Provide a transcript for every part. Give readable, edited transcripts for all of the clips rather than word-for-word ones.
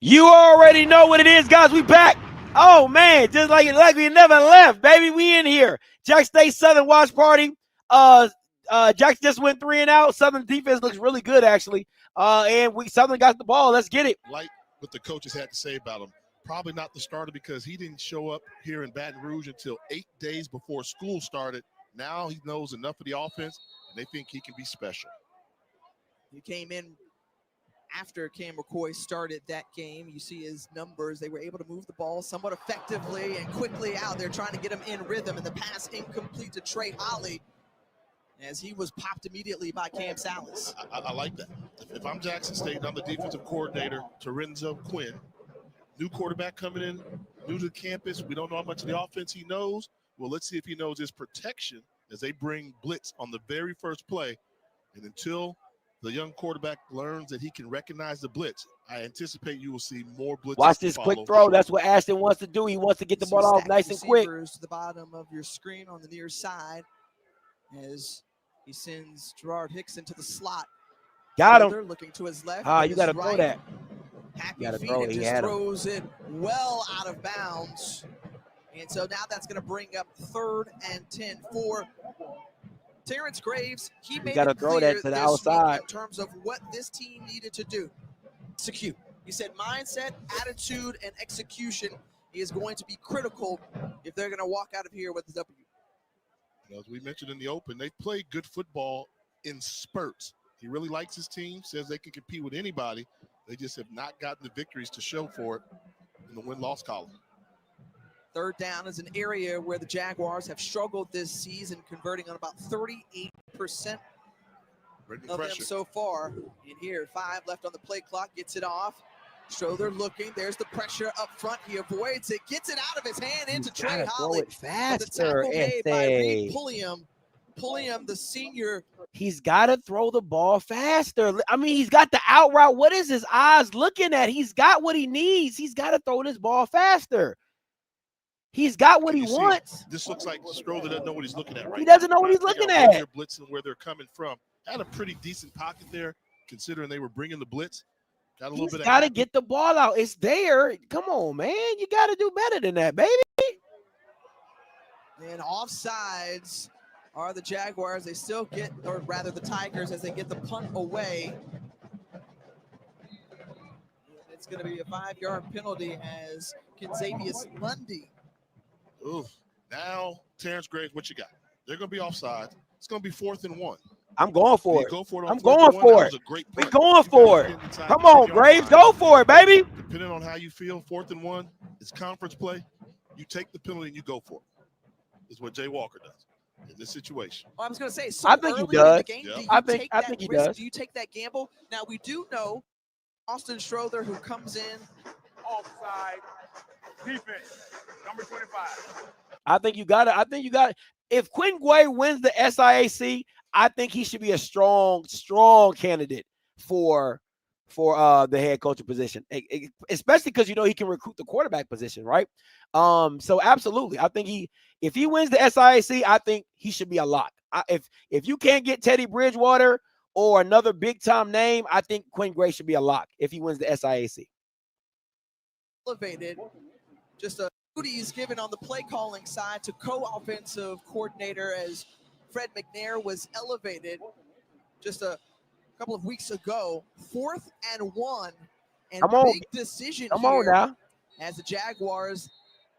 You already know what it is, guys. We back. Oh, man, just like we never left, baby. We in here. Jack State Southern watch party. Jack just went 3 and out. Southern defense looks really good, actually. And Southern got the ball. Let's get it. Like what the coaches had to say about him. Probably not the starter because he didn't show up here in Baton Rouge until 8 days before school started. Now he knows enough of the offense, and they think he can be special. He came in after Cam McCoy started that game. You see his numbers. They were able to move the ball somewhat effectively and quickly out there, trying to get him in rhythm. And the pass incomplete to Trey Holly as he was popped immediately by Cam Salas. I like that. If I'm Jackson State and I'm the defensive coordinator, Terenzo Quinn, new quarterback coming in, new to the campus. We don't know how much of the offense he knows. Well, let's see if he knows his protection as they bring blitz on the very first play. And until the young quarterback learns that he can recognize the blitz, I anticipate you will see more blitz. Watch this quick throw. That's what Ashton wants to do. He wants to get the ball off nice and quick. To the bottom of your screen on the near side as he sends Gerard Hicks into the slot. Got him. Looking to his left. You got to throw that. Happy feet and just throws it well out of bounds. And so now that's going to bring up 3rd and 10 for Terrence Graves. He made it throw clear that to the outside in terms of what this team needed to do. Execute. He said mindset, attitude, and execution is going to be critical if they're going to walk out of here with the W. As we mentioned in the open, they play good football in spurts. He really likes his team, says they can compete with anybody. They just have not gotten the victories to show for it in the win-loss column. 3rd down is an area where the Jaguars have struggled this season, converting on about 38% of them so far. And here, 5 left on the play clock, gets it off. Strother looking, there's the pressure up front. He avoids it, gets it out of his hand into Trey Holly. Throw it faster, Pulliam, the senior. He's got to throw the ball faster. I mean, he's got the out route. What is his eyes looking at? He's got what he needs. He's got to throw this ball faster. He's got what he wants. This looks like Strother doesn't know what he's looking at right now. He doesn't know what he's looking at. They're blitzing where they're coming from. Had a pretty decent pocket there, considering they were bringing the blitz. Got a little bit. He's got to get the ball out. It's there. Come on, man. You got to do better than that, baby. And offsides are the Jaguars. They still get, or rather the Tigers, as they get the punt away. It's going to be a 5-yard penalty as Kenzavius Lundy. Ooh, now Terrence Graves, what you got? They're going to be offside. It's going to be 4th and 1. I'm going for it. Go for it. I'm going for it. We're going for it. Come on, Graves. Go for it, baby. Depending on how you feel, 4th and 1 is conference play. You take the penalty and you go for it. Is what Jay Walker does in this situation. Well, I was going to say, I think he does. I think he does. Do you take that gamble? Now, we do know Austin Strother, who comes in. Offside defense, number 25. I think you got it. If Quinn Guay wins the SIAC, I think he should be a strong candidate for the head coaching position, especially because he can recruit the quarterback position, right? So absolutely, I think if he wins the SIAC, I think he should be a lock. If you can't get Teddy Bridgewater or another big time name, I think Quinn Gray should be a lock if he wins the SIAC. Elevated, just a duties given on the play calling side to co-offensive coordinator as Fred McNair was elevated just a couple of weeks ago. 4th and 1, and big decision here as the Jaguars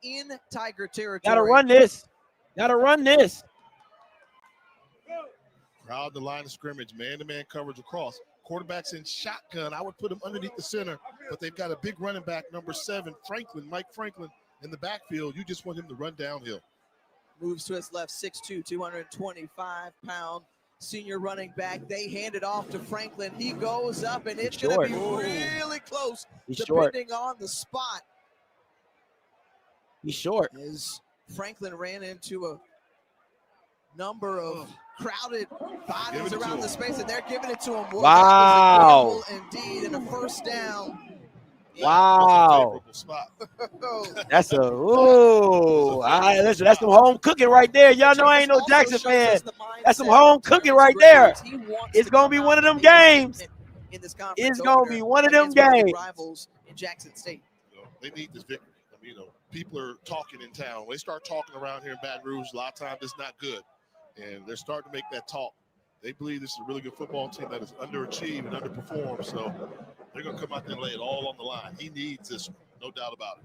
in Tiger territory. Gotta run this. Crowd the line of scrimmage, man-to-man coverage across. Quarterback's in shotgun. I would put him underneath the center, but they've got a big running back, number 7, Mike Franklin, in the backfield. You just want him to run downhill. Moves to his left, 6'2", 225-pound senior running back. They hand it off to Franklin. He goes up, and it's going to be really close, depending on the spot. He's short. As Franklin ran into a number of crowded bodies around the space, and they're giving it to him. Wow. Indeed, and a 1st down. Wow. That's that's some home cooking right there. Y'all know I ain't no Jackson fan. That's some home cooking right there. It's going to be one of them games. It's going to be one of them games. Rivals in Jackson State. They need this victory. I mean, people are talking in town. When they start talking around here in Baton Rouge, a lot of times it's not good. And they're starting to make that talk. They believe this is a really good football team that is underachieved and underperformed. So they're going to come out there and lay it all on the line. He needs this one, no doubt about it.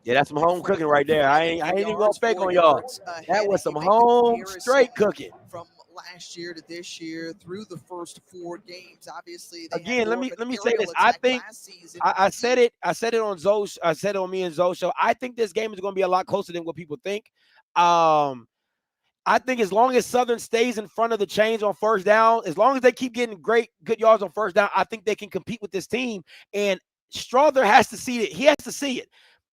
Yeah, that's some home cooking right there. I ain't even going to fake on y'all. That was some home straight cooking. From last year to this year through the first 4 games, obviously. Again, let me say this. I think I said it on Zoe. I said it on me and Zoe show. I think this game is going to be a lot closer than what people think. I think as long as Southern stays in front of the chains on first down, as long as they keep getting good yards on first down, I think they can compete with this team. And Strother has to see it. He has to see it.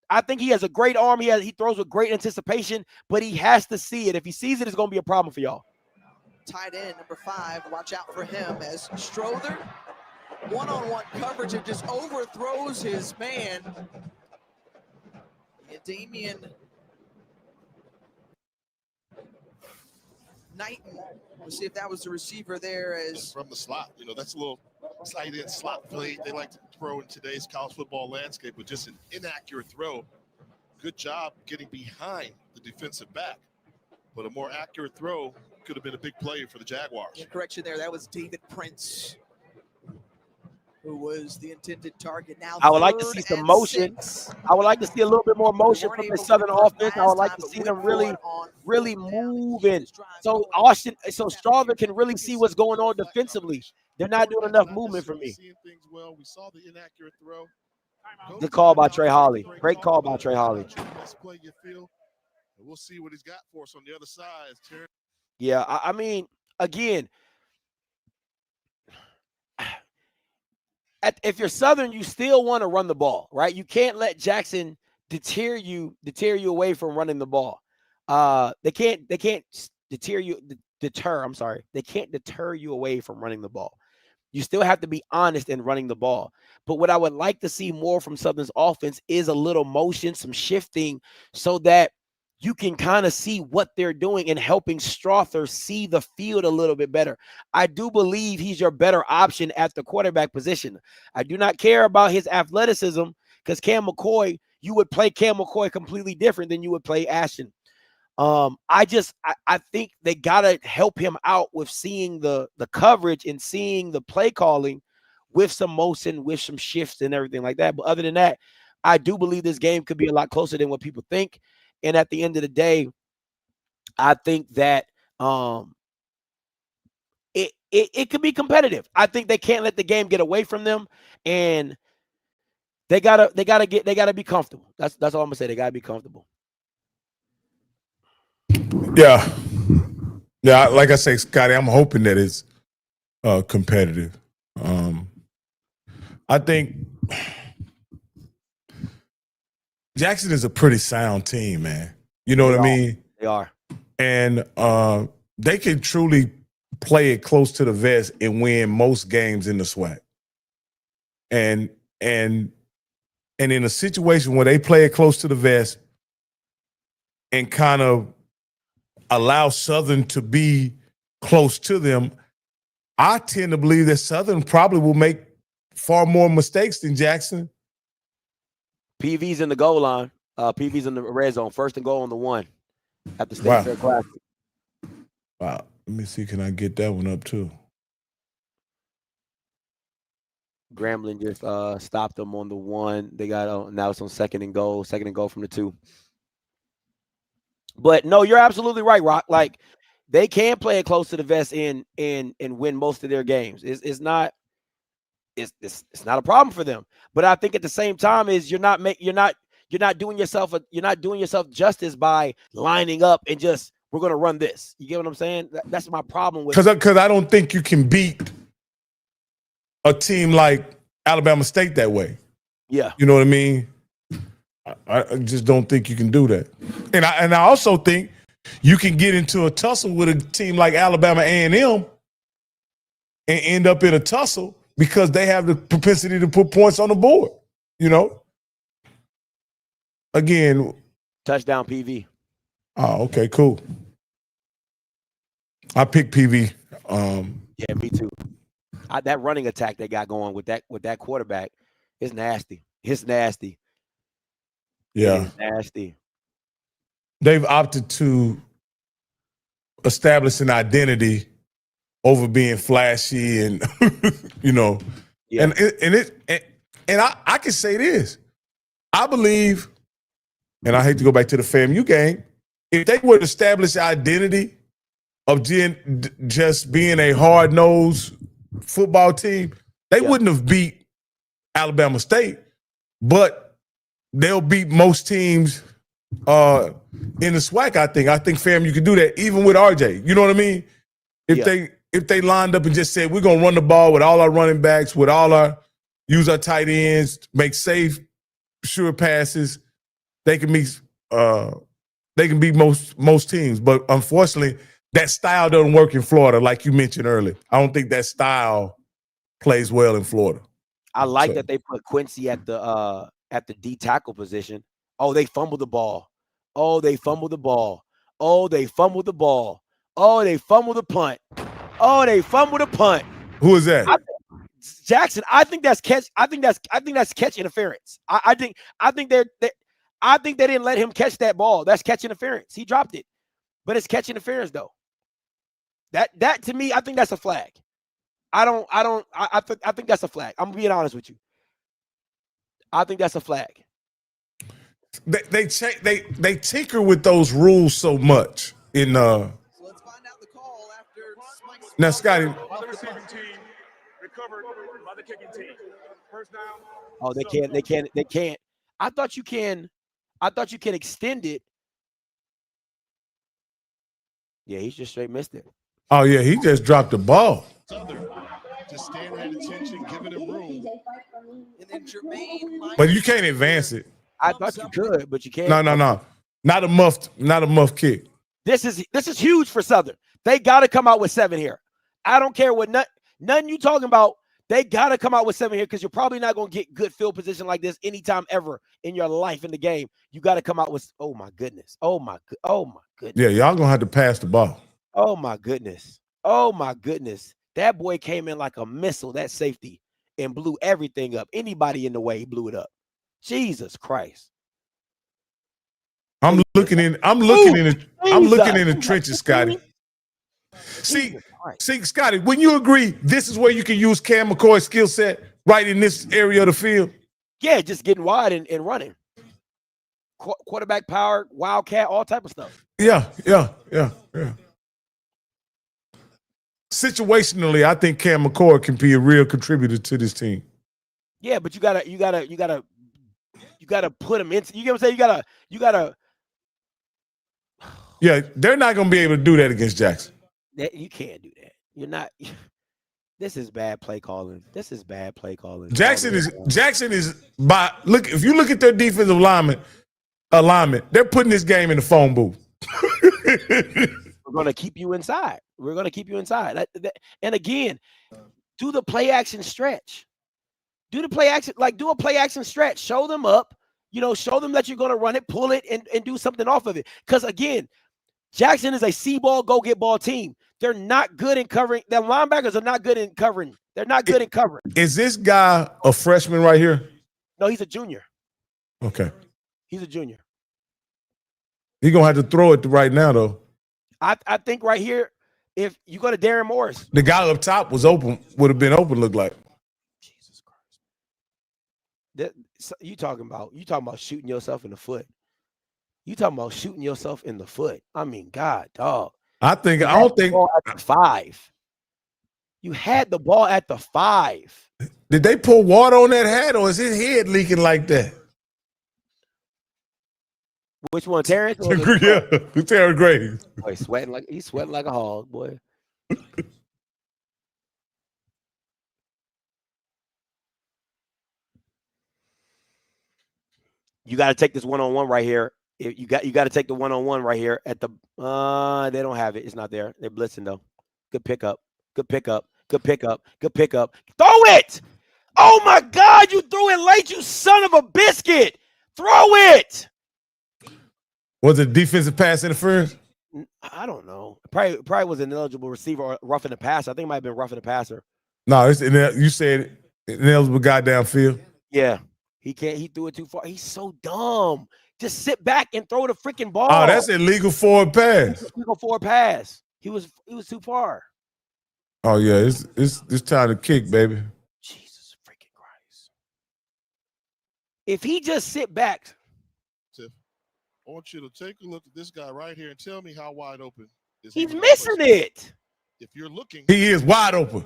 I think he has a great arm. He throws with great anticipation, but he has to see it. If he sees it, it's going to be a problem for y'all. Tight end number 5, watch out for him as Strother, one-on-one coverage and just overthrows his man. And Damian Knighton. We'll see if that was the receiver there as from the slot. That's a little tight end slot play they like to throw in today's college football landscape, but just an inaccurate throw. Good job getting behind the defensive back, but a more accurate throw could have been a big play for the Jaguars. Correction there, that was David Prince, who was the intended target. Now I would like to see some motion. I would like to see a little bit more motion from the Southern offense. I would like to see them really moving. So Strother can really see what's going on defensively. They're not doing enough movement for me. We saw the inaccurate throw. Good call by Trey Holly. Great call by Trey Holly. We'll see what he's got for us on the other side. Yeah, I mean, again, if you're Southern, you still want to run the ball, right? You can't let Jackson deter you away from running the ball. They can't deter you away from running the ball. You still have to be honest in running the ball. But what I would like to see more from Southern's offense is a little motion, some shifting, so that you can kind of see what they're doing and helping Strother see the field a little bit better. I do believe he's your better option at the quarterback position. I do not care about his athleticism because Cam McCoy, you would play Cam McCoy completely different than you would play Ashton. I think they got to help him out with seeing the coverage and seeing the play calling with some motion, with some shifts and everything like that. But other than that, I do believe this game could be a lot closer than what people think. And at the end of the day, I think that it could be competitive. I think they can't let the game get away from them, and they gotta be comfortable. That's all I'm gonna say. They gotta be comfortable. Yeah. Like I say, Scotty, I'm hoping that it's competitive. I think Jackson is a pretty sound team, man. You know what I mean? They are. And they can truly play it close to the vest and win most games in the SWAC. And in a situation where they play it close to the vest and kind of allow Southern to be close to them, I tend to believe that Southern probably will make far more mistakes than Jackson. PV's in the goal line. PV's in the red zone. 1st and goal on the 1 at the State Fair Classic. Wow. Let me see. Can I get that one up too? Grambling just stopped them on the 1. They got now it's on 2nd and goal. 2nd and goal from the 2. But no, you're absolutely right, Rock. Like they can play it close to the vest and win most of their games. It's not a problem for them. But I think at the same time is you're not doing yourself justice by lining up and just we're gonna run this. You get what I'm saying? That's my problem with because I don't think you can beat a team like Alabama State that way. Yeah, you know what I mean. I just don't think you can do that. And I also think you can get into a tussle with a team like Alabama A&M and end up in a tussle because they have the propensity to put points on the board, you know? Again. Touchdown PV. Oh, okay, cool. I picked PV. Yeah, me too. That running attack they got going with that quarterback, It's nasty. It's nasty. Yeah. It is nasty. They've opted to establish an identity over being flashy and Yeah. and I can say this. I believe, and I hate to go back to the FAMU game, if they would establish identity of just being a hard-nosed football team, they wouldn't have beat Alabama State, but they'll beat most teams in the SWAC, I think. I think FAMU can do that, even with RJ. You know what I mean? If they lined up and just said, we're going to run the ball with all our running backs, use our tight ends, make safe, sure passes, they can beat most teams. But unfortunately, that style doesn't work in Florida, like you mentioned earlier. I don't think that style plays well in Florida. I like that they put Quincy at the D tackle position. Oh, they fumbled the ball. Oh, they fumbled the ball. Oh, they fumbled the ball. Oh, they fumbled the punt. Oh, they fumbled the punt. Who is that? Jackson. I think that's catch. I think that's catch interference. I think they didn't let him catch that ball. That's catch interference. He dropped it, but it's catch interference though. That to me, I think that's a flag. I think that's a flag. I'm being honest with you. I think that's a flag. They tinker with those rules so much in So let's find out the call after Spike's now, Scotty. By the receiving team, recovered by the kicking team. First down. Oh, they can't. I thought you can extend it. Yeah, he just straight missed it. Oh yeah, he just dropped the ball. Southern just standing at attention, giving him room. and then Jermaine. But you can't advance it. I thought you could, but you can't. No. Not a muff kick. This is huge for Southern. They got to come out with 7 here. I don't care what nothing you talking about. They got to come out with 7 here because you're probably not going to get good field position like this anytime ever in your life in the game. You got to come out with, oh my goodness. Oh my goodness. Yeah, y'all going to have to pass the ball. Oh my goodness. Oh my goodness. That boy came in like a missile, that safety, and blew everything up. Anybody in the way, he blew it up. Jesus Christ. I'm looking in the trenches, Scotty. See, Scotty, when you agree, this is where you can use Cam McCoy's skill set right in this area of the field. Yeah, just getting wide and running. Quarterback power, wildcat, all type of stuff. Yeah. Situationally, I think Cam McCoy can be a real contributor to this team. Yeah, but you gotta put him into. You get what I'm saying? You gotta. Yeah, they're not gonna be able to do that against Jackson. You can't do that. You're not. This is bad play calling. Jackson is by look. If you look at their defensive alignment, they're putting this game in the phone booth. We're gonna keep you inside. And again, do the play action stretch. Do a play action stretch. Show them up. Show them that you're gonna run it, pull it, and do something off of it. Because again, Jackson is a see-ball, go-get ball team. They're not good in covering. Their linebackers are not good in covering. They're not good in covering. Is this guy a freshman right here? No, he's a junior. Okay. He's a junior. He's going to have to throw it right now, though. I think right here, if you go to Darren Morris. The guy up top would have been open, looked like. Jesus Christ. You talking about shooting yourself in the foot. I mean, God, dog. I don't think at the 5. You had the ball at the 5. Did they pour water on that hat, or is his head leaking like that? Which one, Terrence? Yeah, Terrence Gray. Boy, he's sweating like a hog, boy. You got to take this one-on-one right here. You got to take the one-on-one right here at the they don't have it. It's not there. They're blitzing though. Good pickup. Throw it. Oh my God, you threw it late, you son of a biscuit. Throw it. Was it defensive pass interference? I don't know. Probably was an ineligible receiver or roughing the passer. I think it might have been roughing the passer. No, you said ineligible guy downfield. Yeah. He can't. He threw it too far. He's so dumb. Just sit back and throw the freaking ball. Oh, that's illegal forward pass. Illegal forward pass. He was too far. Oh yeah, it's time to kick, baby. Jesus freaking Christ. If he just sit back. Tiff, I want you to take a look at this guy right here and tell me how wide open is he. He's missing it. If you're looking, He is wide open.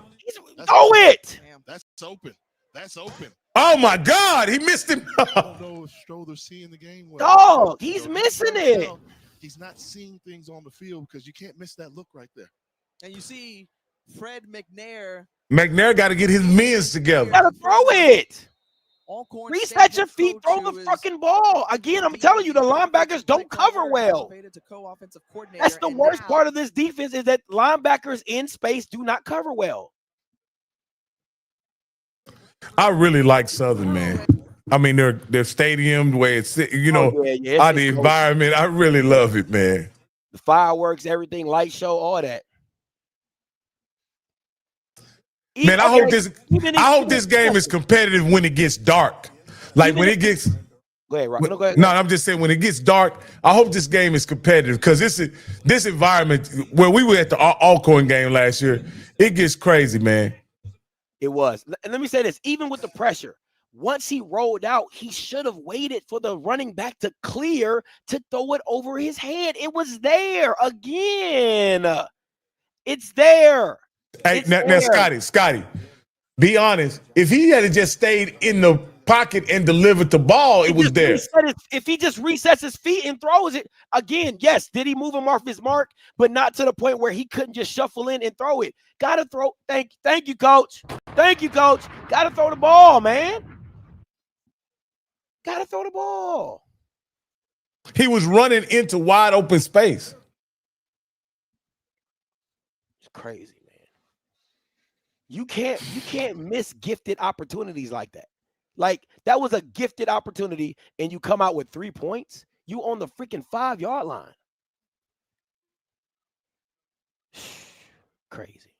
Throw it. that's open. That's open. Oh my God, he missed him. I don't know if Strother's seeing the game well. Dog, he's missing it. He's not seeing things on the field because you can't miss that look right there. And you see Fred McNair. McNair got to get his men's together. Gotta throw it. Alcorn Reset State your head feet. coach Throw who the is fucking ball. Again, I'm telling you, the linebackers don't cover well. elevated to co-offensive coordinator, That's the and worst now part of this defense is that linebackers in space do not cover well. I really like Southern, man. I mean, their stadium, the way it's, you know, It's the environment. I really love it, man. the fireworks, everything, light show, all that. Man, I hope this game is competitive when it gets dark. Like when it gets. Go ahead, Rob. No, go ahead. No, I'm just saying when it gets dark, I hope this game is competitive because this environment where we were at the Alcorn game last year, it gets crazy, man. It was. And let me say this, even with the pressure, once he rolled out, he should have waited for the running back to clear to throw it over his head. It was there again. It's there. Hey, now Scotty, be honest. If he had just stayed in the pocket and delivered the ball, it was there. If he just resets his feet and throws it again, yes. Did he move him off his mark? But not to the point where he couldn't just shuffle in and throw it. Gotta throw. Thank you, coach. Thank you, coach. Gotta throw the ball, man. Gotta throw the ball. He was running into wide open space. It's crazy, man. You can't miss gifted opportunities like that. Like, that was a gifted opportunity, and you come out with 3 points. You on the freaking 5-yard line. Crazy.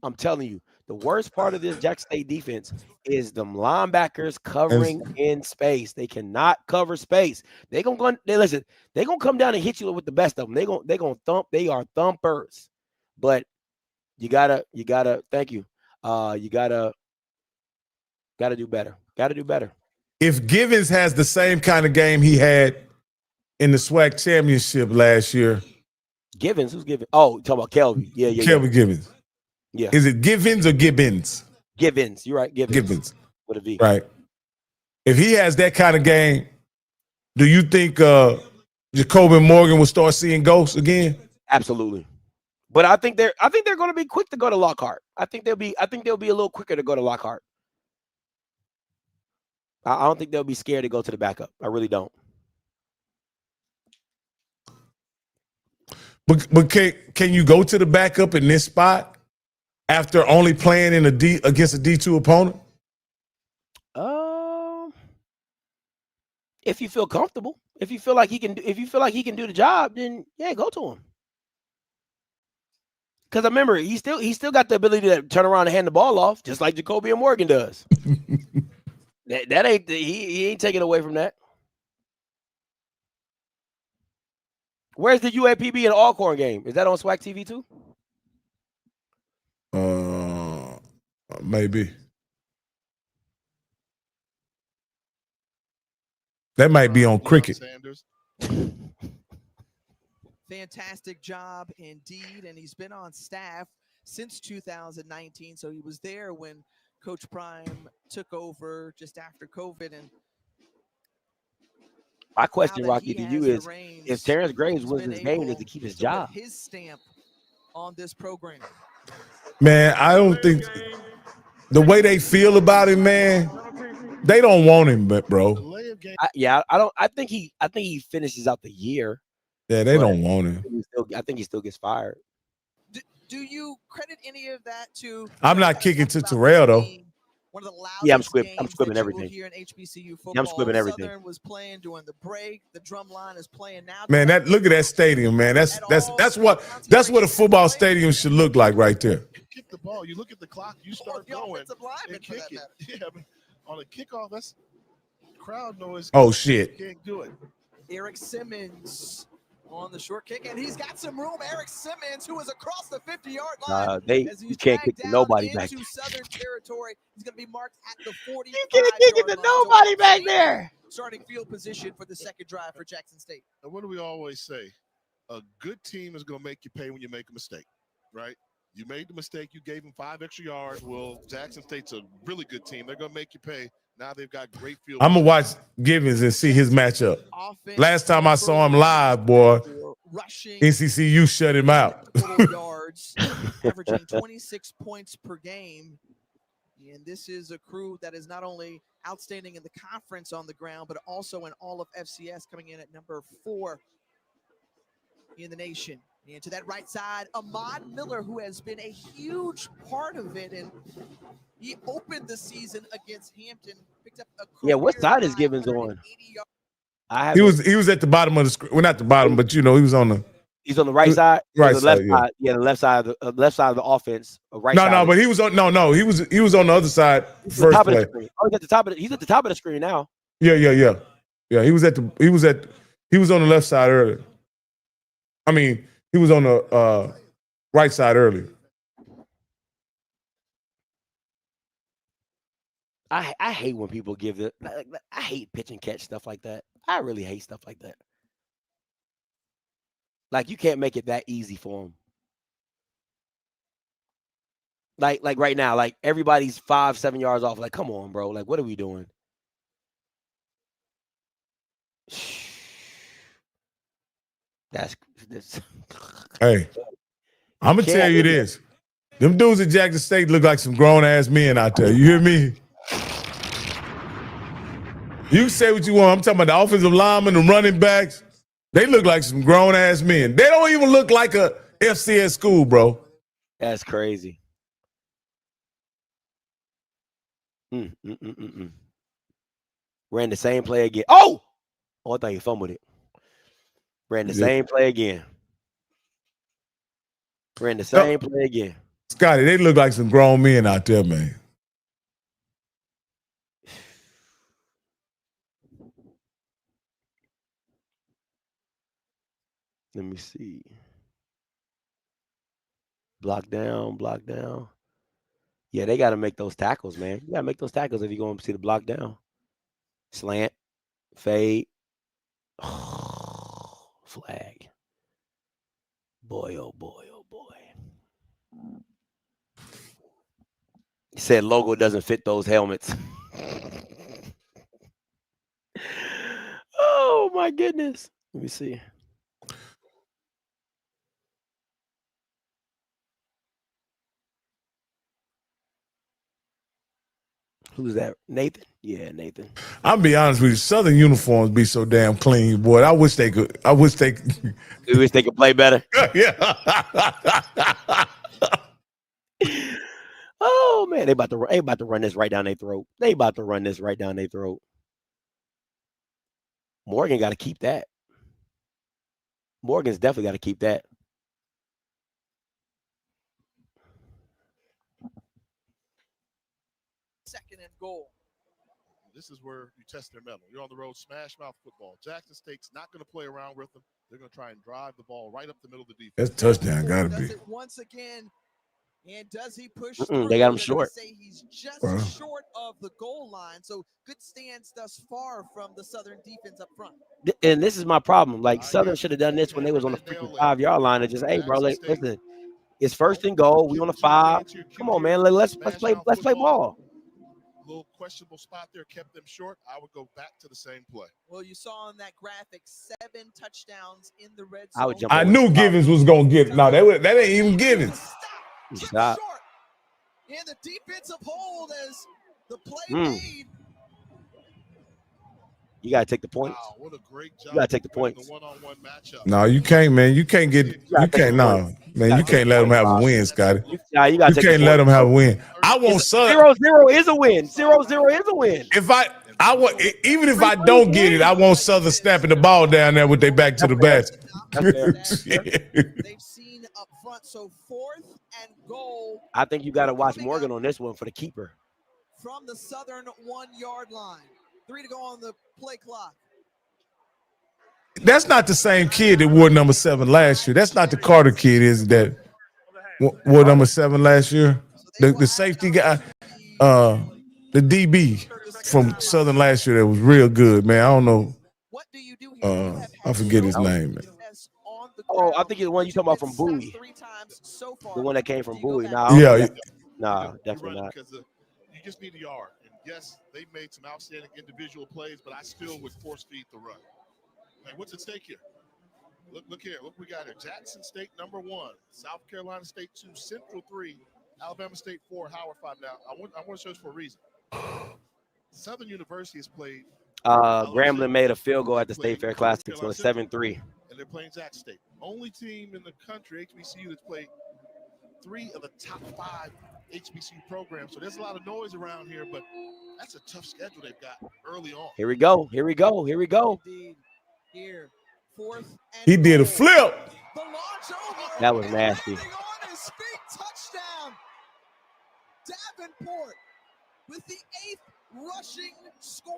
I'm telling you, the worst part of this Jackson State defense is them linebackers covering in space. They cannot cover space. They're gonna come down and hit you with the best of them. They're gonna thump. They are thumpers. But you gotta thank you. You gotta do better. Gotta do better. If Givens has the same kind of game he had in the SWAC championship last year. Givens? Who's Givens? Oh, you're talking about Kelvin. Yeah. Kelvin Givens. Yeah. Is it Givens or Gibbons? Givens. You're right. Givens. With a V. Right. If he has that kind of game, do you think Jacoby Morgan will start seeing ghosts again? Absolutely. But I think they're going to be quick to go to Lockhart. I think they'll be a little quicker to go to Lockhart. I don't think they'll be scared to go to the backup. I really don't. But can you go to the backup in this spot after only playing in against a D2 opponent? If you feel comfortable, if you feel like he can do the job, then yeah, go to him. Because remember, he still got the ability to turn around and hand the ball off, just like Jacoby and Morgan does. that ain't he ain't taking away from that. Where's the UAPB and Alcorn game? Is that on SWAC TV too? Maybe. That might be on Cricket. Fantastic job indeed, and he's been on staff since 2019, so he was there when Coach Prime took over just after COVID. And my question, Rocky, to you is, if Terrence Graves wins this game, does he keep his job? His stamp on this program. Man, I don't think the way they feel about him, man, they don't want him, bro. I think he finishes out the year. Yeah, they don't want him. I think he still gets fired. Do you credit any of that to? I'm not kicking to Terrell though. One of the loudest I'm scribbling everything. Here in HBCU football. Yeah, I'm scribbling everything. Southern was playing during the break. The drum line is playing now. Man, look at that stadium, man. That's what a football stadium should look like right there. You kick the ball. You look at the clock. You start going and kick it. Yeah, on a kickoff, that's crowd noise. Oh, shit. Can't do it. Eric Simmons on the short kick, and he's got some room. Eric Simmons, who is across the 50-yard line, as You he's can't kick dragged to down nobody back into Southern territory. He's going to be marked at the 45-yard You can't kick it to line. nobody So back there. Starting field position for the second drive for Jackson State. And what do we always say? A good team is going to make you pay when you make a mistake, right? You made the mistake. You gave them 5 extra yards. Well, Jackson State's a really good team. They're going to make you pay. Now they've got great field. I'm going to watch Givens and see his matchup. Last time I saw him live, boy, NCCU shut him out. Yards, averaging 26 points per game. And this is a crew that is not only outstanding in the conference on the ground, but also in all of FCS, coming in at number 4 in the nation. And to that right side, Ahmad Miller, who has been a huge part of it. And he opened the season against Hampton, picked up a what side is Givens on? He was at the bottom of the screen. Well, not the bottom, but you know, he was on the. He's on the right side, right the left side, side. Yeah, the left side of the offense. Right. No, but he was on. No, he was on the other side first play. Oh, he's at the top of the screen now. Yeah. He was on the left side earlier. I mean, he was on the right side earlier. I hate when people give it. I hate pitch and catch stuff like that. I really hate stuff like that. Like, you can't make it that easy for them. Like right now, like everybody's 5-7 yards off. Like, come on, bro. Like, what are we doing? That's Hey, I'm gonna tell you this. Them dudes at Jackson State look like some grown-ass men out there. You hear me? You say what you want. I'm talking about the offensive linemen, the running backs. They look like some grown-ass men. They don't even look like a FCS school, bro. That's crazy. Ran the same play again. Oh, I thought you fumbled it. Ran the same play again. Ran the same play again. Scotty, they look like some grown men out there, man. Let me see. Block down. Yeah, they got to make those tackles, man. You got to make those tackles if you're going to see the block down. Slant, fade. Oh, flag. Boy, oh boy, oh boy. He said logo doesn't fit those helmets. Oh, my goodness. Let me see. Who's that? Nathan? Yeah, Nathan. I'll be honest with you. Southern uniforms be so damn clean, boy. I wish they could. You wish they could play better? Yeah. Oh man, they about to run this right down their throat. Morgan got to keep that. Morgan's definitely got to keep that. Second and goal. This is where you test their mettle. You're on the road, smash mouth football. Jackson State's not going to play around with them. They're going to try and drive the ball right up the middle of the defense. That's touchdown, got to be. Does it once again, and does he push through? They got him short. Say he's just short of the goal line. So good stance thus far from the Southern defense up front. And this is my problem. Like, Southern should have done this when they was on the freaking 5-yard line and just, hey, bro, listen, it's first and goal. We on the 5. Come on, man. Let's play ball. Little questionable spot there kept them short. I would go back to the same play. Well, you saw on that graphic 7 touchdowns in the red zone. I knew Givens was gonna get it. No, that ain't even Givens. Stop. And the defensive hold as the play made. You gotta take the points. Wow, what a great job. You gotta take the points. The one-on-one matchup. No, you can't, man. You can't no, man. You can't let them have a win, Scotty. You can't let them have a win. I want Southern. 0-0 is a win. 0-0 is a win. Even if I don't get it, I want Southern snapping the ball down there with their back to the basket. They've seen up front, so 4th and goal. I think you got to watch Morgan on this one for the keeper. from the Southern 1-yard line. 3 to go on the play clock. That's not the same kid that wore number 7 last year. That's not the Carter kid, is that wore number 7 last year? The safety guy, the DB from Southern last year that was real good, man. I don't know. What do you do here? I forget his name, man. Oh, I think it's the one you talking about from Bowie. The one that came from Bowie. Yeah. Nah, definitely not. Because you just need a yard. And yes, they made some outstanding individual plays, but I still would force feed the run. Hey, what's at stake here? Look here. Look, we got here. Jackson State number 1, South Carolina State 2, Central 3, Alabama State 4, Howard 5. Now, I want to show this for a reason. Southern University has played. Grambling made a field goal at the State Fair Classic, so it's 7-3. And they're playing Jackson State. Only team in the country, HBCU, that's played 3 of the top 5 HBCU programs. So there's a lot of noise around here, but that's a tough schedule they've got early on. Here we go. Indeed. Here, 4th and He did a 4. flip. The launch over. That was nasty. Landing on his feet, touchdown. Davenport with the 8th rushing score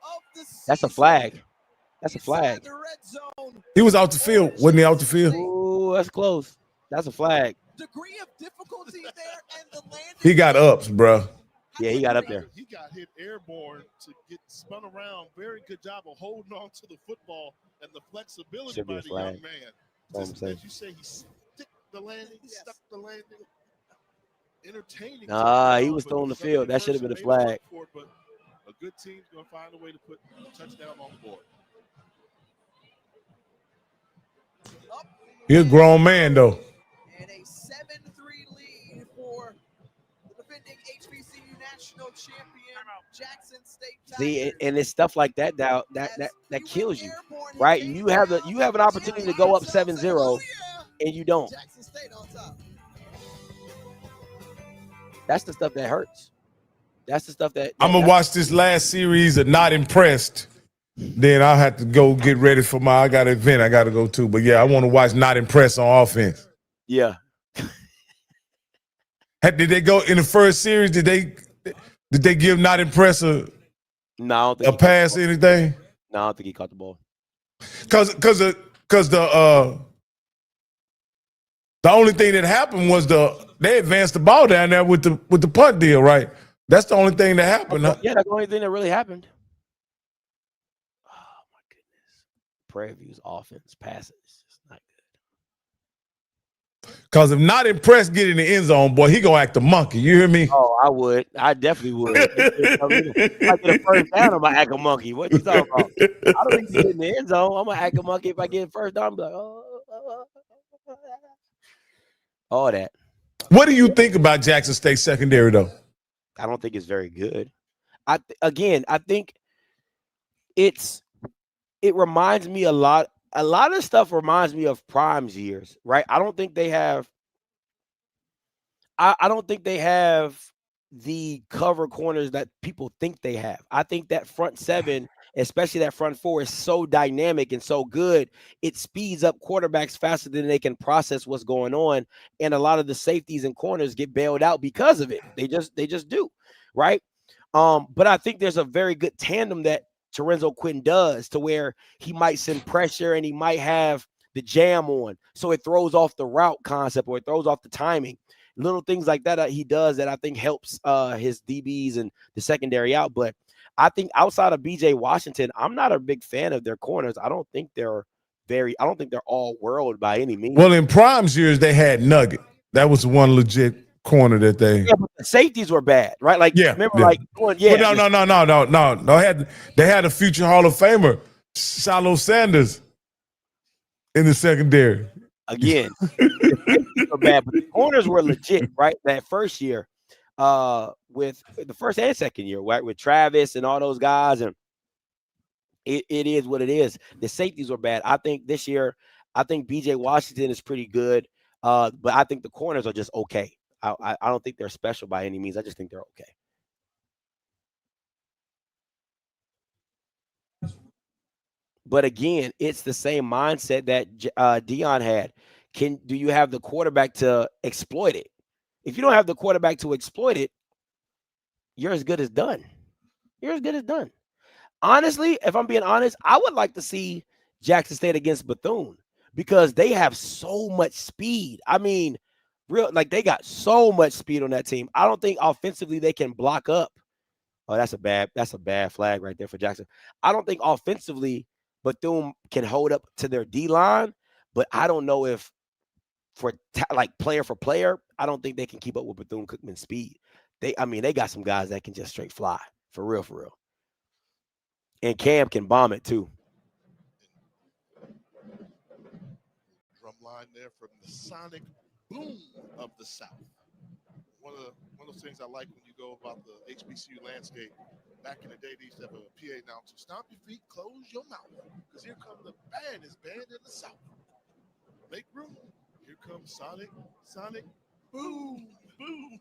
of the season. That's a flag. That's a flag. Inside the red zone. He was out the field. Wasn't he out the field? Ooh, that's close. That's a flag. Degree of difficulty there, and the landing. He got ups, bro. Yeah, he got up there. He got hit airborne to get spun around. Very good job of holding on to the football and the flexibility Should be by a the flag. young man. That's Just, what I'm as you say, he stuck the landing, stuck the landing. Entertaining. Nah, he was but still on the Southern field. That should have been a University made flag. work for it, but a good team's going to find a way to put a touchdown on the board. He's a grown man, though. And a 7-3 lead for the defending HBCU national champion, Jackson State Tigers. See, and it's stuff like that that kills you, right? You have an opportunity to go up 7-0, and you don't. Jackson State on top. That's the stuff that hurts. That's the stuff that I'm gonna watch this last series of Not Impressed. Then I'll have to go get ready for I got an event I got to go to. But yeah, I want to watch Not Impressed on offense. Yeah. Did they go in the first series? Did they give Not Impressed a pass or anything? No, I don't think he caught the ball. Because the only thing that happened was they advanced the ball down there with the punt deal, right? That's the only thing that happened. Huh? Yeah, that's the only thing that really happened. Oh my goodness. Prairie View's offense passes is just not good. Because if Not Impressed get in the end zone, boy, he gonna act a monkey. You hear me? Oh, I would. I definitely would. If I get a first down, I'm gonna act a monkey. What you talking about? I don't think get in the end zone. I'm gonna act a monkey if I get first down. I'm like, all that. What do you think about Jackson State secondary, though? I don't think it's very good. I think it reminds me a lot of stuff reminds me of Prime's years, right? I don't think they have the cover corners that people think they have. I think that front 7, especially that front 4, is so dynamic and so good. It speeds up quarterbacks faster than they can process what's going on. And a lot of the safeties and corners get bailed out because of it. They just do, right? But I think there's a very good tandem that Terenzo Quinn does, to where he might send pressure and he might have the jam on. So it throws off the route concept, or it throws off the timing. Little things like that he does that I think helps his DBs and the secondary out. But I think outside of BJ Washington, I'm not a big fan of their corners. I don't think they're all world by any means. Well, in Prime's years, they had Nugget. That was one legit corner that they. Yeah, but the safeties were bad, right? Like, remember, yeah. like, yeah. But no. They had a future Hall of Famer, Shiloh Sanders, in the secondary. Again, the safeties were bad, but the corners were legit, right? That first year, with the first and second year, right, with Travis and all those guys, and it is what it is. The safeties were bad. I think this year, BJ Washington is pretty good, but I think the corners are just okay. I don't think they're special by any means. I just think they're okay. But again, it's the same mindset that Dion had. Do you have the quarterback to exploit it? If you don't have the quarterback to exploit it, you're as good as done. You're as good as done. Honestly, if I'm being honest, I would like to see Jackson State against Bethune because they have so much speed. I mean, they got so much speed on that team. I don't think offensively they can block up. Oh, that's a bad flag right there for Jackson. I don't think offensively Bethune can hold up to their D line, but I don't know if player for player, I don't think they can keep up with Bethune-Cookman's speed. They got some guys that can just straight fly for real, for real. And Cam can bomb it too. Drum line there from the sonic boom of the South. One of those things I like when you go about the HBCU landscape. Back in the day, they used to have a PA announcer. Stomp your feet, close your mouth, because here comes the baddest band in the South. Make room. Here comes Sonic, boom, boom.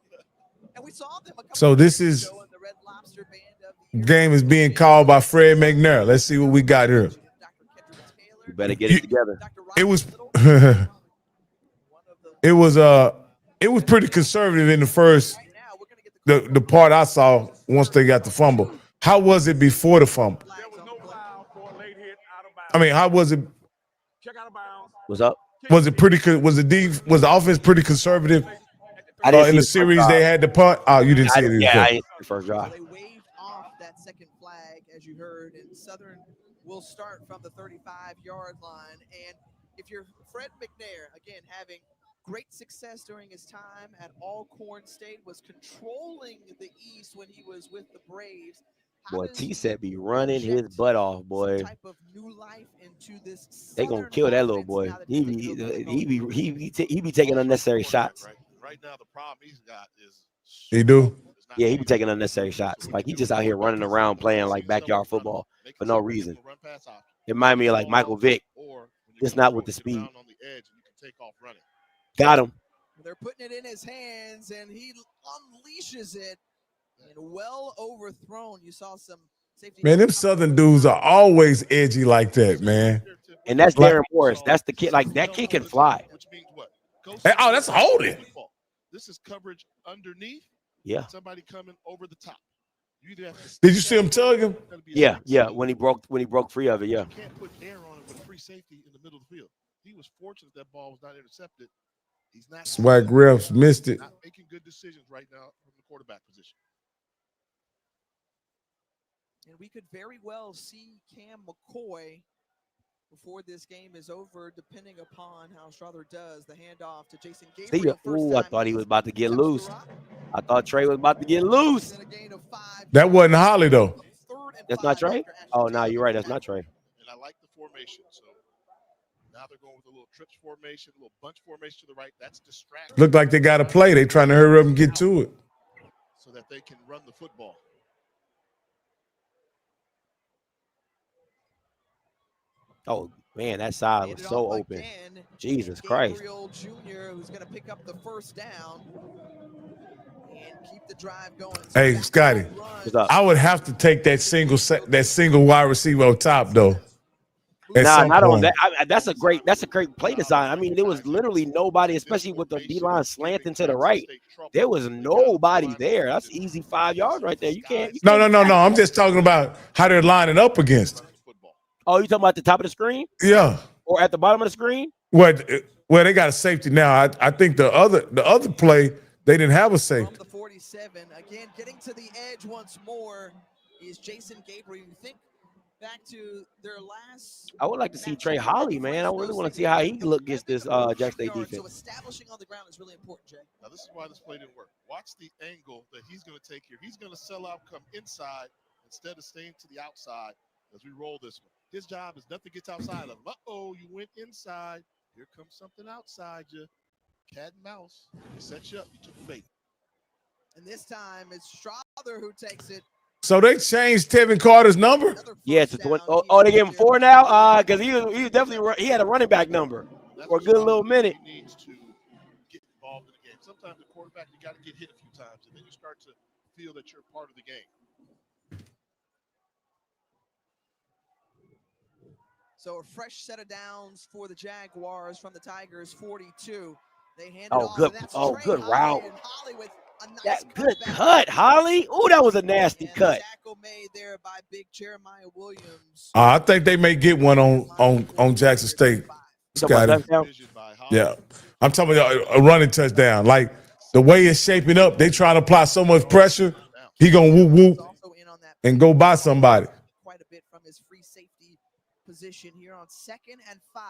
And we saw them a couple So this years is ago in the Red Lobster Band of the Year. game is being called by Fred McNair. Let's see what we got here. You better get it together. It was it was pretty conservative in the first. The part I saw once they got the fumble. How was it before the fumble? There was no foul for a late hit out of bounds. I mean, how was it? Check out of bounds. What's up? Was it pretty? Was the offense pretty conservative? I didn't In see the series they had to punt. Oh, you didn't see it. I didn't see the first drive. They waved off that second flag, as you heard, and Southern will start from the 35-yard line. And if you're Fred McNair, again, having great success during his time at Alcorn State, was controlling the East when he was with the Braves. Boy, T-Set be running his butt off, boy. Some type of new life into this They gonna kill that little boy. He be taking unnecessary shots. Right now, the problem he's got is he do. Yeah, he be taking unnecessary shots. Like he just out here running around playing like backyard football for no reason. It remind me of like Michael Vick. Just not with the speed. Got him. They're putting it in his hands, and he unleashes it. And well overthrown. You saw some safety. Man, them Southern dudes are always edgy like that, man. And that's Darren Morris. That's the kid. Like that kid can fly. Which means what? Hey, oh, that's holding. This is coverage underneath. Yeah. Somebody coming over the top. Did you see him tug him? Yeah. When he broke free of it. Yeah. You can't put air on it with free safety in the middle of the field. He was fortunate that ball was not intercepted. He's not. SWAC refs missed it. Not making good decisions right now from the quarterback position. And we could very well see Cam McCoy before this game is over, depending upon how Strother does the handoff to Jason Gabriel. I thought he was about to get loose. I thought Trey was about to get loose. That wasn't Holly, though. That's not Trey? Oh, no, you're right. That's not Trey. And I like the formation. So now they're going with a little trips formation, a little bunch formation to the right. That's distracting. Look like they got to play. They trying to hurry up and get to it. So that they can run the football. Oh, man, that side was so open. Again. Jesus Christ. Gabriel Jr., who's going to pick up the first down and keep the drive going. So hey, Scotty, I would have to take that single wide receiver on top, though. Nah, not on that. That's a great play design. I mean, there was literally nobody, especially with the D-line slanting to the right. There was nobody there. That's easy 5 yards right there. You can't. No. I'm just talking about how they're lining up against. Oh, you talking about the top of the screen? Yeah. Or at the bottom of the screen? Well, they got a safety now. I think the other play, they didn't have a safety. From the 47, again, getting to the edge once more is Jason Gabriel. You think back to their last. I would like to see Trey Holly, man. I really want to see how he look against this Jackson State defense. So establishing on the ground is really important, Jay. Now, this is why this play didn't work. Watch the angle that he's going to take here. He's going to sell out, come inside instead of staying to the outside as we roll this one. His job is nothing gets outside of him. Uh-oh, you went inside. Here comes something outside you. Cat and mouse. He set you up. You took the bait. And this time it's Strother who takes it. So they changed Tevin Carter's number? Yeah, to 20. Oh, they gave him 4 now? Because he was definitely he had a running back number for a good little minute. He needs to get involved in the game. Sometimes the quarterback, you got to get hit a few times, and then you start to feel that you're part of the game. So a fresh set of downs for the Jaguars from the Tigers, 42. They hand it off. Good. Oh, good route. And Holly with A nice That good cutback. cut, Holly. Ooh, that was a nasty And cut. tackle made there by big Jeremiah Williams. I think they may get one on Jackson State, You talking about Scotty. touchdown? Vision by Holly. Yeah, I'm talking about a running touchdown. Like the way it's shaping up, they trying to apply so much pressure. He gonna whoop whoop Also in on that and go by somebody. quite a bit from his free safety position here on 2nd and 5.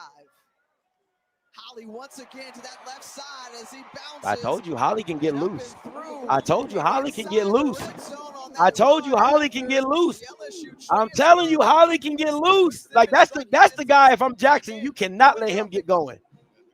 Holly once again to that left side as he bounces. I told you Holly can get and up loose. and through. I told you Holly can get Inside the loose. red zone on I that told you run Holly can after get loose. the LSU I'm telling you, transfer. Holly can get loose. Like that's the guy. If I'm Jackson, you cannot let him get going.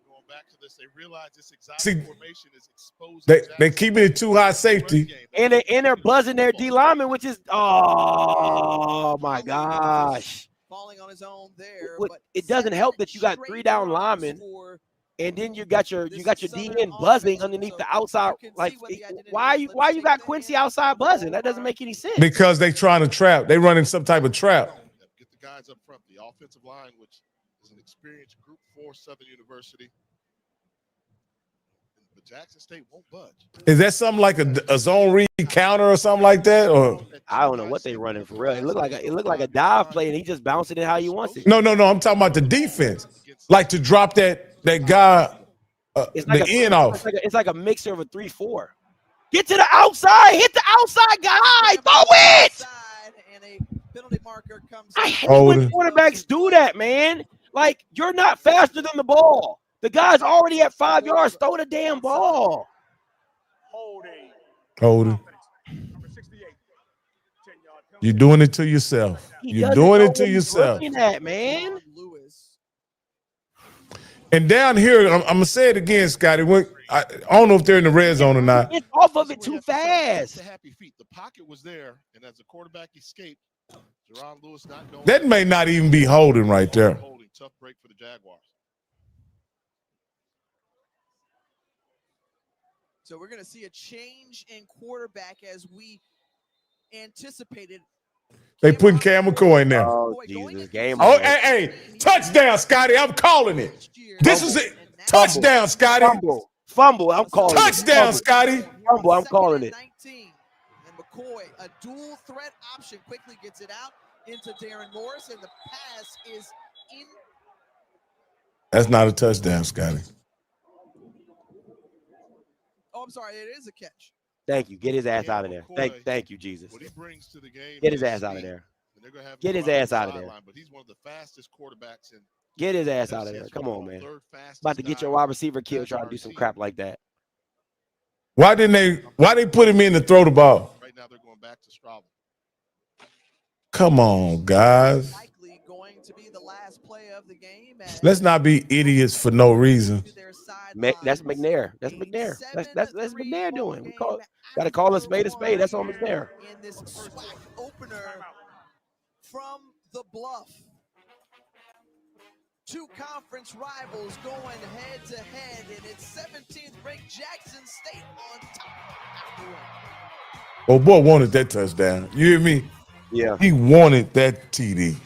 Going back to this, they realize this exotic See, formation is exposing They Jackson keeping it too high safety. And they're buzzing their D lineman, which is oh my gosh. Falling on his own there, but It doesn't help that you got straight 3 down drives linemen, for and then you got your this D Southern end buzzing offense. underneath So the outside. you can Like see what the identity why is. you Let's got take Quincy the outside hand buzzing? That doesn't make any sense. Because they trying to trap. They running some type of trap. Get the guys up front. The offensive line, which is an experienced Group 4 Southern University. But Jackson State won't budge. Is that something like a zone read counter or something like that? Or I don't know what they running for real. It looked like a dive play, and he just bouncing it how he wants it. no. I'm talking about the defense. Like to drop that guy the end off. It's like a mixer of a 3-4. Get to the outside, hit the outside guy, throw it. And a penalty marker comes I out. hate when quarterbacks do that, man. Like you're not faster than the ball. The guy's already at 5 yards. Throw the damn ball. Holding. Number 68. 10-yard penalty. You're doing it to yourself. You're doing it to yourself. That man. And down here, I'm gonna say it again, Scotty. I don't know if they're in the red zone or not. It's off of it too fast. The happy feet. The pocket was there, and as the quarterback escaped, Jerron Lewis not going. That may not even be holding right there. Holding. Tough break for the Jaguars. So we're going to see a change in quarterback as we anticipated. They putting Cam McCoy in there. Oh, Jesus. Game Oh, over. hey, touchdown, Scotty. I'm calling it. This is it. Touchdown, Scotty. Fumble. I'm calling it. Touchdown, Scotty. Fumble. I'm calling it. 19. And McCoy, a dual threat option, quickly gets it out into Darren Morris, and the pass is in. That's not a touchdown, Scotty. Oh, I'm sorry. It is a catch. Thank you. Get his ass out of there. Thank you, Jesus. What he brings to the game. Get his ass out of there. Get his ass out of there. But he's one of the fastest quarterbacks in. Get his ass out of there. Come on, man. About to get your wide receiver killed trying to do some crap like that. Why they put him in to throw the ball? Right now they're going back to Strauble. Come on, guys. Likely going to be the last play of the game. Let's not be idiots for no reason. That's McNair. That's McNair. That's McNair doing. We got to call a spade a spade. That's on McNair. In this SWAC opener from the Bluff. Two conference rivals going head to head, and it's 17th ranked Jackson State on top. Oh, boy wanted that touchdown. You hear me? Yeah. He wanted that TD.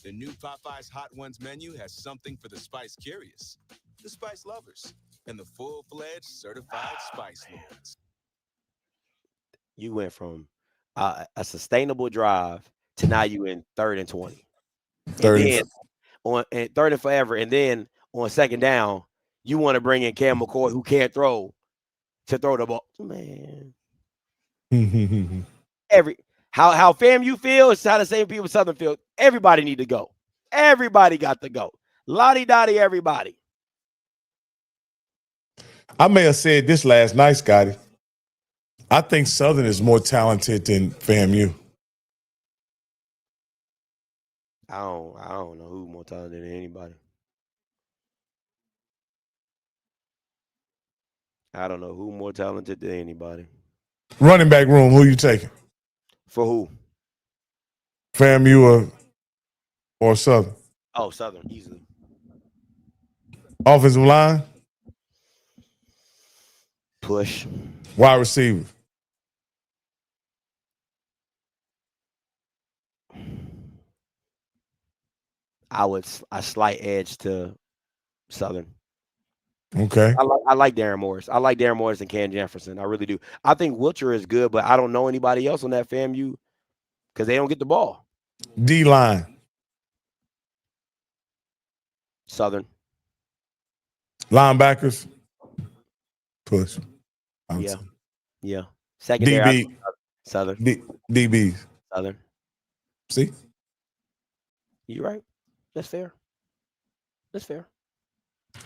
The new Popeye's Hot Ones menu has something for the spice curious, the spice lovers, and the full-fledged certified spice lords. You went from a sustainable drive to now you in 3rd and 20. And 3rd and forever. And then on 2nd down, you want to bring in Cam McCoy, who can't throw, to throw the ball. Man. How FAMU feel is how the same people Southern feel. Everybody need to go. Everybody got to go. Lottie-dottie, everybody. I may have said this last night, Scotty. I think Southern is more talented than FAMU. I don't know who's more talented than anybody. I don't know who more talented than anybody. Running back room, who you taking? For who? FAMU or Southern? Oh, Southern, easily. Offensive line? Push. Wide receiver? a slight edge to Southern. Okay. I like Darren Morris. I like Darren Morris and Cam Jefferson. I really do. I think Wiltshire is good, but I don't know anybody else on that FAMU because they don't get the ball. D-line. Southern. Linebackers. Push. Yeah. Yeah. Secondary. DB. Southern. DBs. Southern. See? You're right. That's fair. That's fair.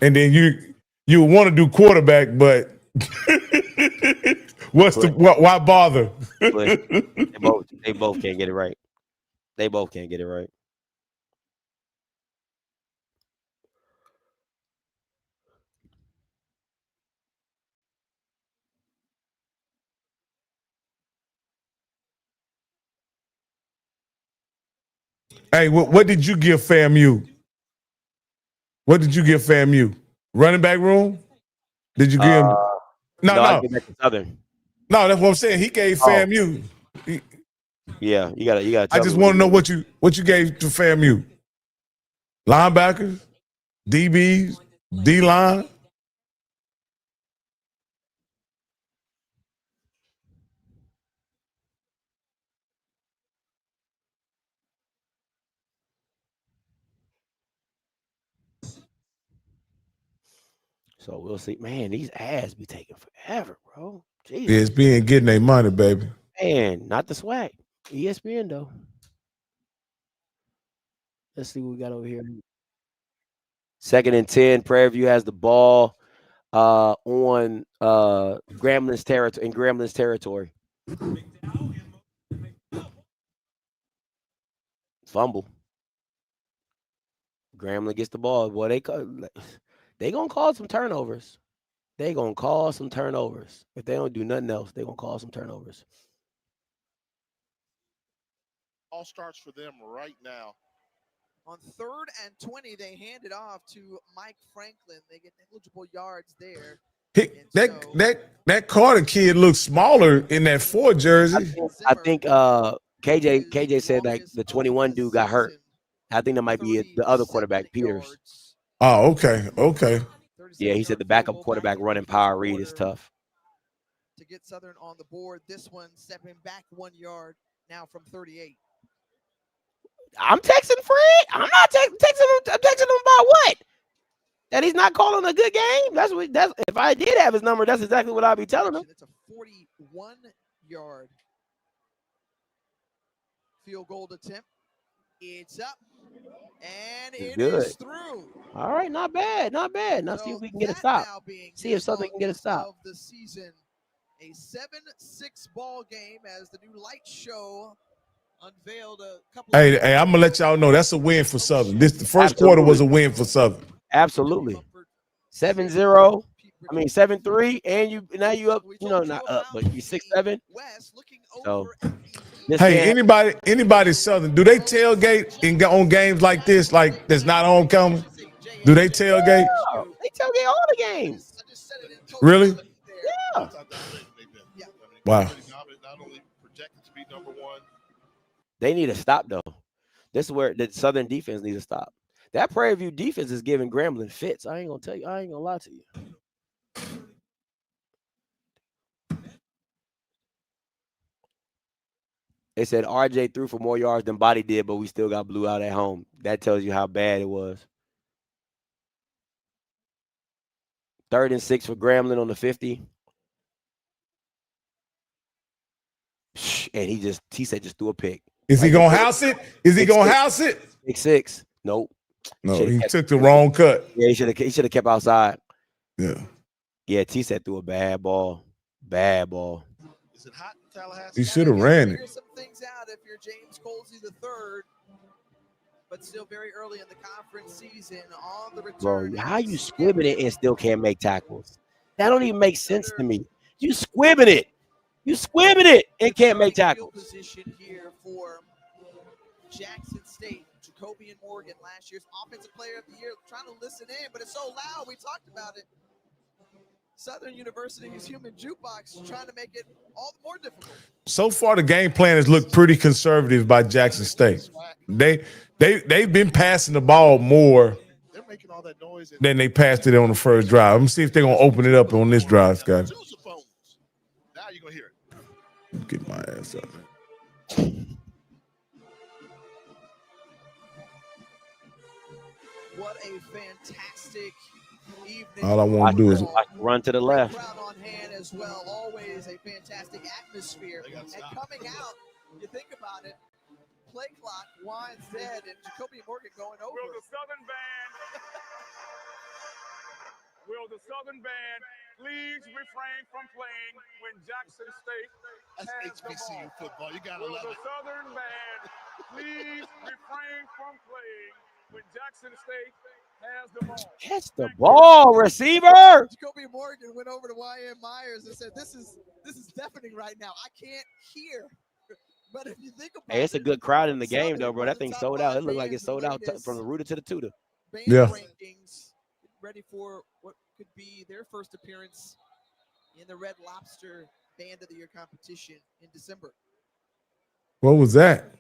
And then you want to do quarterback, but why bother? They both can't get it right. They both can't get it right. Hey, what did you give FAMU? What did you give FAMU? Running back room? Did you give him? No. I give that to Southern. No, that's what I'm saying. He gave FAMU. Yeah, you gotta. I just want to know what you gave to FAMU. Linebackers, DBs, D-line. So we'll see. Man, these ads be taking forever, bro. Yeah, Jesus. ESPN getting their money, baby. Man, not the SWAC. ESPN though. Let's see what we got over here. 2nd and 10. Prairie View has the ball on Gramblin's territory in Gramblin's territory. Fumble. Grambling gets the ball. Boy, they gonna cause some turnovers. They gonna cause some turnovers. If they don't do nothing else, they gonna cause some turnovers. All starts for them right now. On 3rd and 20, they hand it off to Mike Franklin. They get negligible yards there. That Carter kid looks smaller in that 4 jersey. I think KJ said like the 21 dude got hurt. I think that might be the other quarterback, Peters. Oh, okay. Yeah, he said the backup quarterback running power read is tough. To get Southern on the board, this one stepping back 1 yard now from 38. I'm texting Fred. I'm not texting him. I'm texting him about what? That he's not calling a good game. That's if I did have his number, that's exactly what I'd be telling him. It's a 41-yard field goal attempt. It's up. And it is through. All right, not bad. Now see if we can get a stop. See if Southern can get a stop. Of the season, a 7-6 ball game as the new light show unveiled a couple. Hey, I'm gonna let y'all know that's a win for Southern. The first quarter was a win for Southern. Absolutely. 7-0. I mean 7-3, and now you up. Not up, but you 6-7. So. Hey, anybody Southern, do they tailgate on games like this, like that's not homecoming? Do they tailgate? Yeah, they tailgate all the games. Really? Yeah. Wow. Not only projected to be number 1. They need to stop though. This is where the Southern defense needs to stop. That Prairie View defense is giving Grambling fits. I ain't gonna lie to you. They said RJ threw for more yards than Body did, but we still got blew out at home. That tells you how bad it was. 3rd and 6 for Grambling on the 50. And he said just threw a pick. Is he gonna house it? Pick 6. Nope. No, he took the wrong cut. Yeah, he should have kept outside. Yeah. Yeah, T said threw a bad ball. Bad ball. Is it hot in Tallahassee? He should have ran it. Figure some things out if you're James Colsey III, but still very early in the conference season on the return. Bro, how you squibbing it and still can't make tackles? That don't even make sense to me. You squibbing it. And can't make tackles. Position here for Jackson State. Jacoby and Morgan, last year's offensive player of the year. Trying to listen in, but it's so loud. We talked about it. Southern University's human jukebox trying to make it all the more difficult. So far, the game plan has looked pretty conservative by Jackson State. They've been passing the ball more They're making all that noise. than they passed it on the first drive. Let me see if they're gonna open it up on this drive, Scott. Sousaphones. Now you're gonna hear it. Get my ass up. What a fantastic evening. All I want to do is run to the left. Crowd on hand as well. Always a fantastic atmosphere. And coming out, you think about it, play clock winds dead, and Jacoby Morgan going over. Will the Southern Band please refrain from playing when Jackson State That's has the HBCU ball? football. You gotta Will love the it. Southern Band please refrain from playing when Jackson State has the ball? Catch the ball, receiver. Jacoby Morgan went over to YM Myers and said, "This is deafening right now. I can't hear." But if you think about Hey, it's a good crowd in the game, Southern though, bro. one of That the thing top sold out. It five looked like it bands in sold the out latest from the rooter to the tutor. band Yeah. rankings, ready for what could be their first appearance in the Red Lobster Band of the Year competition in December. what was that?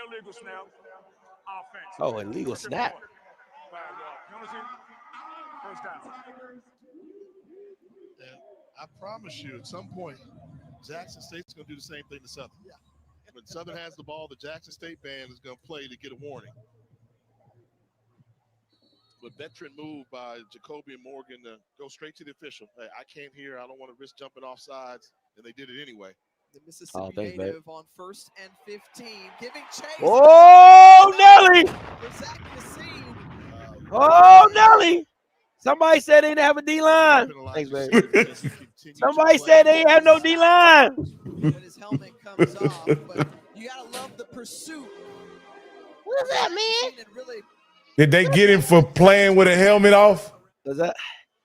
Illegal snap. Offense. Oh, illegal snap. 5-yard penalty. First down. And I promise you, at some point, Jackson State's going to do the same thing to Southern. When Southern has the ball, the Jackson State band is going to play to get a warning. But veteran move by Jacoby and Morgan to go straight to the official. Hey, I can't hear. I don't want to risk jumping off sides. And they did it anyway. The Mississippi thanks, babe. native on 1st and 15, giving chase. Oh, Nelly. For Zach Yassine. Oh, Nelly. Somebody said they didn't have a D-line. Thanks, babe. Somebody said they ain't have no D-line. When his helmet comes off, but you gotta love the pursuit. What's that, man? And really, Did they get him for playing with a helmet off? Does that?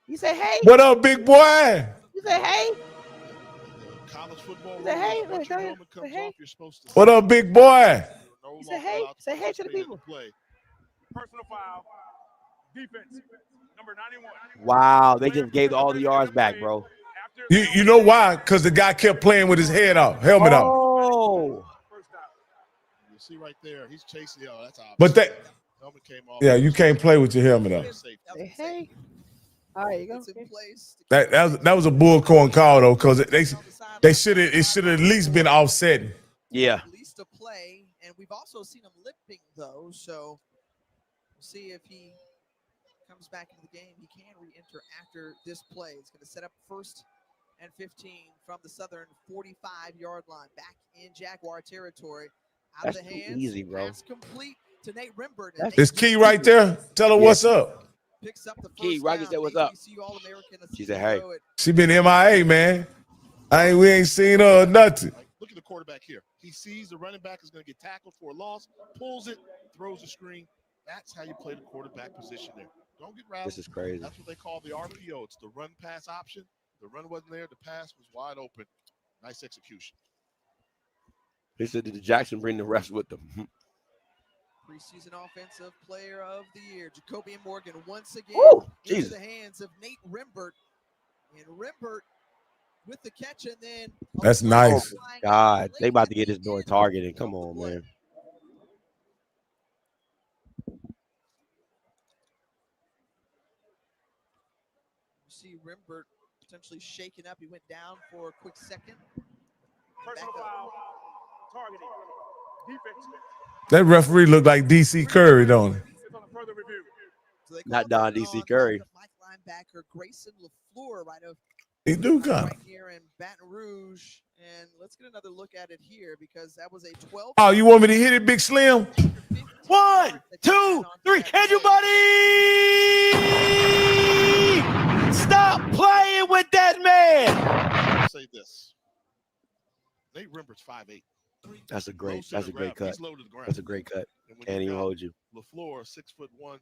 You say hey? What up, big boy? You say hey? College football. Say hey. Once your Say helmet comes hey. off, you're supposed to What up, big boy? no You say longer hey. allowed Say hey to the participate in people. play. Personal foul. Defense. Number 91. Wow, they just gave all the yards back, bro. You know why? Because the guy kept playing with his head off, helmet off. Oh. First down. You see right there, he's chasing. Oh, that's obvious. But that, helmet came off. yeah, you can't play with your helmet off. Safe. Say hey. All right, you go. it's in place. That was a bullcorn call though, because they should have at least been offsetting. Yeah. At least a play, and we've also seen him limping though, so we'll see if he comes back into the game. He can re-enter after this play. It's going to set up 1st and 15 from the Southern 45-yard line, back in Jaguar territory. Out That's of the too hands, easy, bro. pass complete to Nate Rimbert. That's- This Key right there. Tell her what's up. Picks up the first Key, Rocky down. said, "What's up?" HBCU All-American, She said, "Hey." She been MIA, man. We ain't seen her or nothing. Look at the quarterback here. He sees the running back is going to get tackled for a loss, pulls it, throws the screen. That's how you play the quarterback position there. Don't get rattled. This is crazy. That's what they call the RPO. It's the run pass option. The run wasn't there. The pass was wide open. Nice execution. He said, "Did Jackson bring the refs with them?" Preseason Offensive Player of the Year, Jacoby Morgan, once again Woo, into Jesus. the hands of Nate Rimbert. And Rimbert with the catch, and then That's nice. God, they about to get this boy targeted. Come on, man. See Rimbert potentially shaken up. He went down for a quick second. Personal foul. Targeting. Defense. That referee looked like DC Curry, don't he? It's on a further review. So they Not called Don that DC on Curry. backup Mike linebacker Grayson LaFleur He do kind right of. here in Baton Rouge. And let's get another look at it here because that was a 12. Oh, you want me to hit it, Big Slim? 1, 2, 3. Can you, buddy? Stop playing with that man. I'll say this. Nate Rimbert's 5'8". That's a great cut. He's low to the ground. That's a great cut. And when Can't you even got hold you. LaFleur, 6'1"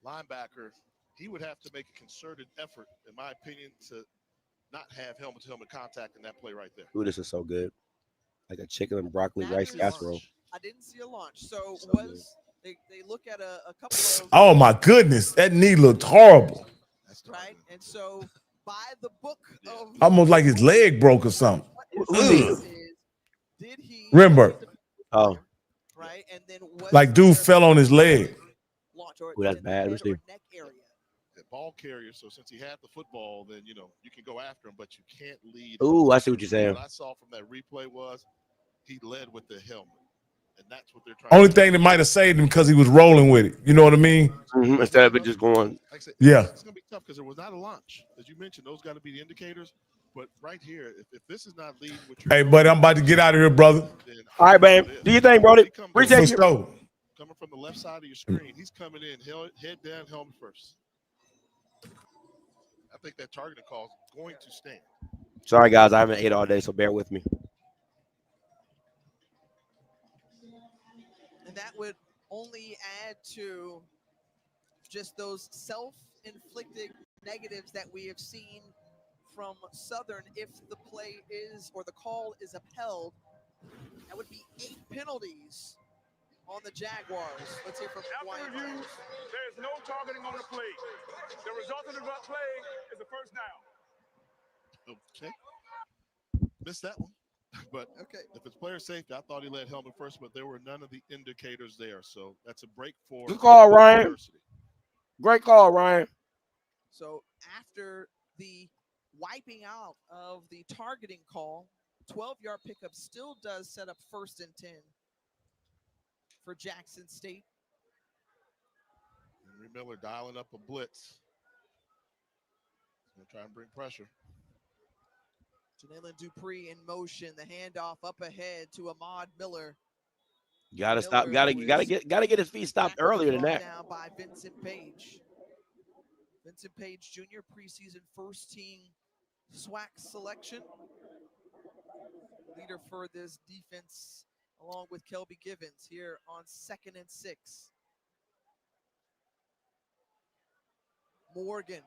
linebacker, he would have to make a concerted effort, in my opinion, to not have helmet-to-helmet contact in that play right there. Ooh, this is so good. Like a chicken and broccoli That rice is- casserole. I didn't see a launch. So So was They look at a couple of Oh my goodness, that knee looked horrible. That's right, and so by the book of Almost like his leg broke or something. what Who's is, he? did he Remember. Oh. right, and then was Like dude there fell on his leg. launch or Ooh, that's in the bad. head Let's see. or neck area? the ball carrier. So since he had the football, then you can go after him, but you can't lead. Ooh, I see what you're saying. What I saw from that replay was he led with the helmet, and that's what they're trying. Only to thing that might have saved him because he was rolling with it. You know what I mean? Mm-hmm. Instead of it just going. Like I said, Yeah. it's gonna be tough because there was not a launch, as you mentioned. Those got to be the indicators. But right here, if this is not leading with your Hey, buddy, I'm about to get out of here, brother. then All right, man. Do you think, Brody? He comes Appreciate For you. sure. coming from the left side of your screen. He's coming in head down, helmet first. I think that targeting call is going to stand. Sorry, guys. I haven't ate all day, so bear with me. And that would only add to just those self-inflicted negatives that we have seen from Southern if the play is or the call is upheld. That would be 8 penalties on the Jaguars. Let's hear from After Wyatt review, Myers. there is no targeting on the play. The result of the play is a first down. Okay. Missed that one. But Okay. if it's player safety, I thought he led helmet first, but there were none of the indicators there. So that's a break for Good call, Ryan. University. Great call, Ryan. So after the wiping out of the targeting call, 12-yard pickup still does set up 1st and 10 for Jackson State. Henry Miller dialing up a blitz. He's going to try and bring pressure. Jalen Dupree in motion, the handoff up ahead to Ahmad Miller. Gotta stop. Gotta get his feet stopped Tackled earlier than brought that. down by Vincent Page. Vincent Page Jr., preseason first team SWAC selection. Leader for this defense along with Kelby Givens here on 2nd and 6. Morgan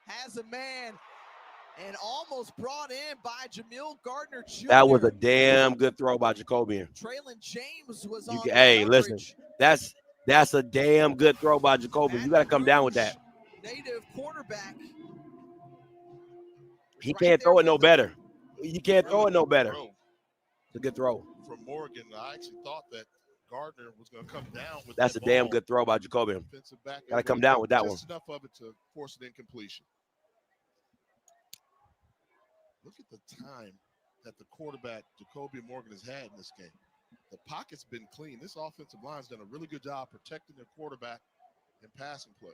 has a man and almost brought in by Jamil Gardner Jr. That was a damn good throw by Jacobian. Traylon James was on Hey, listen, coverage. that's a damn good throw by Jacobian. You got to come down with that. Native quarterback. He Right can't there throw it no with him. better. You can't throw it no better. Throw It's a good throw. from Morgan. I actually thought that Gardner was going to come down with That's a that damn ball. good throw by Jacobian. Defensive back Gotta able come to down get with that one. just enough of it to force an incompletion. Look at the time that the quarterback, Jacoby Morgan, has had in this game. The pocket's been clean. This offensive line's done a really good job protecting their quarterback in passing plays.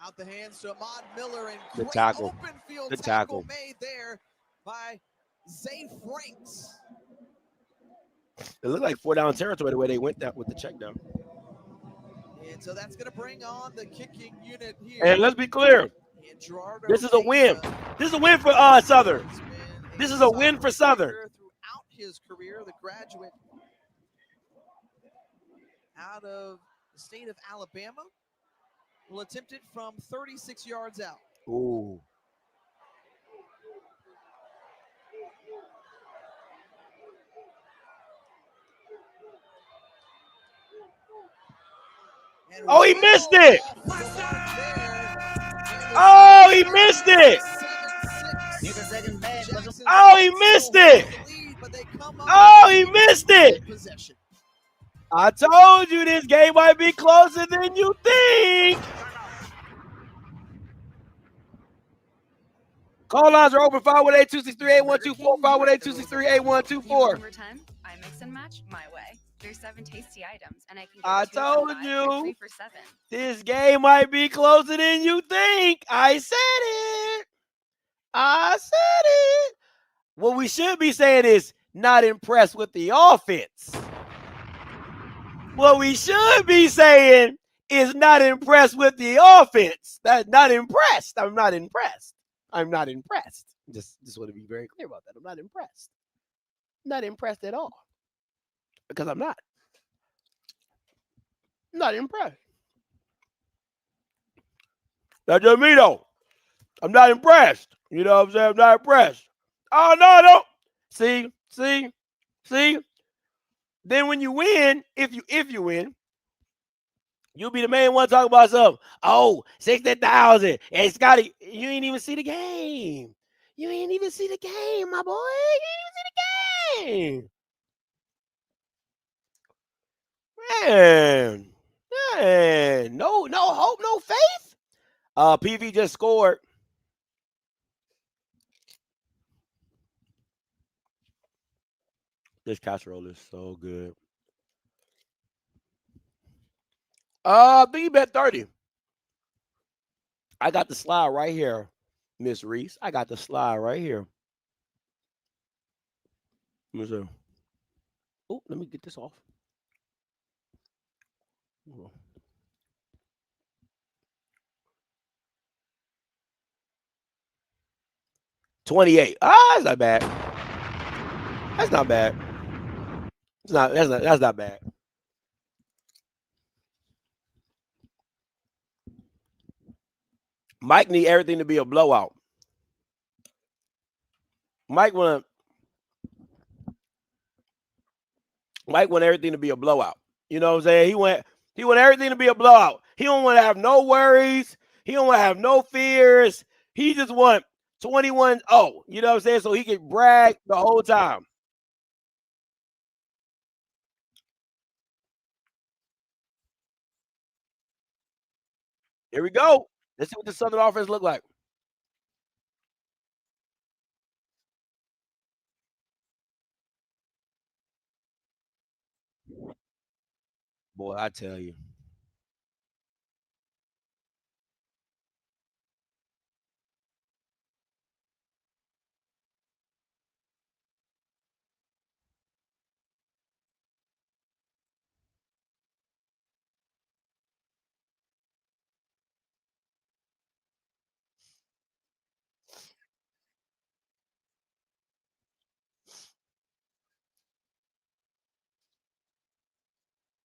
Out the hands to Ahmad Miller and Good great tackle. open field Good tackle tackle. made there by Zay Franks. It looked like 4 down territory the way they went that with the check down. And so that's going to bring on the kicking unit here. And let's be clear, And Gerardo this is a win. Mesa This is a win for Southern. has been This is a win for Southern. player throughout his career, the graduate out of the state of Alabama will attempt it from 36 yards out. Ooh. And Oh, he missed it. Oh, Oh, he missed it. Oh, he missed it. Oh, he missed it. I told you this game might be closer than you think. Call lines are open 518-263-8124, 518-263-8124. Overtime, I mix and match my way. There's 7 tasty items, and I can get I 2 for told 5 you. and 3 for 7. This game might be closer than you think. I said it. I said it. What we should be saying is not impressed with the offense. What we should be saying is not impressed with the offense. That's not impressed. I'm not impressed. I'm not impressed. Just want to be very clear about that. I'm not impressed. Not impressed at all. Because I'm not. Not impressed. That's just me though. I'm not impressed. You know what I'm saying? I'm not impressed. Oh no. See? See, then when you win, if you win, you'll be the main one talking about something. Oh, 60,000. And Scotty, you ain't even see the game. You ain't even see the game, my boy. You ain't even see the game. Man. Man. No hope, no faith. PV just scored. This casserole is so good. I think you bet 30. I got the slide right here, Miss Reese. I got the slide right here. Let me see. Oh, let me get this off. 28. That's not bad. That's not bad. That's not bad. Mike need everything to be a blowout. Mike want everything to be a blowout. You know what I'm saying? He want everything to be a blowout. He don't want to have no worries. He don't want to have no fears. He just want 21-0. You know what I'm saying? So he can brag the whole time. Here we go. Let's see what the Southern offense look like. Boy, I tell you.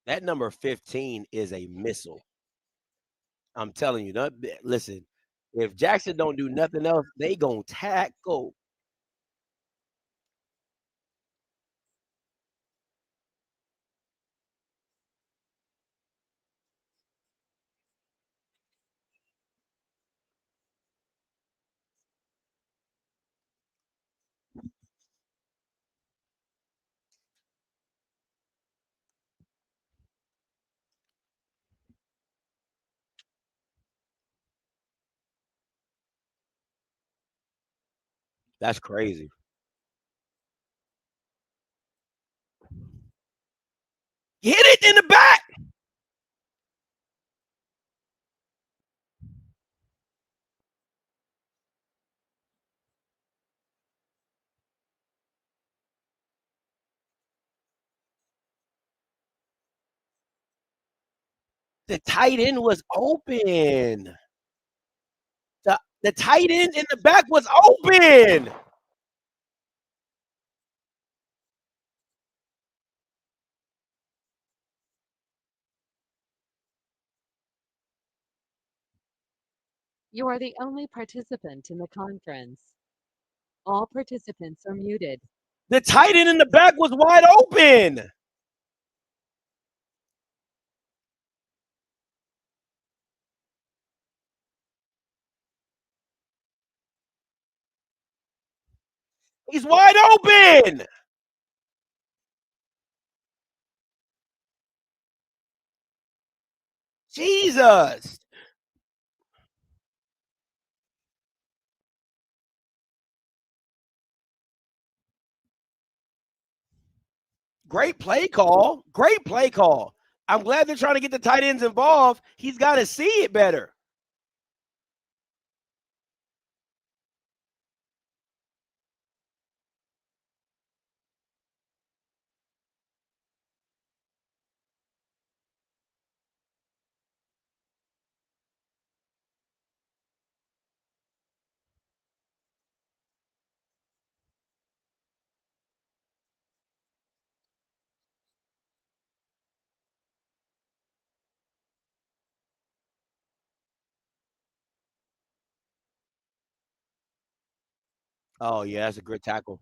That number 15 is a missile. I'm telling you. Listen, if Jackson don't do nothing else, they gonna tackle. That's crazy. Hit it in the back. The tight end was open. The tight end in the back was open. You are the only participant in the conference. All participants are muted. The tight end in the back was wide open. He's wide open. Jesus. Great play call. Great play call. I'm glad they're trying to get the tight ends involved. He's got to see it better. Oh, yeah, that's a good tackle.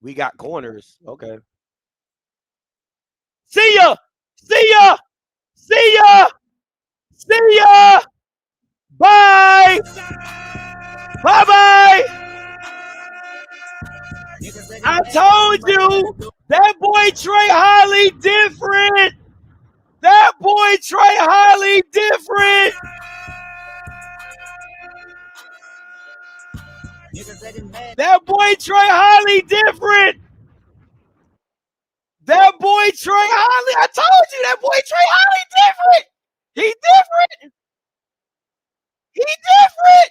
We got corners. Okay. See ya. See ya. See ya. See ya. Bye. Bye bye. I told you that boy Trey Holly different. That boy Trey Holly different. That boy Trey Holly different. That boy Trey Holly. I told you that boy Trey Holly different. He different. He different.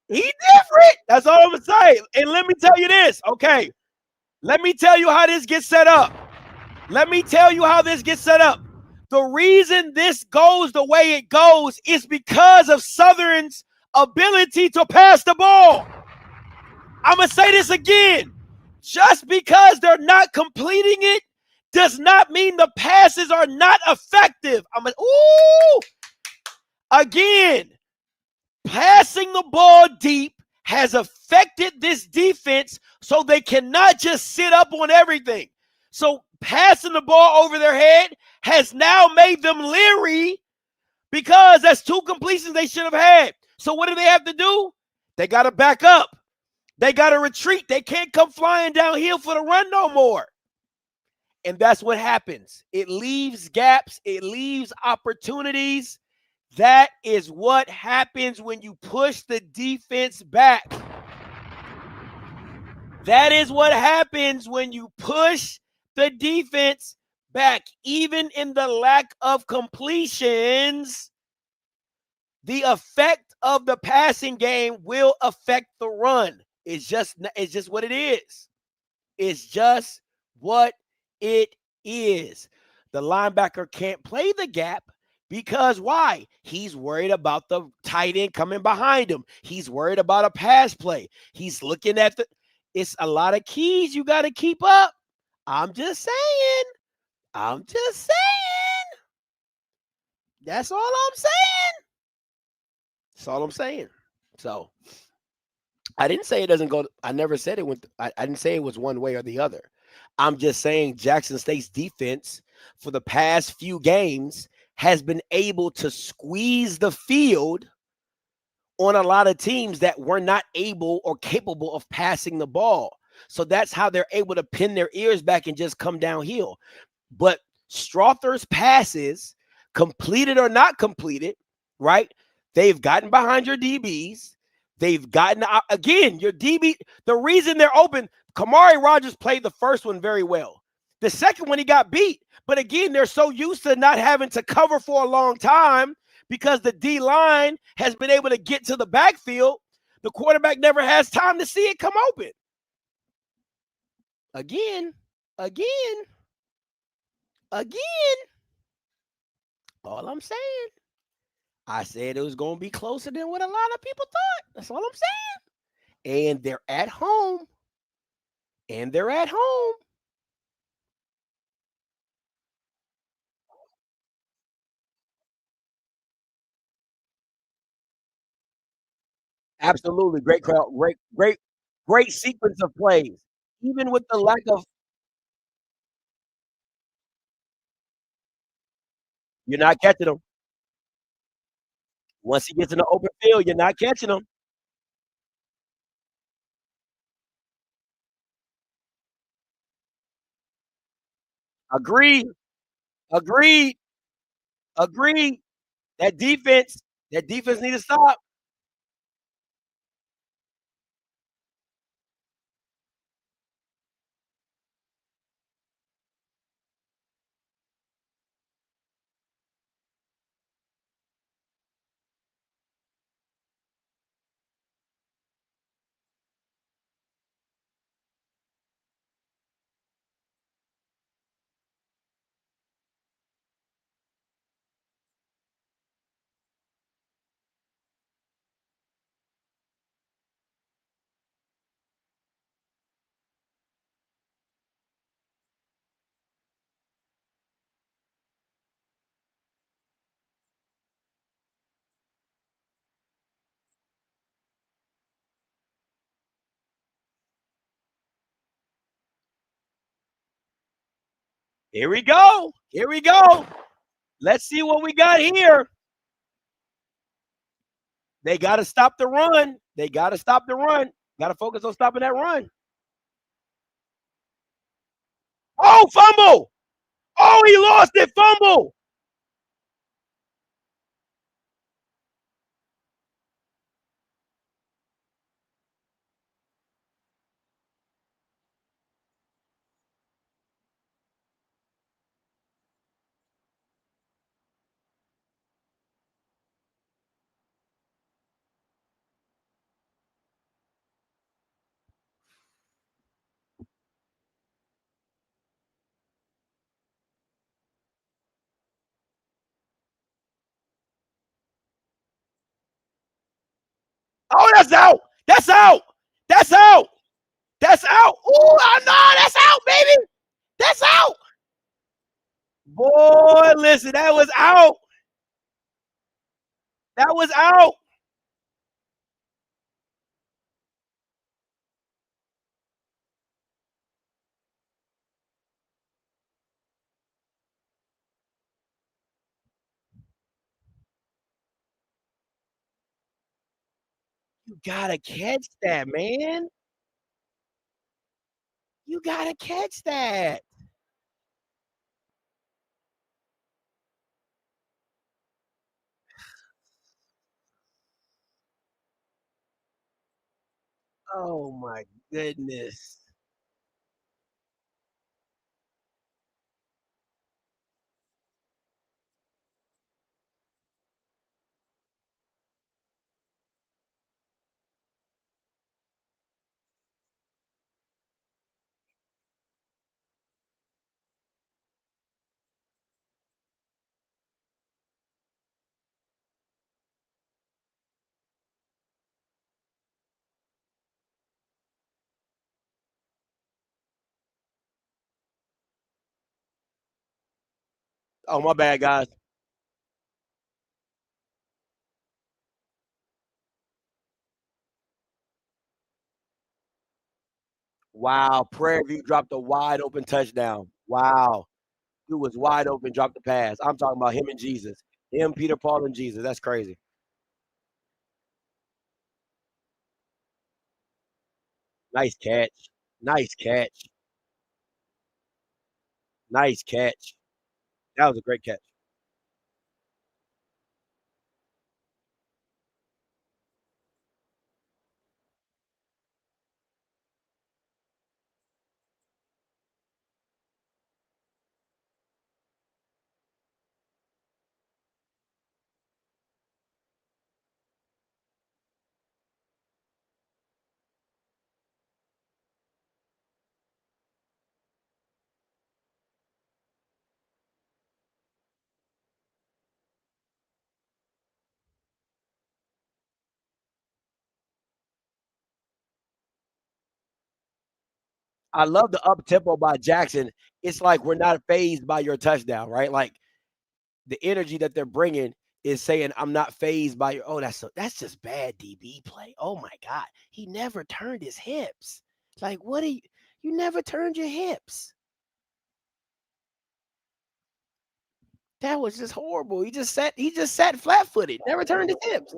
He different. That's all I'm gonna say. And let me tell you this, okay? Let me tell you how this gets set up. Let me tell you how this gets set up. The reason this goes the way it goes is because of Southern's ability to pass the ball. I'm gonna say this again. Just because they're not completing it does not mean the passes are not effective. Again, passing the ball deep has affected this defense, so they cannot just sit up on everything. So passing the ball over their head has now made them leery because that's 2 completions they should have had. So what do they have to do? They got to back up. They got to retreat. They can't come flying downhill for the run no more. And that's what happens. It leaves gaps. It leaves opportunities. That is what happens when you push the defense back. That is what happens when you push the defense back. Even in the lack of completions, the effect of the passing game will affect the run. It's just what it is. It's just what it is. The linebacker can't play the gap because why? He's worried about the tight end coming behind him. He's worried about a pass play. He's looking at it's a lot of keys you got to keep up. I'm just saying. That's all I'm saying. That's all I'm saying. So I didn't say it doesn't go. I never said it went. I didn't say it was one way or the other. I'm just saying Jackson State's defense for the past few games has been able to squeeze the field on a lot of teams that were not able or capable of passing the ball. So that's how they're able to pin their ears back and just come downhill. But Strother's passes, completed or not completed, right? They've gotten behind your DBs. They've gotten, again, your DB, the reason they're open, Kamari Rogers played the first one very well. The second one, he got beat. But again, they're so used to not having to cover for a long time because the D-line has been able to get to the backfield. The quarterback never has time to see it come open. Again, all I'm saying, I said it was going to be closer than what a lot of people thought. That's all I'm saying. And they're at home. Absolutely. Great crowd. Great sequence of plays. Even with the lack of, you're not catching them. Once he gets in the open field, you're not catching them. Agreed. Agreed. Agreed. That defense needs to stop. Here we go. Here we go. Let's see what we got here. They got to stop the run. They got to stop the run. Got to focus on stopping that run. Oh, fumble. Oh, he lost it. Fumble. Oh, that's out. That's out. That's out. That's out. Oh, no, that's out, baby. That's out. Boy, listen, that was out. That was out. You got to catch that, man. You got to catch that. Oh, my goodness. Oh, my bad, guys. Wow. Prairie View dropped a wide open touchdown. Wow. Dude was wide open, dropped the pass. I'm talking about him and Jesus. Him, Peter, Paul, and Jesus. That's crazy. Nice catch. Nice catch. Nice catch. That was a great catch. I love the up tempo by Jackson. It's like we're not phased by your touchdown, right? Like the energy that they're bringing is saying, "I'm not phased by your." Oh, that's just bad DB play. Oh my God, he never turned his hips. Like what? You never turned your hips? That was just horrible. He just sat. He just sat flat footed. Never turned his hips.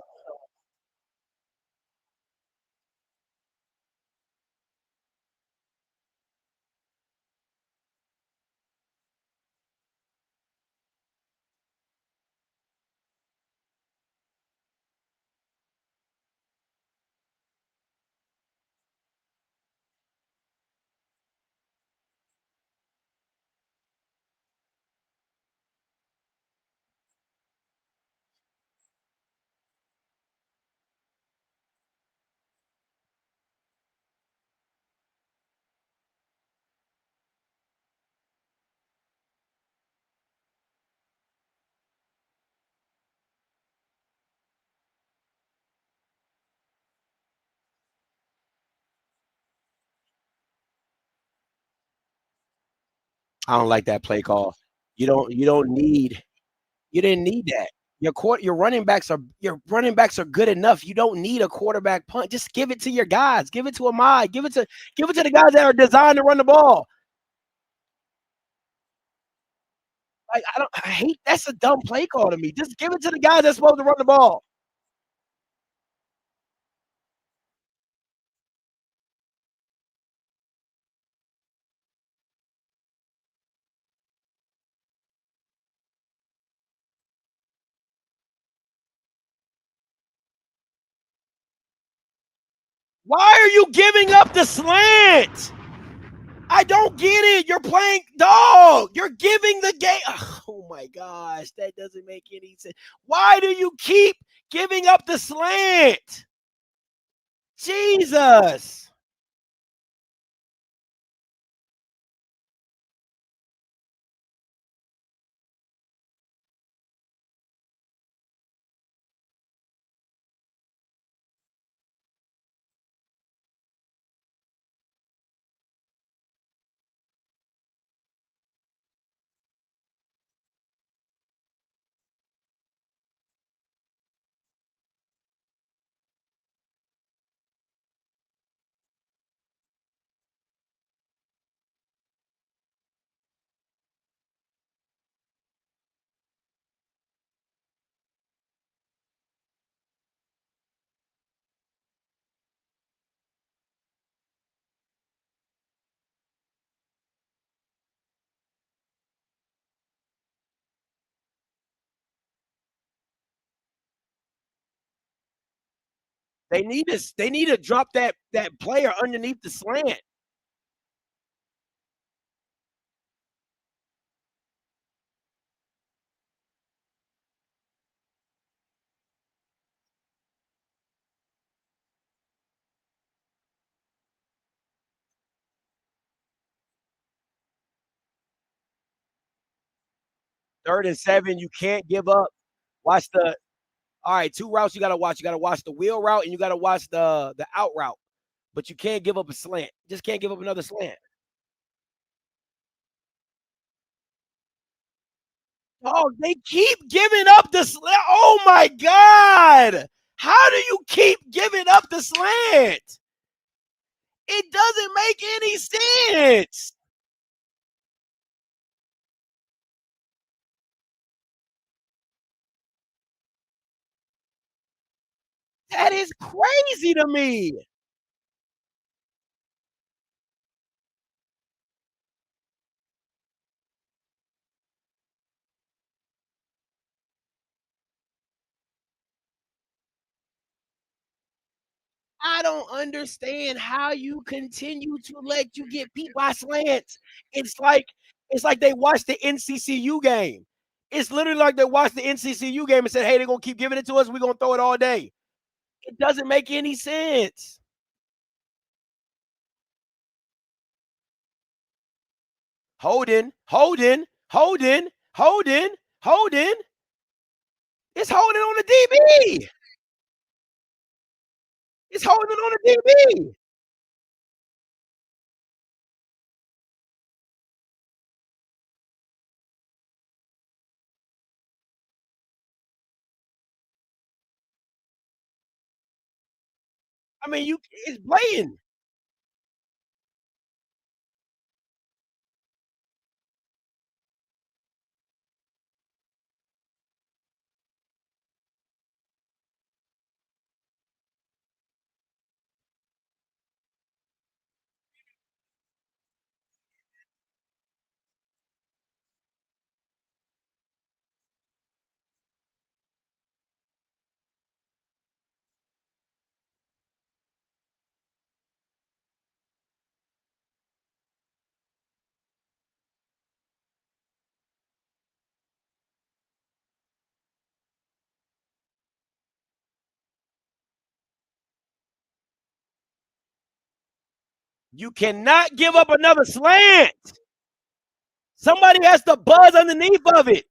I don't like that play call. You don't need you didn't need that. Your running backs are good enough. You don't need a quarterback punt. Just give it to your guys. Give it to Ahmad. Give it to the guys that are designed to run the ball. Like, I hate that's a dumb play call to me. Just give it to the guys that's supposed to run the ball. Why are you giving up the slant? I don't get it. You're playing dog. You're giving the game. Oh my gosh, that doesn't make any sense. Why do you keep giving up the slant? Jesus. They need to drop that player underneath the slant. Third and 7, you can't give up. Watch the all right, 2 routes you gotta watch. You gotta watch the wheel route and you gotta watch the out route. But you can't give up a slant. Just can't give up another slant. Oh, they keep giving up the slant. Oh my God. How do you keep giving up the slant? It doesn't make any sense. That is crazy to me. I don't understand how you continue to let you get beat by slants. It's like they watched the NCCU game. It's literally like they watched the NCCU game and said, "Hey, they're gonna keep giving it to us. We're gonna throw it all day." It doesn't make any sense. Holding, holding, holding, holding, holding. It's holding on the DB. It's holding on the DB. I mean, it's blatant. You cannot give up another slant. Somebody has to buzz underneath of it.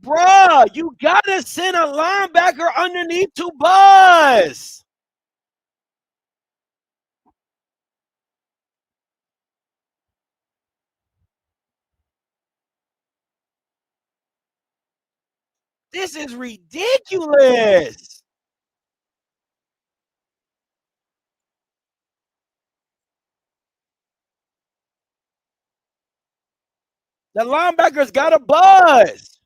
Bruh, you gotta send a linebacker underneath to buzz. This is ridiculous. The linebackers got a buzz.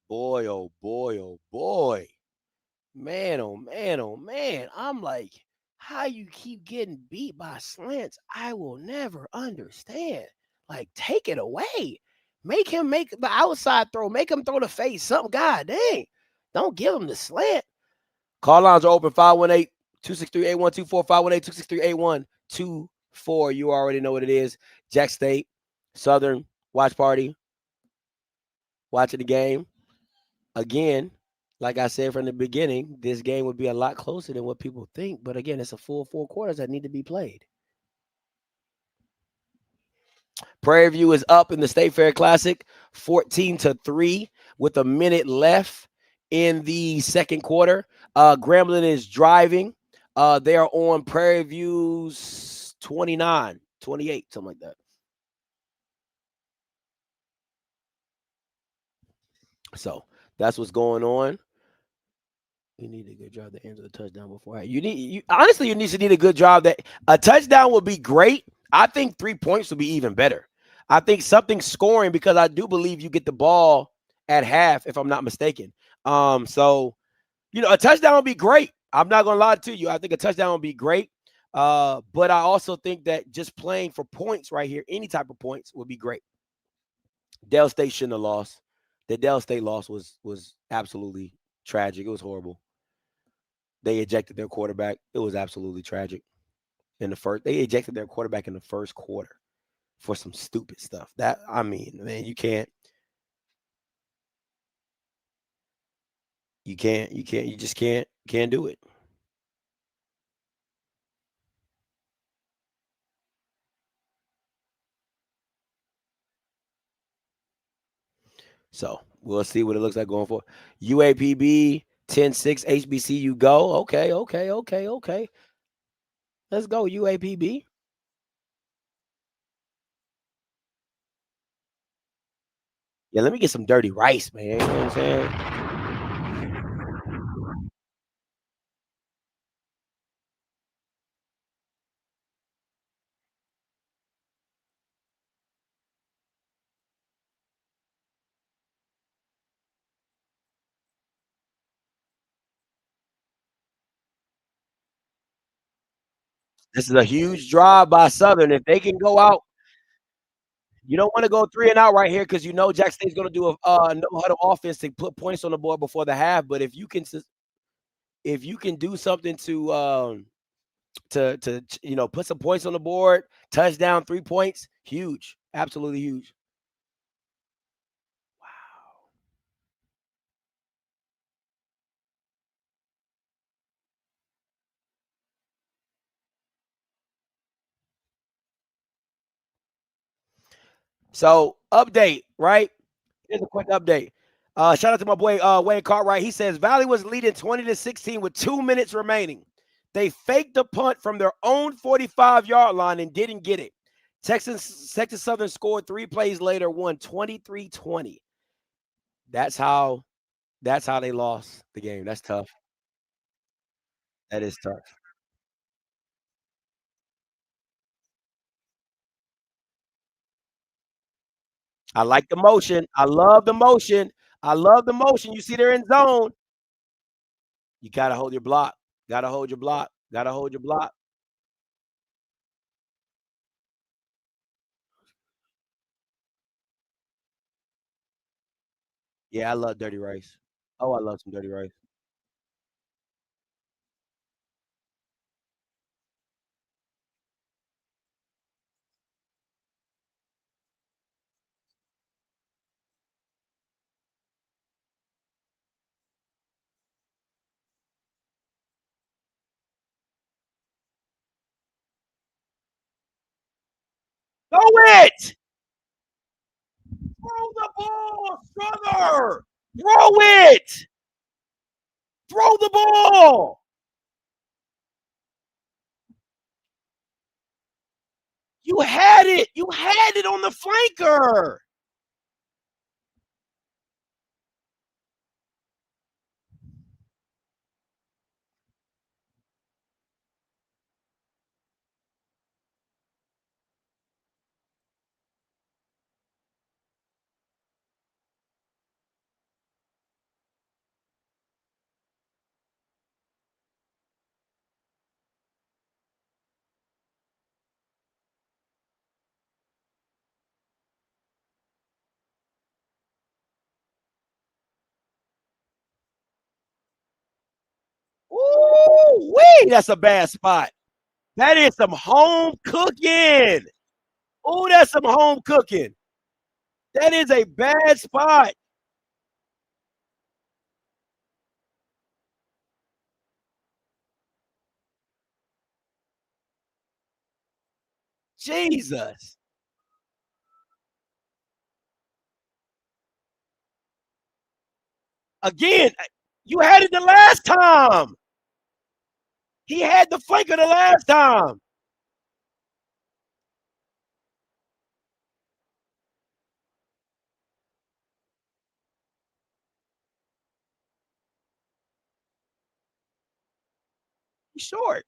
Boy, oh boy, oh boy. Man, oh man, oh man. I'm like, how you keep getting beat by slants, I will never understand. Like, take it away. Make him make the outside throw. Make him throw the face. Something. God dang. Don't give him the slant. Call lines are open 518-263-8124, 518-263-8124. You already know what it is. Jack State, Southern, watch party, watching the game. Again, like I said from the beginning, this game would be a lot closer than what people think. But again, it's a full 4 quarters that need to be played. Prairie View is up in the State Fair Classic, 14-3 with a minute left in the second quarter. Grambling is driving. They are on Prairie View's 29, 28, something like that. So that's what's going on. You need a good drive that ends with a touchdown before. Honestly, you need a good drive that a touchdown would be great. I think 3 points would be even better. I think something scoring, because I do believe you get the ball at half, if I'm not mistaken. So, a touchdown would be great. I'm not going to lie to you. I think a touchdown would be great. But I also think that just playing for points right here, any type of points, would be great. Dell State shouldn't have lost. The Dell State loss was absolutely tragic. It was horrible. They ejected their quarterback. It was absolutely tragic. They ejected their quarterback in the first quarter for some stupid stuff. Man, you just can't do it. So we'll see what it looks like going forward. UAPB 10-6 HBCU go. Okay. Let's go, UAPB. Yeah, let me get some dirty rice, man. You know what I'm saying? This is a huge drive by Southern. If they can go out, you don't want to go 3 and out right here, because Jack State's going to do a no huddle offense to put points on the board before the half. But if you can do something to put some points on the board, touchdown, 3 points, huge, absolutely huge. Wow. So update, right? Here's a quick update. Shout out to my boy Wayne Cartwright. He says Valley was leading 20-16 with 2 minutes remaining. They faked a punt from their own 45-yard line and didn't get it. Texas Southern scored 3 plays later, won 23-20. That's how they lost the game. That's tough. That is tough. I like the motion. I love the motion. You see they're in zone. You got to hold your block. Got to hold your block. Yeah, I love dirty rice. Oh, I love some dirty rice. Throw it! Throw the ball, Strother! Throw it! Throw the ball! You had it! You had it on the flanker! Ooh, wee! That's a bad spot. That is some home cooking. Oh, that's some home cooking. That is a bad spot. Jesus. Again, you had it the last time. He had the flanker the last time. He's short.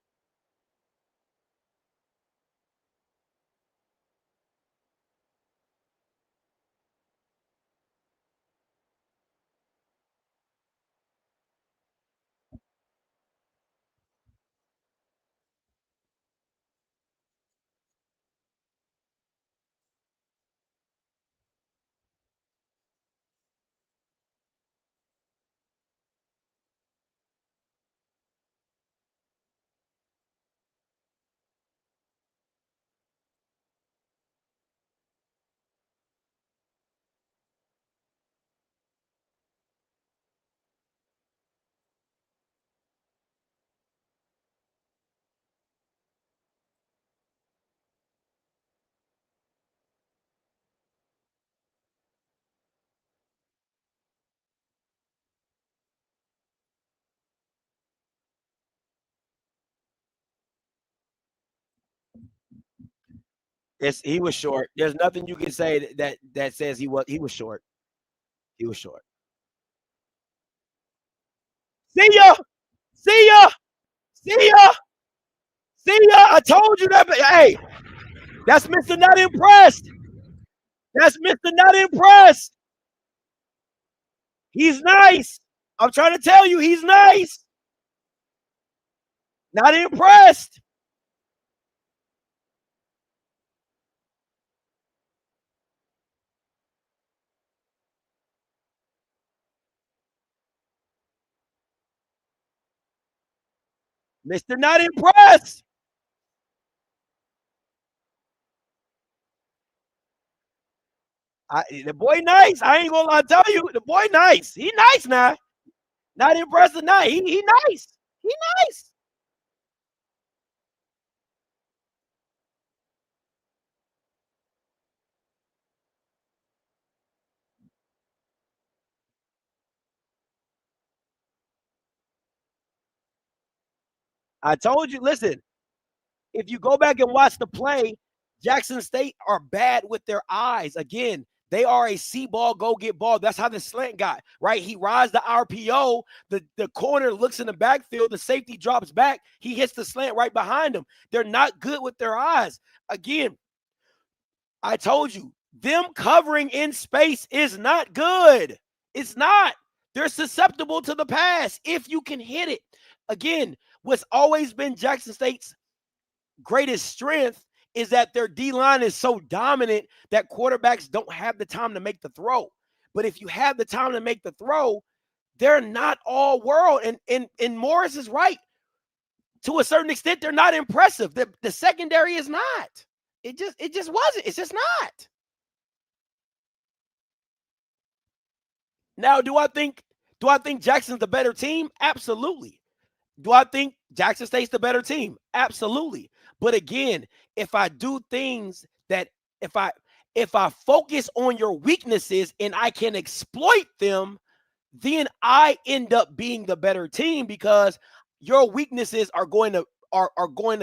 He was short. There's nothing you can say that says he was short. He was short. See ya. See ya. See ya. See ya. I told you that. Hey, that's Mr. Not Impressed. That's Mr. Not Impressed. He's nice. I'm trying to tell you, he's nice. Not impressed. Mr. Not Impressed. The boy nice. I ain't gonna lie, tell you, the boy nice. He nice now. Not impressed or not. He nice. He nice. I told you, listen, if you go back and watch the play, Jackson State are bad with their eyes. Again, they are a see ball, go get ball. That's how the slant got, right? He rides the RPO. The corner looks in the backfield. The safety drops back. He hits the slant right behind him. They're not good with their eyes. Again, I told you, them covering in space is not good. It's not. They're susceptible to the pass if you can hit it. Again, what's always been Jackson State's greatest strength is that their D line is so dominant that quarterbacks don't have the time to make the throw. But if you have the time to make the throw, they're not all world. And Morris is right. To a certain extent, they're not impressive. The secondary is not. It just wasn't. It's just not. Now, do I think Jackson's the better team? Absolutely. Do I think Jackson State's the better team? Absolutely. But again, if I do things that if I focus on your weaknesses and I can exploit them, then I end up being the better team because your weaknesses are going to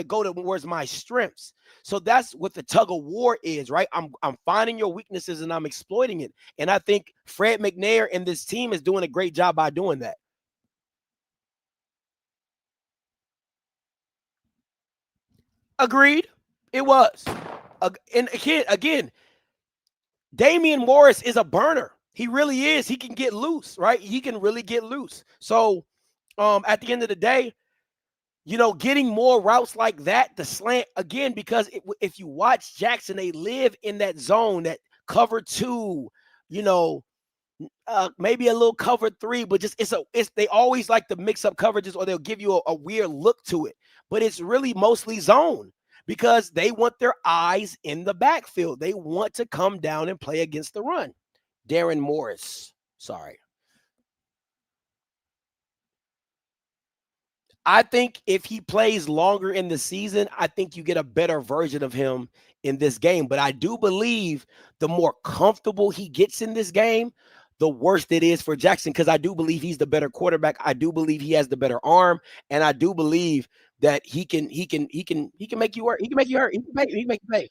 go towards my strengths. So that's what the tug of war is, right? I'm finding your weaknesses and I'm exploiting it. And I think Fred McNair and this team is doing a great job by doing that. Agreed. It was. And again, Damian Morris is a burner. He really is. He can get loose, right? He can really get loose. So at the end of the day, getting more routes like that, the slant, again, because if you watch Jackson, they live in that zone, that cover 2, maybe a little cover 3, but just they always like to mix up coverages, or they'll give you a weird look to it. But it's really mostly zone because they want their eyes in the backfield. They want to come down and play against the run. Darren Morris, sorry. I think if he plays longer in the season, I think you get a better version of him in this game. But I do believe the more comfortable he gets in this game, the worse it is for Jackson, because I do believe he's the better quarterback. I do believe he has the better arm, and I do believe that he can make you work. He can make you hurt. He can make you pay.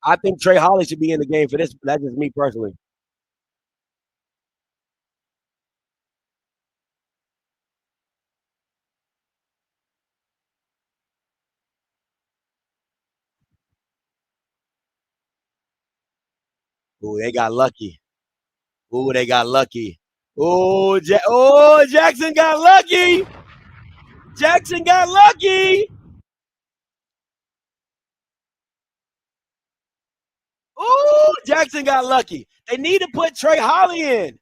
I think Trey Holly should be in the game for this. That's just me personally. Ooh, they got lucky. Ooh, they got lucky. Oh, Jackson got lucky. Jackson got lucky. Ooh, Jackson got lucky. They need to put Trey Holly in.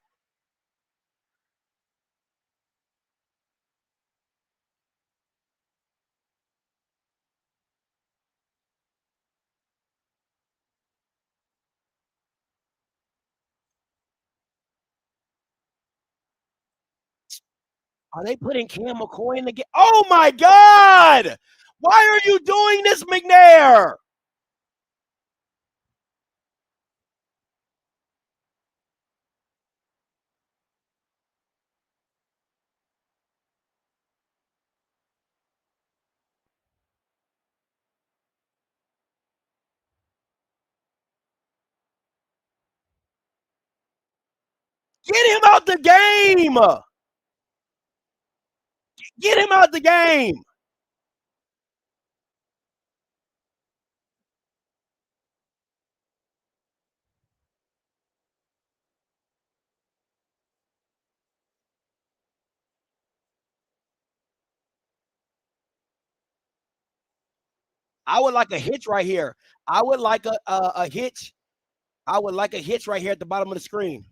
Are they putting Cam McCoy in the game? Oh my God! Why are you doing this, McNair? Get him out the game. Get him out the game. I would like a hitch right here. I would like a hitch. I would like a hitch right here at the bottom of the screen.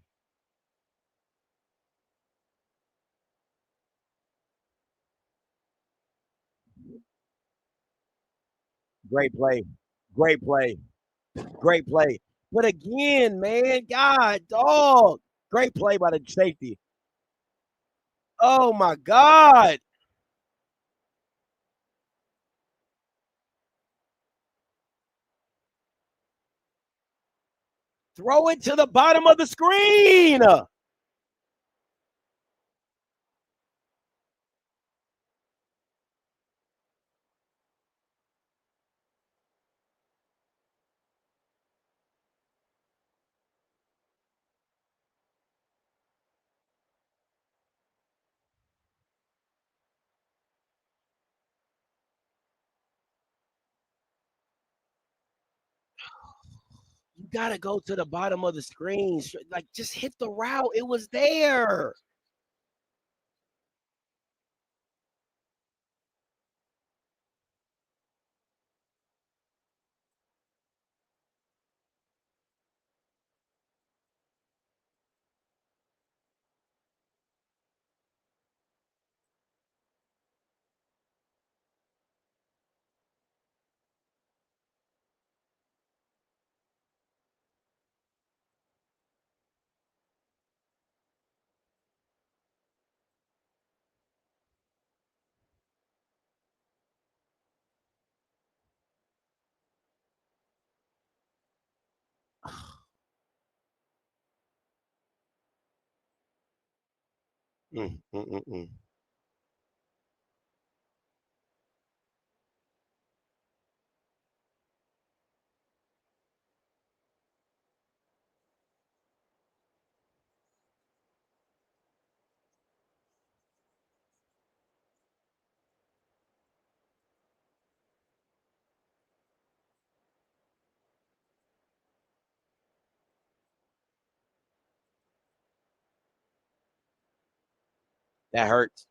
Great play. Great play. Great play. But again, man, God, dog. Great play by the safety. Oh my God. Throw it to the bottom of the screen. You got to go to the bottom of the screen. Like, just hit the route. It was there. Mm, mm, mm, mm. That hurts.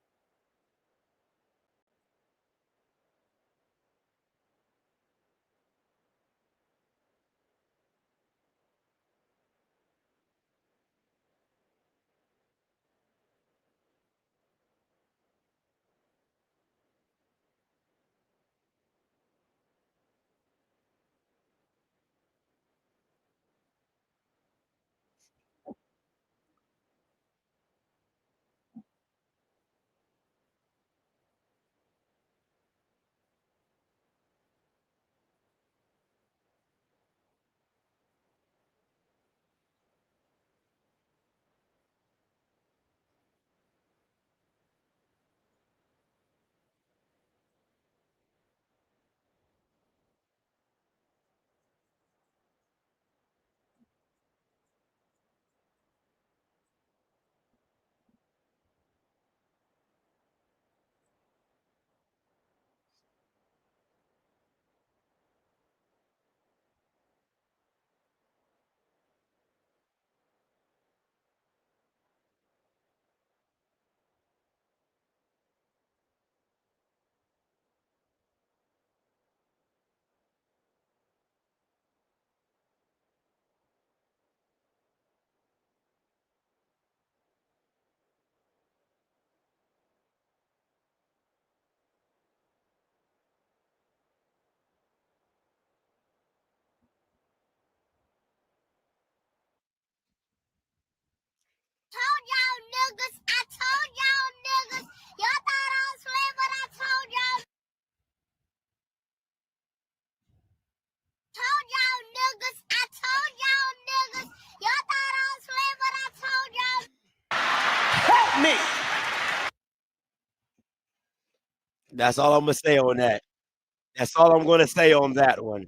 Told y'all niggas, I told y'all niggas, y'all thought I was playing, but I told y'all. Told y'all niggas, I told y'all niggas, y'all thought I was playing, but I told y'all. Help me. That's all I'm gonna say on that. That's all I'm gonna say on that one.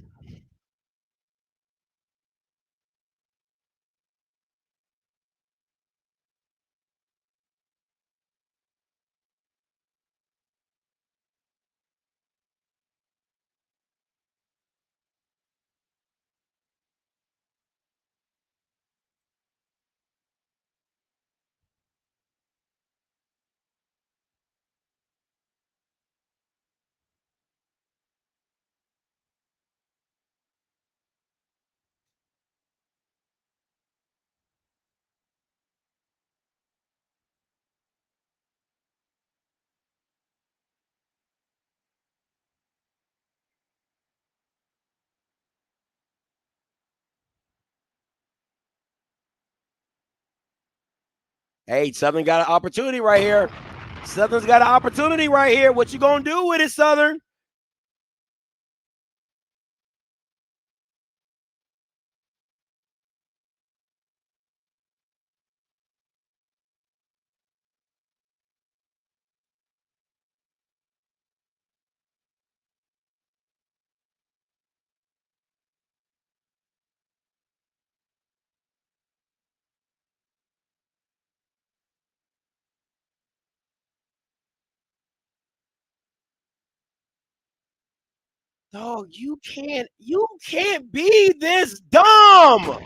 Hey, Southern got an opportunity right here. Southern's got an opportunity right here. What you gonna do with it, Southern? No, you can't. You can't be this dumb.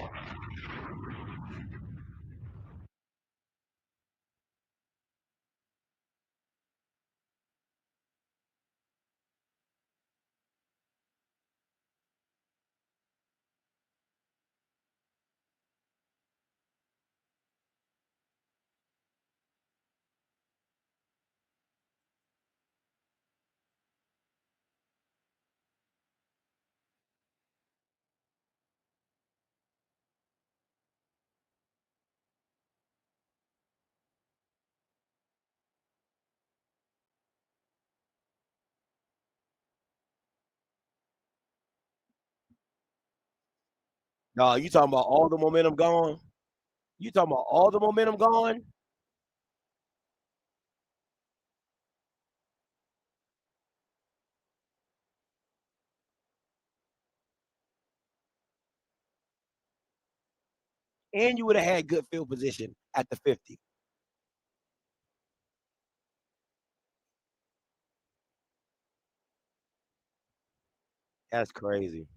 No, you talking about all the momentum gone? You talking about all the momentum gone? and you would have had good field position at the 50. That's crazy.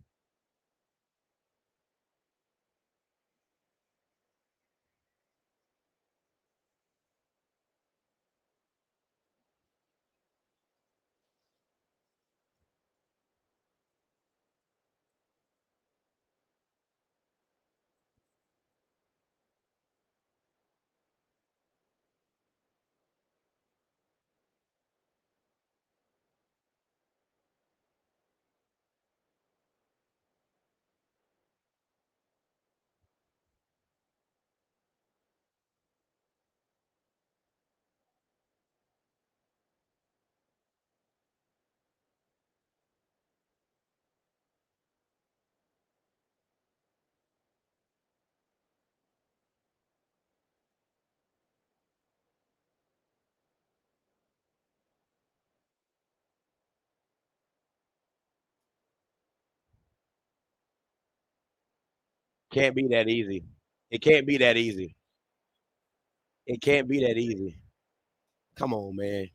Can't be that easy. It can't be that easy. It can't be that easy. Come on, man.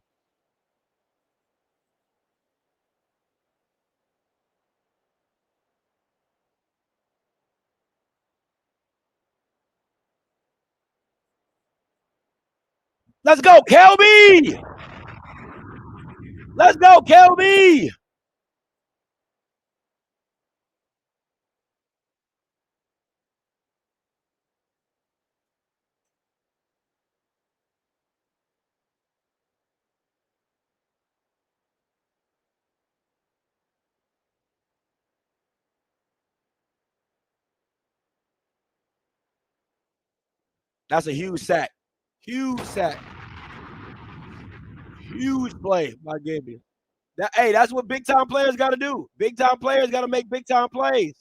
Let's go, Kelby. Let's go, Kelby. That's a huge sack. Huge sack. Huge play by Gibby. Hey, that's what big time players got to do. Big time players got to make big time plays.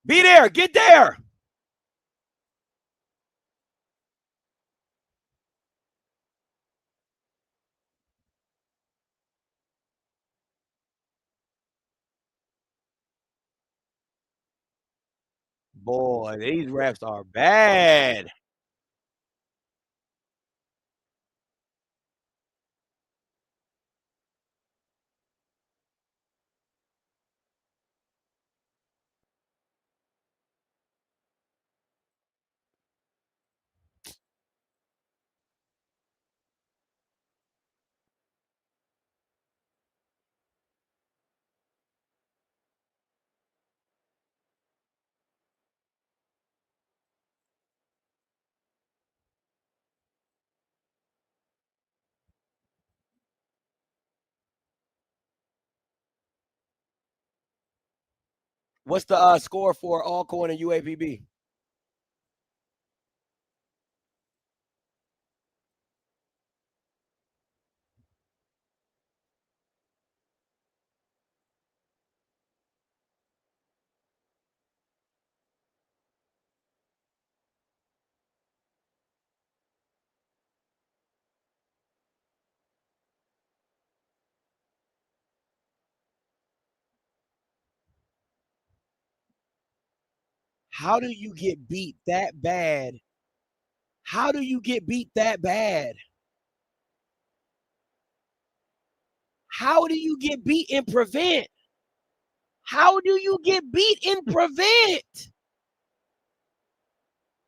Be there. Get there. Boy, these refs are bad. What's the score for Alcorn and UAPB? How do you get beat that bad? How do you get beat that bad? How do you get beat in prevent? How do you get beat in prevent?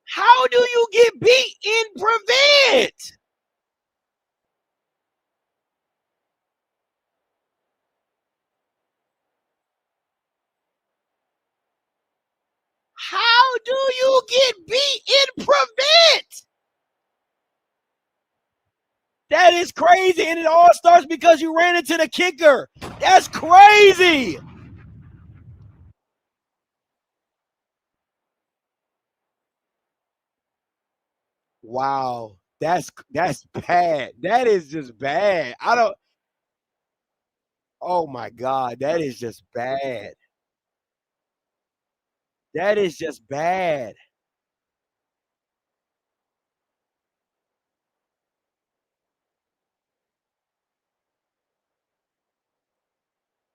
How do you get beat in prevent? How do you get beat in prevent? That is crazy. And it all starts because you ran into the kicker. That's crazy. Wow. That's bad. That is just bad. I don't Oh my God. That is just bad. That is just bad.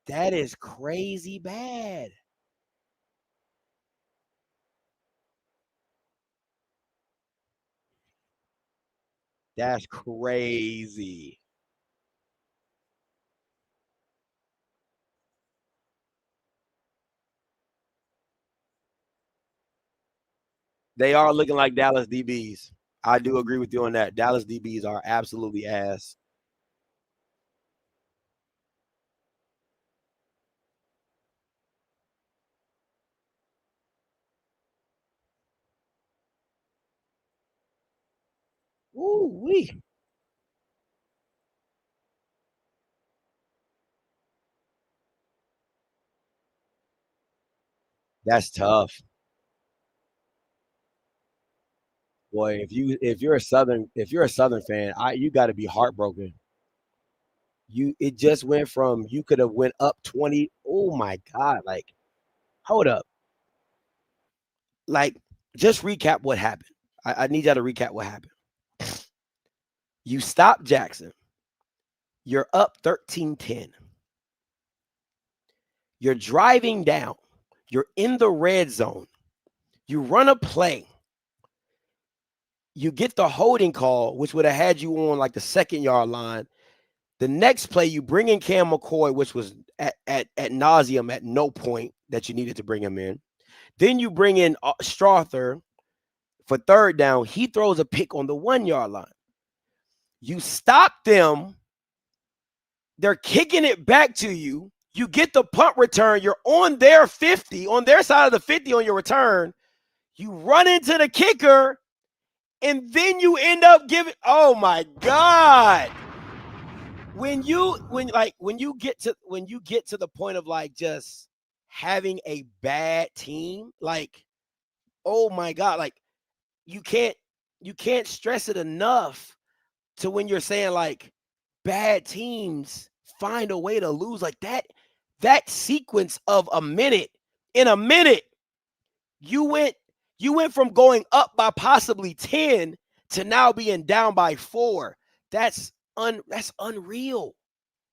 That is crazy bad. That's crazy. They are looking like Dallas DBs. I do agree with you on that. Dallas DBs are absolutely ass. Ooh wee. That's tough. Boy, if you're a Southern fan, you got to be heartbroken. It just went from you could have went up 20. Oh my God. Like, hold up. Like, just recap what happened. I need y'all to recap what happened. You stop Jackson. You're up 13-10. You're driving down. You're in the red zone. You run a play. You get the holding call, which would have had you on like the 2nd-yard line. The next play, you bring in Cam McCoy, which was at nauseum at no point that you needed to bring him in. Then you bring in Strother for 3rd down. He throws a pick on the 1-yard line. You stop them. They're kicking it back to you. You get the punt return. You're on their 50, on their side of the 50 on your return. You run into the kicker, and then you end up giving. Oh my God! When you get to the point of like just having a bad team, like, oh my God, like you can't stress it enough to when you're saying like bad teams find a way to lose like that. That sequence of in a minute, you went from going up by possibly 10 to now being down by 4. That's unreal.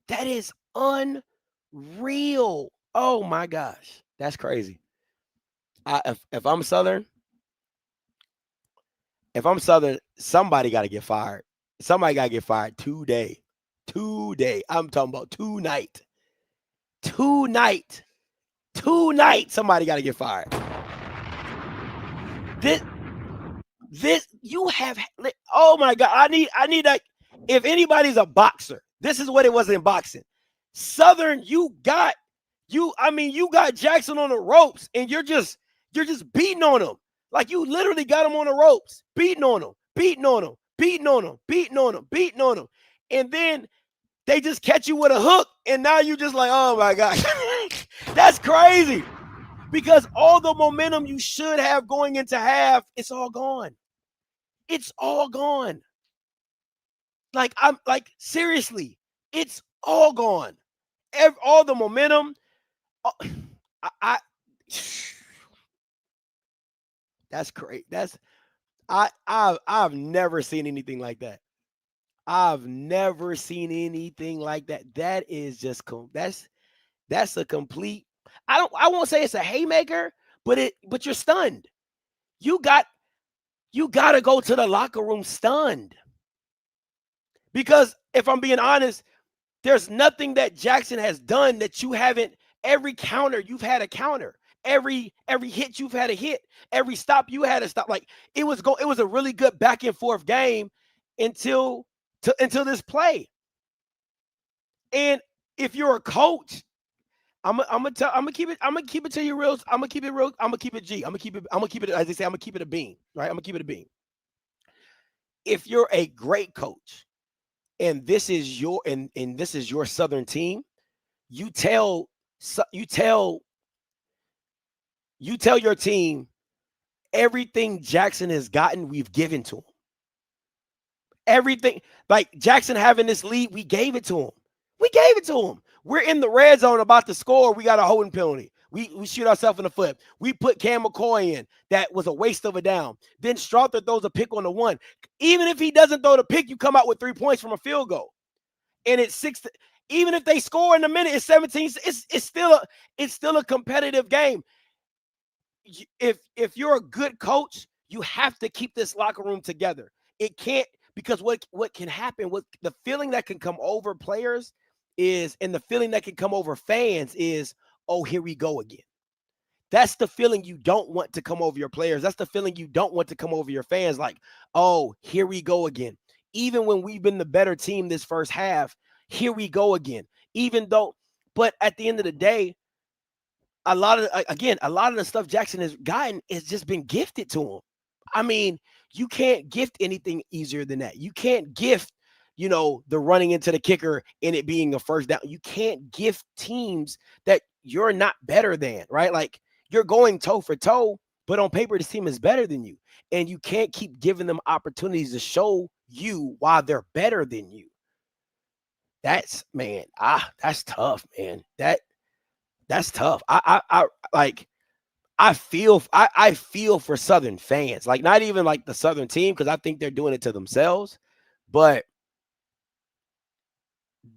That is unreal. Oh my gosh. That's crazy. If I'm Southern, somebody got to get fired. Somebody got to get fired today. Today. I'm talking about tonight. Tonight. Somebody got to get fired. This you have. Oh my God. I need that. If anybody's a boxer, this is what it was in boxing. Southern, you got Jackson on the ropes, and you're just beating on him. Like you literally got him on the ropes, beating on him. And then they just catch you with a hook, and now you just like, oh my God. That's crazy. Because all the momentum you should have going into half, it's all gone. It's all gone. Like, I'm like, seriously, it's all gone. All the momentum. That's great. I've never seen anything like that. I've never seen anything like that. That is just that's a complete. I won't say it's a haymaker, but you're stunned. You got to go to the locker room stunned. Because if I'm being honest, there's nothing that Jackson has done that you haven't. Every counter, you've had a counter. Every hit, you've had a hit. Every stop, you had a stop. Like it was a really good back and forth game until this play. And if you're a coach, I'm gonna keep it to you real. I'm gonna keep it real. I'm gonna keep it G. I'm gonna keep it as they say. I'm gonna keep it a bean. Right. I'm gonna keep it a bean. If you're a great coach, and this is your Southern team, you tell your team everything Jackson has gotten, we've given to him. Everything, like Jackson having this lead, we gave it to him. We're in the red zone about to score. We got a holding penalty. We shoot ourselves in the foot. We put Cam McCoy in. That was a waste of a down. Then Strother throws a pick on the 1. Even if he doesn't throw the pick, you come out with 3 points from a field goal. And it's 6. Even if they score in a minute, it's 17. It's still a competitive game. If you're a good coach, you have to keep this locker room together. It can't, because what can happen, what the feeling that can come over players is, and the feeling that can come over fans is, oh, here we go again. That's the feeling you don't want to come over your players. That's the feeling you don't want to come over your fans. Like, oh, here we go again. Even when we've been the better team this first half, here we go again. But at the end of the day, a lot of the stuff Jackson has gotten has just been gifted to him. I mean, you can't gift anything easier than that. You can't gift, the running into the kicker and it being a first down. You can't gift teams that you're not better than, right? Like, you're going toe for toe, but on paper, this team is better than you. And you can't keep giving them opportunities to show you why they're better than you. That's tough, man. That's tough. I feel for Southern fans, like not even like the Southern team, because I think they're doing it to themselves, but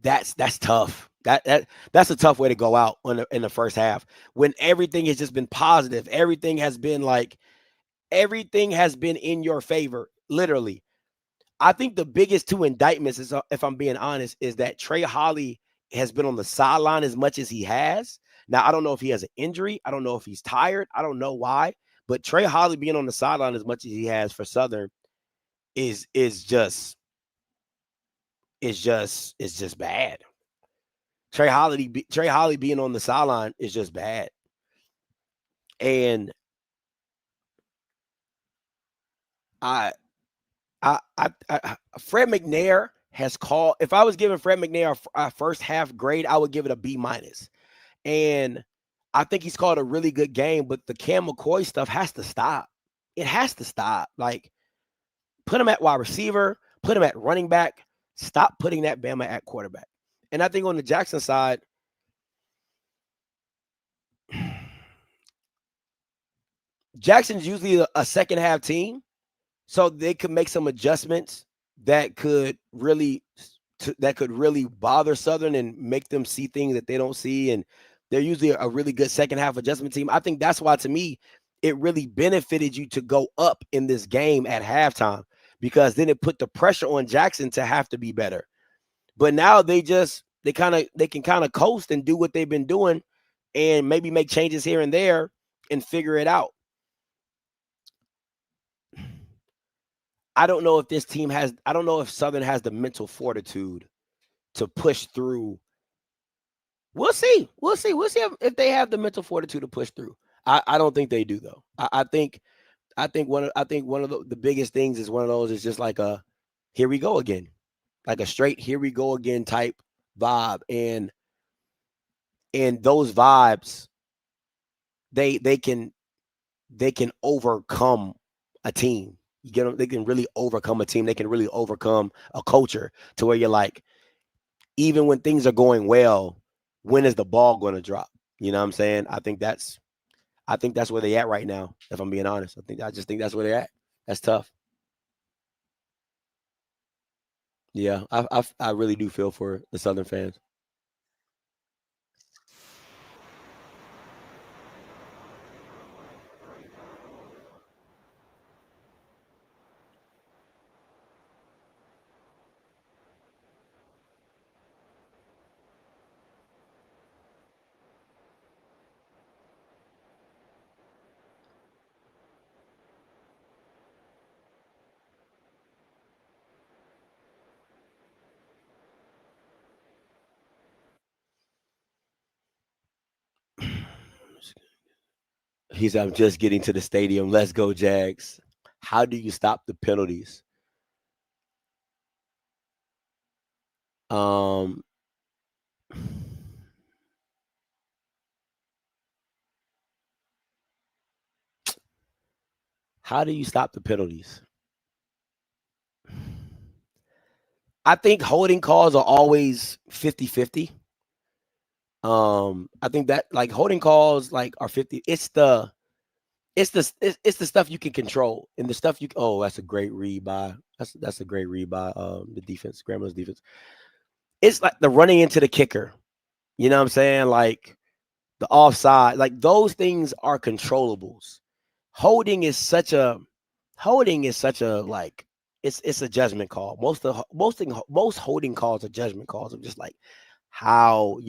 that's tough. That's a tough way to go out in the first half when everything has just been positive. Everything has been in your favor, literally. I think the biggest 2 indictments is, if I'm being honest, is that Trey Holly has been on the sideline as much as he has. Now, I don't know if he has an injury. I don't know if he's tired. I don't know why. But Trey Holly being on the sideline as much as he has for Southern is just bad. Trey Holly being on the sideline is just bad. And Fred McNair has called. If I was giving Fred McNair a first half grade, I would give it a B-. And I think he's called a really good game, but the Cam McCoy stuff has to stop. It has to stop. Like, put him at wide receiver, put him at running back. Stop putting that Bama at quarterback. And I think on the Jackson side, Jackson's usually a second half team, so they could make some adjustments that could really bother Southern and make them see things that they don't see. And they're usually a really good second half adjustment team. I think that's why, to me, it really benefited you to go up in this game at halftime, because then it put the pressure on Jackson to have to be better. But now they can kind of coast and do what they've been doing and maybe make changes here and there and figure it out. I don't know if Southern has the mental fortitude to push through. We'll see. We'll see if they have the mental fortitude to push through. I don't think they do, though. I think one of the biggest things is one of those is just like a here we go again, like a straight here we go again type vibe, and those vibes they can overcome a team. You get them, they can really overcome a team. They can really overcome a culture to where you're like, even when things are going well, when is the ball going to drop? You know what I'm saying? I think that's where they at right now. If I'm being honest, I just think that's where they're at. That's tough. Yeah, I really do feel for the Southern fans. He said, I'm just getting to the stadium. Let's go, Jags. How do you stop the penalties? How do you stop the penalties? I think holding calls are always 50-50. I think that like holding calls like are 50. It's the stuff you can control and the stuff that's a great read by that's a great read by the defense, Grambling defense. It's like the running into the kicker. You know what I'm saying? Like the offside, like those things are controllables. Holding is such a like it's a judgment call. Most holding calls are judgment calls of just like how,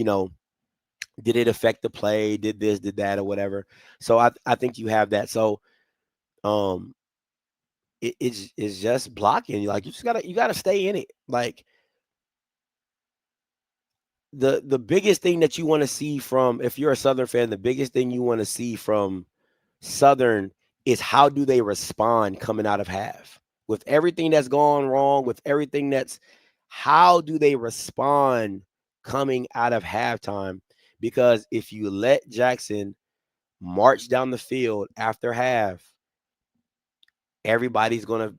did it affect the play? Did this, did that, or whatever? So I think you have that. So it's just blocking. Like you gotta stay in it. Like the biggest thing that you want to see from, if you're a Southern fan, the biggest thing you want to see from Southern is how do they respond coming out of half with everything that's gone wrong, with everything how do they respond coming out of halftime? Because if you let Jackson march down the field after half, everybody's gonna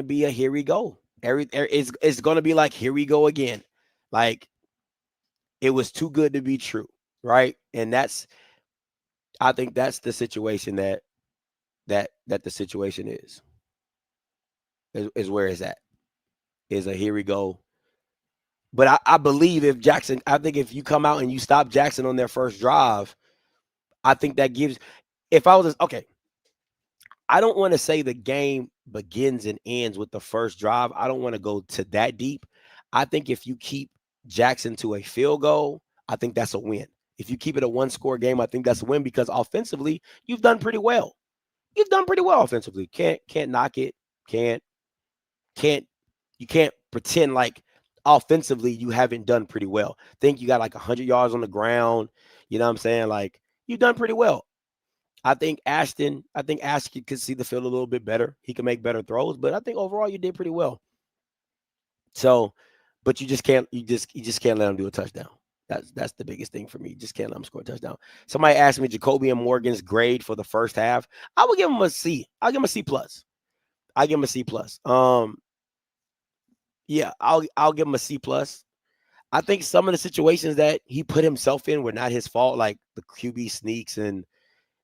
be a here we go. It's gonna be like here we go again. Like it was too good to be true, right? And I think that's the situation that the situation is where it's at. Is a here we go. But I believe I think if you come out and you stop Jackson on their first drive, I think that gives, okay, I don't want to say the game begins and ends with the first drive. I don't want to go to that deep. I think if you keep Jackson to a field goal, I think that's a win. If you keep it a one-score game, I think that's a win because offensively, you've done pretty well. You've done pretty well offensively. Can't knock it. You can't pretend like offensively you haven't done pretty well. Think you got like 100 yards on the ground. You know what I'm saying? Like you've done pretty well. I think Ashton could see the field a little bit better. He can make better throws, but I think overall you did pretty well. So, but you just can't can't let him do a touchdown. That's the biggest thing for me. You just can't let him score a touchdown. Somebody asked me Jacoby and Morgan's grade for the first half. I would give him a C. I'll give him a C plus. I'll give him a C plus. Yeah, I'll give him a C plus. I think some of the situations that he put himself in were not his fault, like the QB sneaks and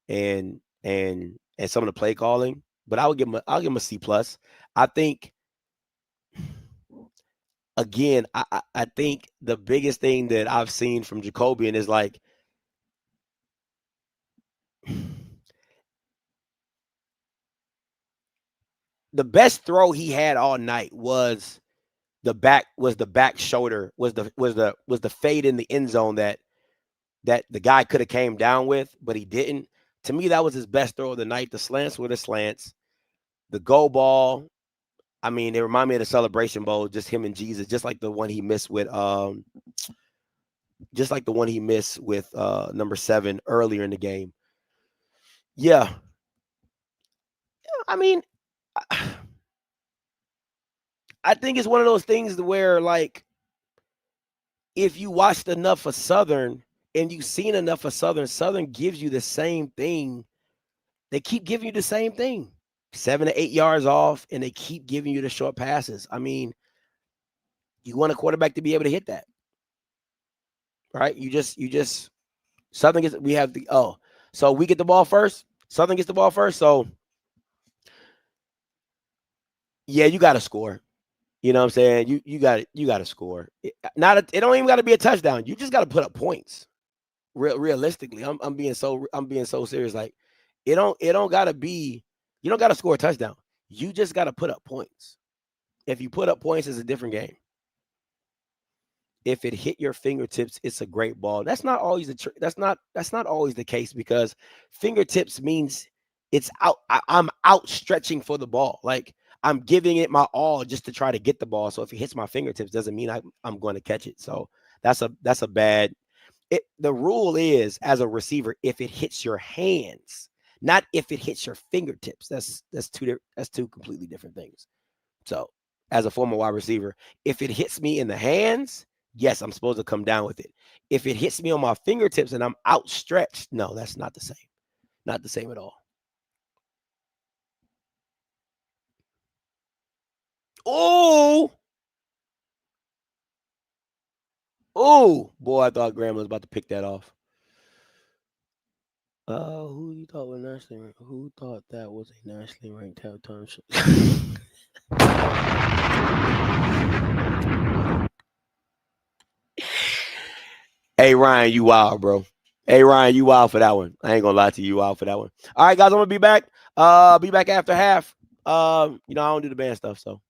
some of the play calling. But I'll give him a C plus. I think again, I think the biggest thing that I've seen from Jacobian is like the best throw he had all night was the back shoulder, was the fade in the end zone that the guy could have came down with, but he didn't. To me, that was his best throw of the night. The slants were the slants. The go ball, I mean, it reminded me of the Celebration Bowl, just him and Jesus, just like the one he missed with number 7 earlier in the game. Yeah. I mean, I think it's one of those things where, like, if you watched enough of Southern and you've seen enough of Southern gives you the same thing. They keep giving you the same thing. 7 to 8 yards off, and they keep giving you the short passes. I mean, you want a quarterback to be able to hit that, right? Southern gets, so we get the ball first. Southern gets the ball first. So, yeah, you got to score. You know what I'm saying? You got to score. It don't even got to be a touchdown. You just got to put up points. Realistically, I'm being so serious. Like, it don't got to be. You don't got to score a touchdown. You just got to put up points. If you put up points, it's a different game. If it hit your fingertips, it's a great ball. That's not always that's not always the case, because fingertips means it's out. I'm outstretching for the ball. Like, I'm giving it my all just to try to get the ball. So if it hits my fingertips, doesn't mean I'm going to catch it. So that's a bad. The rule is as a receiver if it hits your hands, not if it hits your fingertips. That's two completely different things. So, as a former wide receiver, if it hits me in the hands, yes, I'm supposed to come down with it. If it hits me on my fingertips and I'm outstretched, no, that's not the same. Not the same at all. Oh, oh, boy, I thought Graham was about to pick that off. Who you thought was nationally ranked? Who thought that was a nationally ranked halftime show? Hey Ryan, you wild, bro. Hey Ryan, you wild for that one. I ain't gonna lie to you, wild for that one. All right, guys, I'm gonna be back. Be back after half. I don't do the band stuff, so.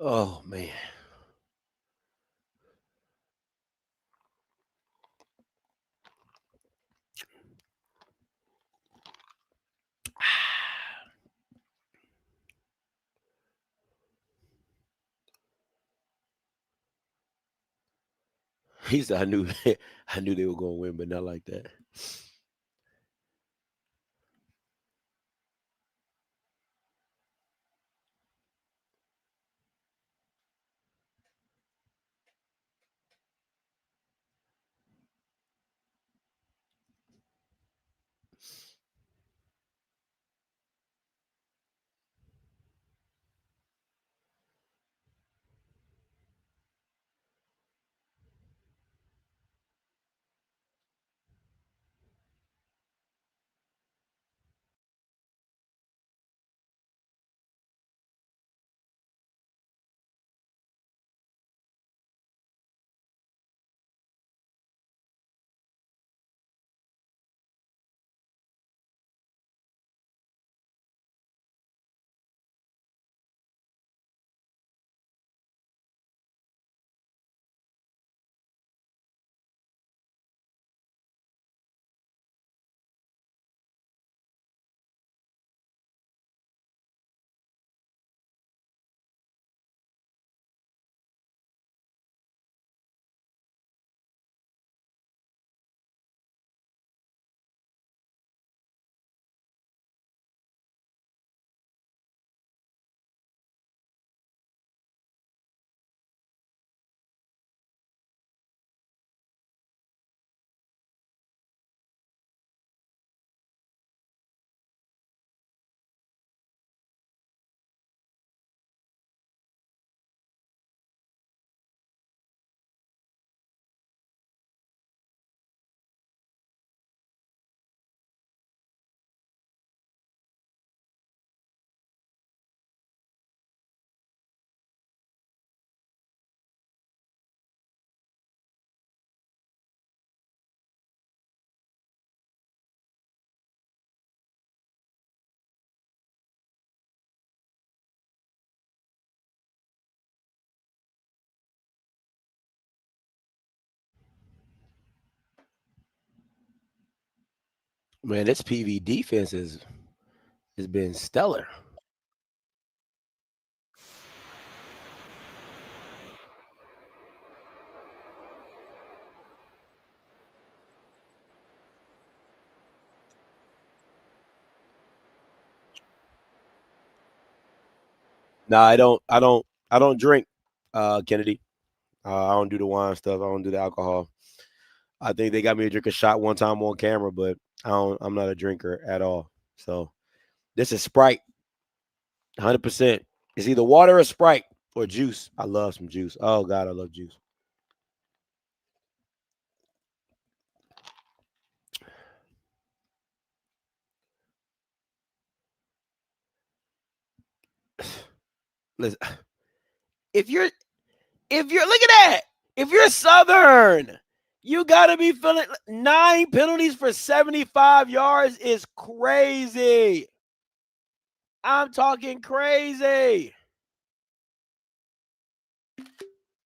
Oh man. He said, I knew they were going to win, but not like that. Man, this PV defense has been stellar. No, I don't drink, Kennedy. I don't do the wine stuff. I don't do the alcohol. I think they got me to drink a shot one time on camera, but I'm not a drinker at all. So this is Sprite, 100%. It's either water or Sprite or juice. I love some juice. Oh God, I love juice. Listen, if you're look at that, if you're Southern, you gotta be feeling 9 penalties for 75 yards is crazy. I'm talking crazy.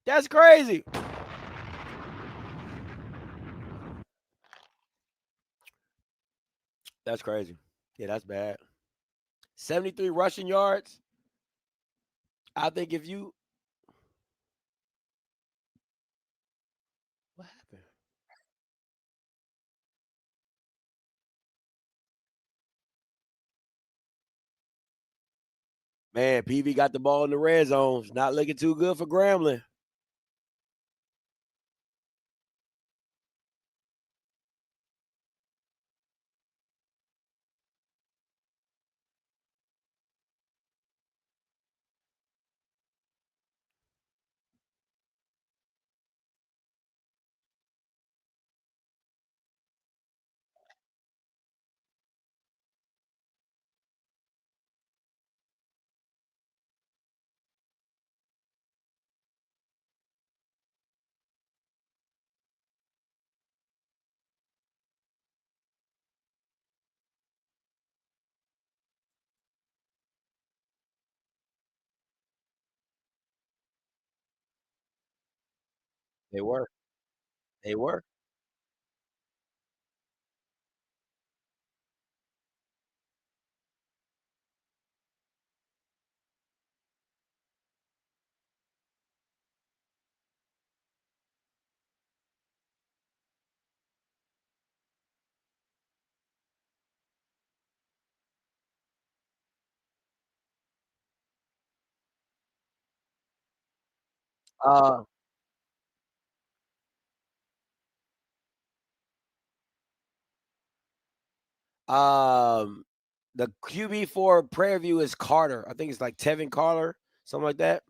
That's crazy. That's crazy. Yeah, that's bad. 73 rushing yards. I think if you what happened? Man, PV got the ball in the red zone. It's not looking too good for Grambling. They were. They were. Uh, um, the QB for Prairie View is Carter. I think it's like Tevin Carter, something like that.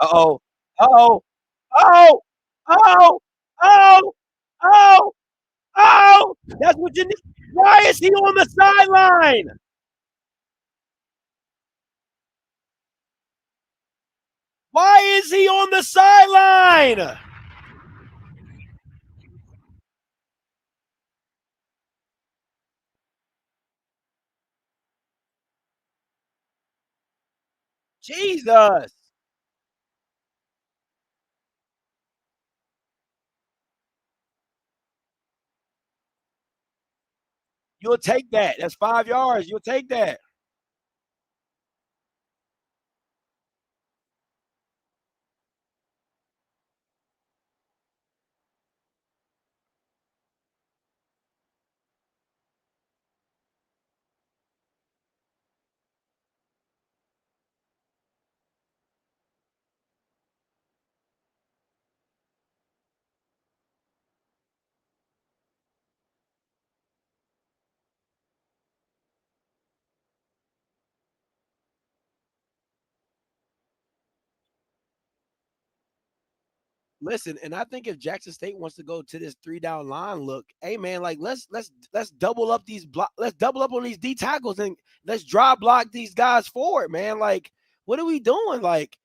Uh-oh. Uh-oh. Oh. Oh. Oh. Oh. Oh. That's what you need. Why is he on the sideline? Why is he on the sideline? Jesus. You'll take that. That's 5 yards. You'll take that. Listen, and I think if Jackson State wants to go to this 3 down line look, hey man, like let's double up these block, let's double up on these D tackles and let's drop block these guys forward, man. Like, what are we doing? Like,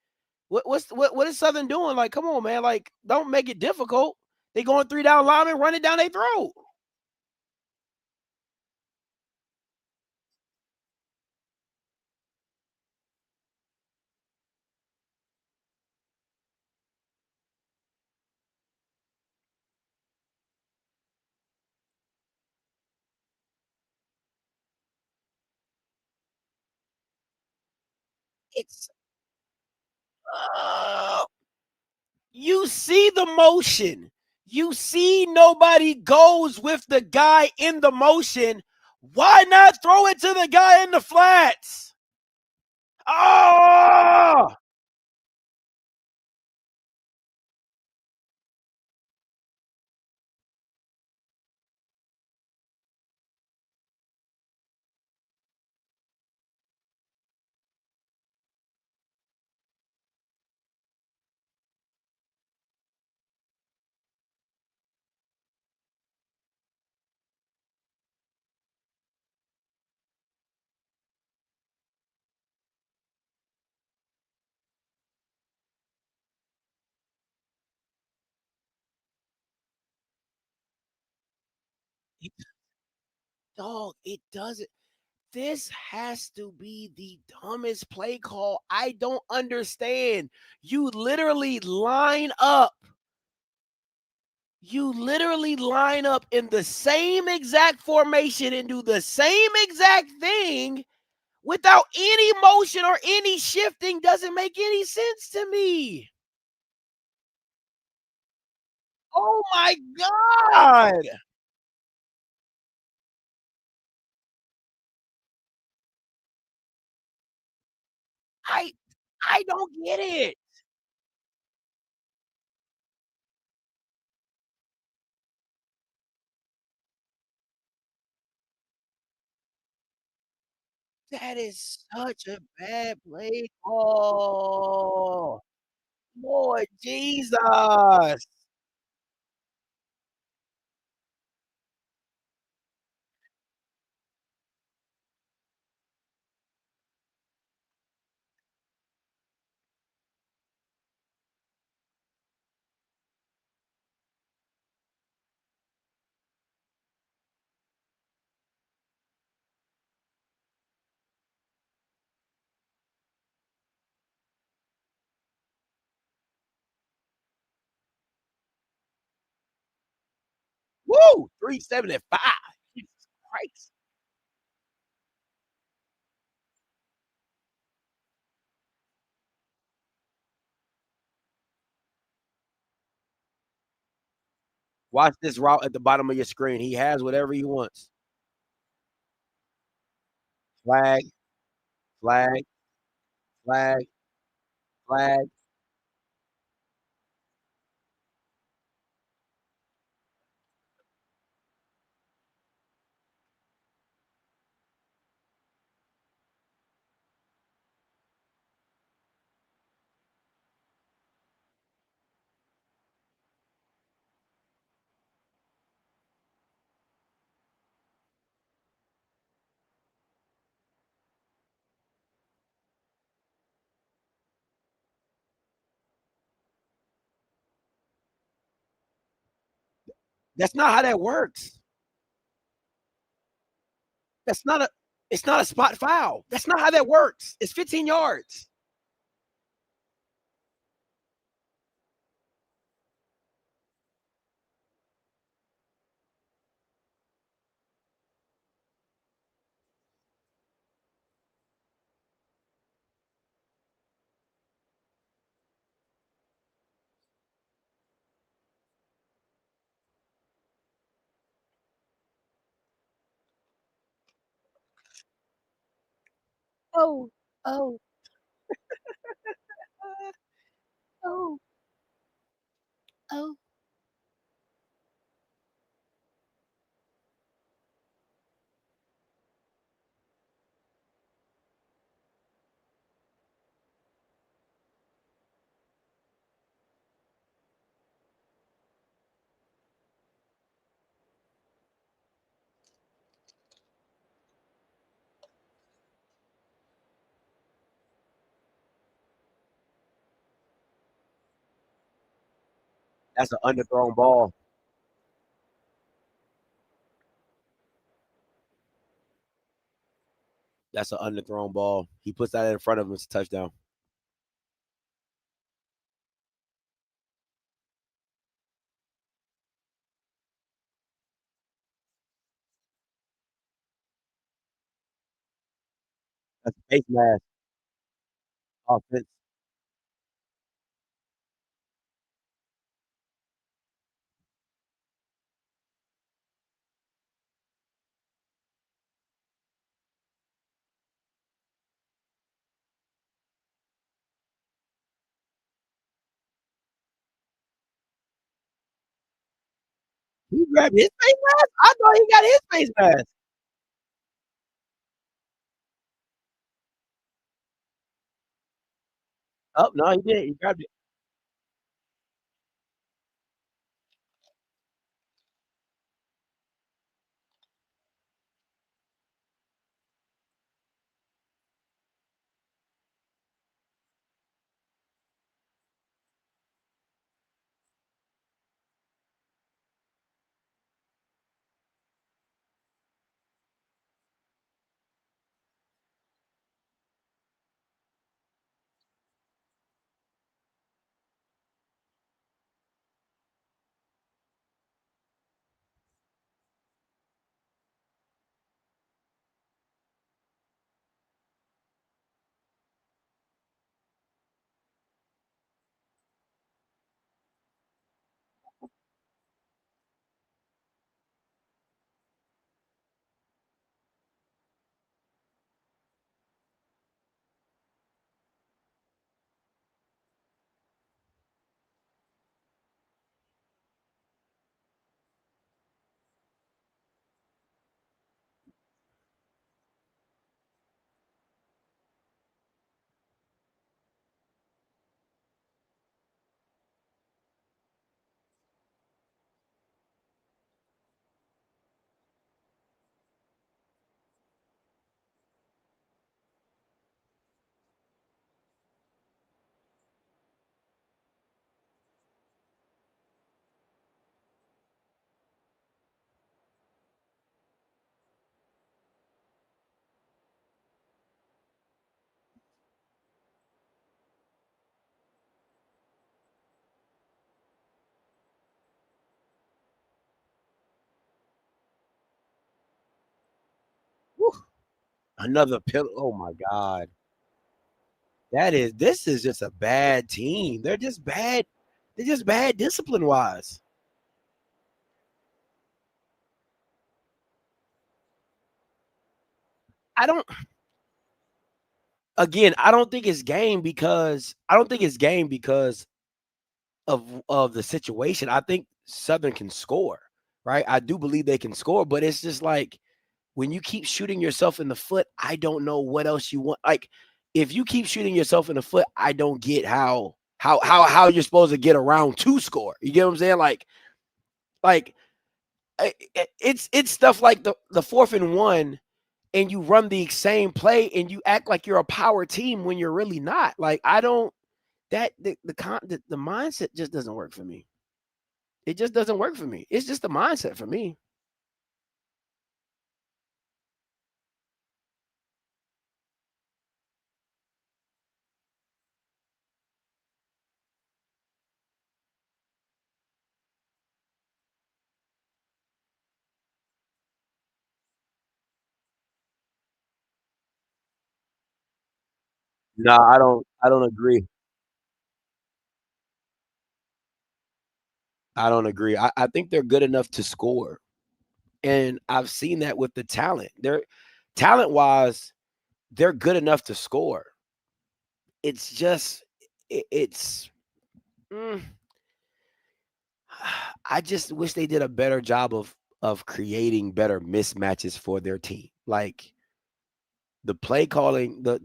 what is Southern doing? Like, come on, man. Like, don't make it difficult. They going 3 down linemen, run it down their throat. It's you see the motion. You see nobody goes with the guy in the motion. Why not throw it to the guy in the flats? Oh, dog, it doesn't. This has to be the dumbest play call. I don't understand. You literally line up. You literally line up in the same exact formation and do the same exact thing without any motion or any shifting. Doesn't make any sense to me. Oh my God. I I don't get it. That is such a bad play call. Lord Jesus. Woo! 375. Jesus Christ. Watch this route at the bottom of your screen. He has whatever he wants. Flag, flag, flag, flag. That's not how that works. That's not a it's not a spot foul. That's not how that works. It's 15 yards. Oh, oh, oh, oh. That's an underthrown ball. That's an underthrown ball. He puts that in front of him. It's a touchdown. That's face mask offense. He grabbed his face mask? I thought he got his face mask. Oh, no, he did. He grabbed it. Another pill. Oh my God. This is just a bad team. They're just bad. They're just bad discipline wise. I don't again, I don't think it's game because of the situation. I think Southern can score, right? I do believe they can score, but it's just like when you keep shooting yourself in the foot, I don't know what else you want. Like if you keep shooting yourself in the foot, I don't get how you're supposed to get around to score. You get what I'm saying? Like it's stuff like the 4th and 1 and you run the same play and you act like you're a power team when you're really not. Like I don't that the mindset just doesn't work for me. It just doesn't work for me. It's just the mindset for me. No, I don't agree. I don't agree. I think they're good enough to score. And I've seen that with the talent. They're talent wise, they're good enough to score. It's just it's mm, I just wish they did a better job of creating better mismatches for their team. Like the play calling, the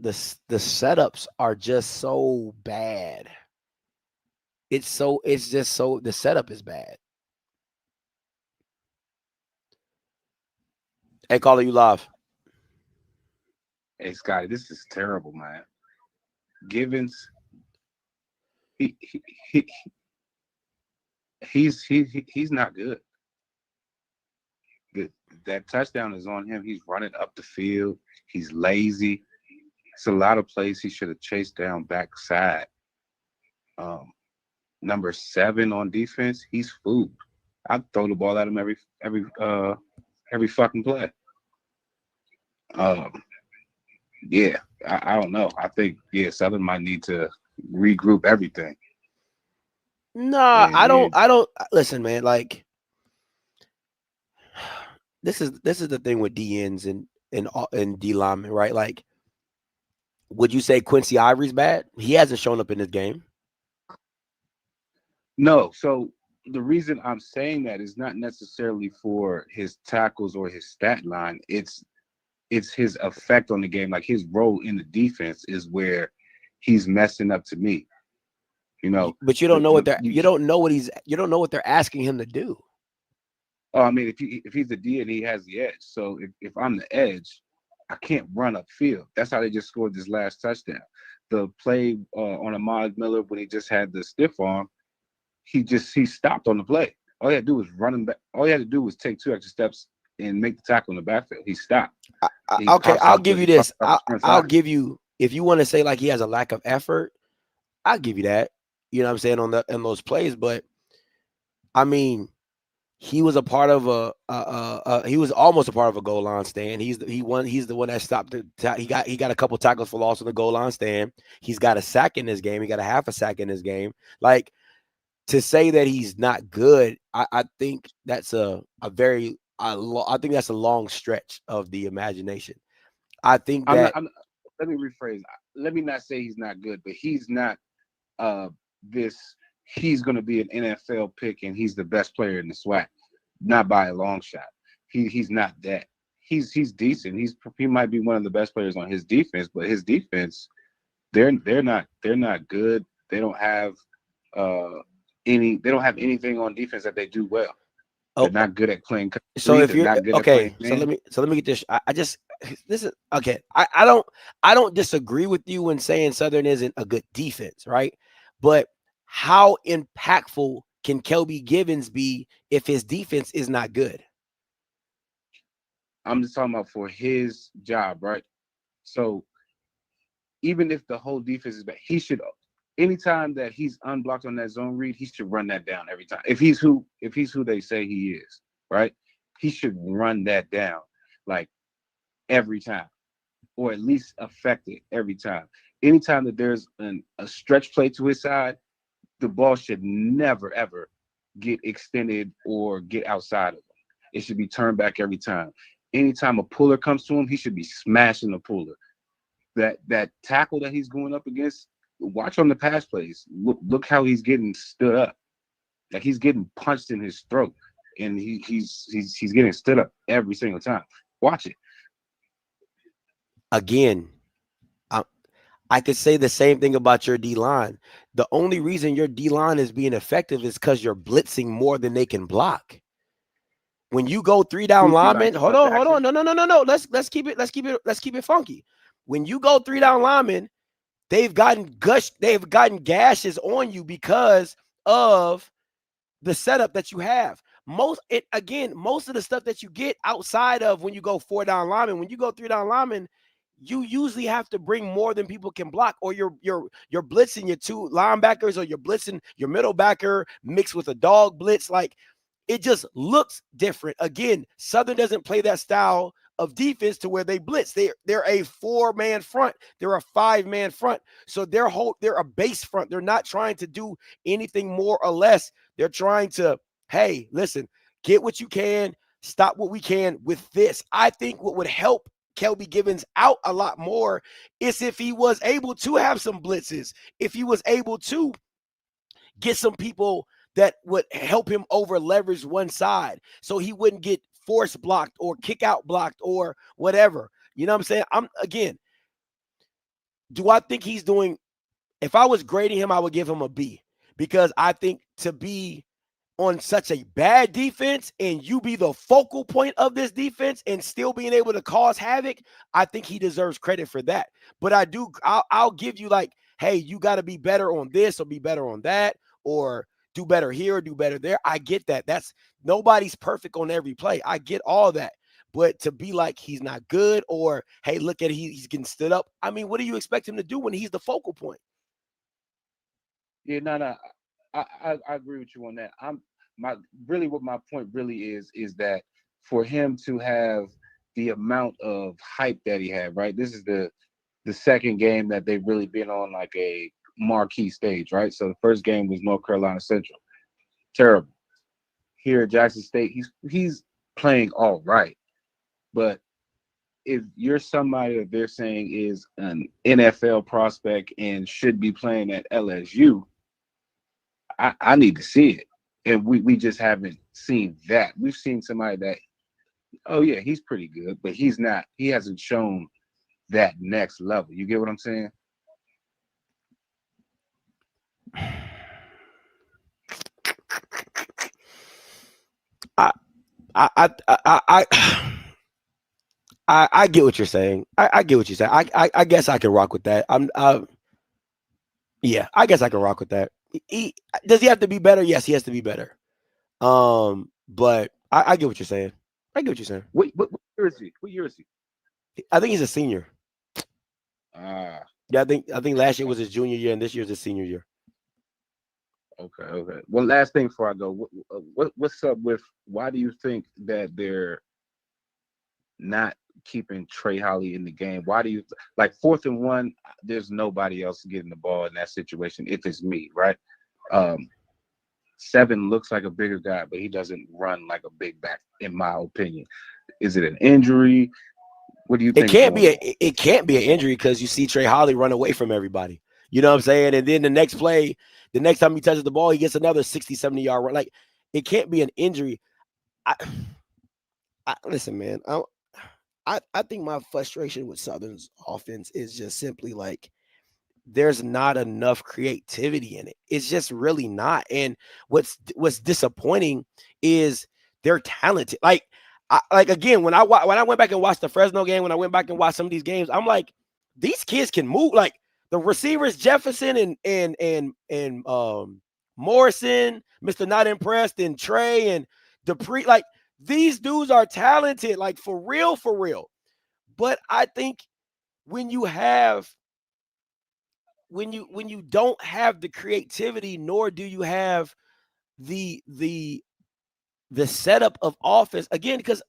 setups are just so bad. It's just so the setup is bad. Hey, caller, you live. Hey, Scotty, this is terrible, man. Givens, he, he, he he's not good. The, that touchdown is on him. He's running up the field. He's lazy. It's a lot of plays he should have chased down backside. Um, Number 7 on defense, he's food. I throw the ball at him every fucking play. Um, yeah, I don't know. I think Southern might need to regroup everything. Nah, And and I don't listen, man. Like this is the thing with DNs and D linemen, right? Like, would you say Quincy Ivory's bad? He hasn't shown up in this game. no, so the reason I'm saying that is not necessarily for his tackles or his stat line. It's his effect on the game, like his role in the defense is where he's messing up to me. You know, But you don't know what you don't know what they're asking him to do. oh, I mean, if he's the D and he has the edge, so if I'm the edge, I can't run upfield. That's how they just scored this last touchdown. The play on Ahmad Miller when he just had the stiff arm, he stopped on the play. All he had to do was run him back. All he had to do was take 2 extra steps and make the tackle in the backfield. He stopped. Okay, I'll give you this. I'll Side. give you if you want to say like he has a lack of effort, I'll give you that. You know what I'm saying on those plays, but I mean, he was a part of he was almost a part of a goal line stand. He's the one that stopped he got a couple tackles for loss on the goal line stand. He's got a sack in this game. He got a half a sack in this game. Like to say that he's not good, I think that's I think that's a long stretch of the imagination. I think I'm not. that Let me rephrase. Let me not say he's not good, but he's not uh this. He's going to be an NFL pick, and he's the best player in the SWAC, not by a long shot. He's not that. He's decent. He might be one of the best players on his defense, but his defense, they're not good. They don't have uh they don't have anything on defense that they do well. oh, They're not good at playing so complete. if They're you're not good at okay, playing so man. let me get this. I just this is okay. I don't disagree with you when saying Southern isn't a good defense, right? But how impactful can Kelby Givens be if his defense is not good? I'm just talking about for his job, right? So even if the whole defense is bad, he should. Anytime that he's unblocked on that zone read, he should run that down every time. If he's who they say he is, right? He should run that down like every time. or at least affected every time. Anytime that there's a stretch play to his side, the ball should never, ever get extended or get outside of him. It should be turned back every time. Anytime a puller comes to him, he should be smashing the puller. That tackle that he's going up against, watch on the pass plays. Look how he's getting stood up. Like he's getting punched in his throat, and he's getting stood up every single time. Watch it. Again, I could say the same thing about your D-line. The only reason your D-line is being effective is because you're blitzing more than they can block. When you go 3-down linemen, hold on. No. Let's keep it funky. When you go 3-down linemen, they've gotten gashes on you because of the setup that you have. Most of the stuff that you get outside of when you go 4-down linemen, when you go 3-down linemen, you usually have to bring more than people can block, or you're blitzing your 2 linebackers, or you're blitzing your middle backer mixed with a dog blitz. Like, it just looks different. Again, Southern doesn't play that style of defense to where they blitz. They're a 4-man front. They're a 5-man front. So they're a base front. They're not trying to do anything more or less. They're trying to, hey, listen, get what you can, stop what we can with this. I think what would help Kelby Givens out a lot more is if he was able to have some blitzes, if he was able to get some people that would help him over leverage one side so he wouldn't get force blocked or kick out blocked or whatever. You know what I'm saying? Do I think he's doing, if I was grading him, I would give him a B, because I think to be on such a bad defense and you be the focal point of this defense and still being able to cause havoc, I think he deserves credit for that. But I'll give you, like, hey, you got to be better on this or be better on that, or do better here or do better there. I get that. Nobody's perfect on every play. I get all that. But to be like he's not good, or, hey, look at he's getting stood up. I mean, what do you expect him to do when he's the focal point? Yeah, no. I agree with you on that. What my point really is that for him to have the amount of hype that he had, right? This is the second game that they've really been on like a marquee stage, right? So the first game was North Carolina Central. Terrible. Here at Jackson State, he's playing all right. But if you're somebody that they're saying is an NFL prospect and should be playing at LSU, I need to see it. And we just haven't seen that. We've seen somebody that, oh yeah, he's pretty good, but he hasn't shown that next level. You get what I'm saying? I get what you're saying. I get what you're saying. I guess I can rock with that. Yeah, I guess I can rock with that. Does he have to be better? Yes, he has to be better. But I get what you're saying. I get what you're saying. What year is he? What year is he? I think he's a senior. Yeah, I think last year was his junior year and this year's his senior year. Okay. One last thing before I go. What's up with, why do you think that they're not keeping Trey Holly in the game? Why do you, like, 4th and 1, there's nobody else getting the ball in that situation if it's me, right? 7 looks like a bigger guy, but he doesn't run like a big back, in my opinion. Is it an injury? What do you think? It can't be an injury, because you see Trey Holly run away from everybody. You know what I'm saying? And then the next play, the next time he touches the ball, he gets another 60, 70-yard run. Like, it can't be an injury. Listen, man, I think my frustration with Southern's offense is just simply like, there's not enough creativity in it. It's just really not. And what's disappointing is they're talented. Again, when I went back and watched the Fresno game, when I went back and watched some of these games, I'm like, these kids can move. Like, the receivers, Jefferson and Morrison, Mr. Not Impressed, and Trey and Dupree, like, these dudes are talented, like, for real. But I think when you don't have the creativity, nor do you have the setup of offense, again, because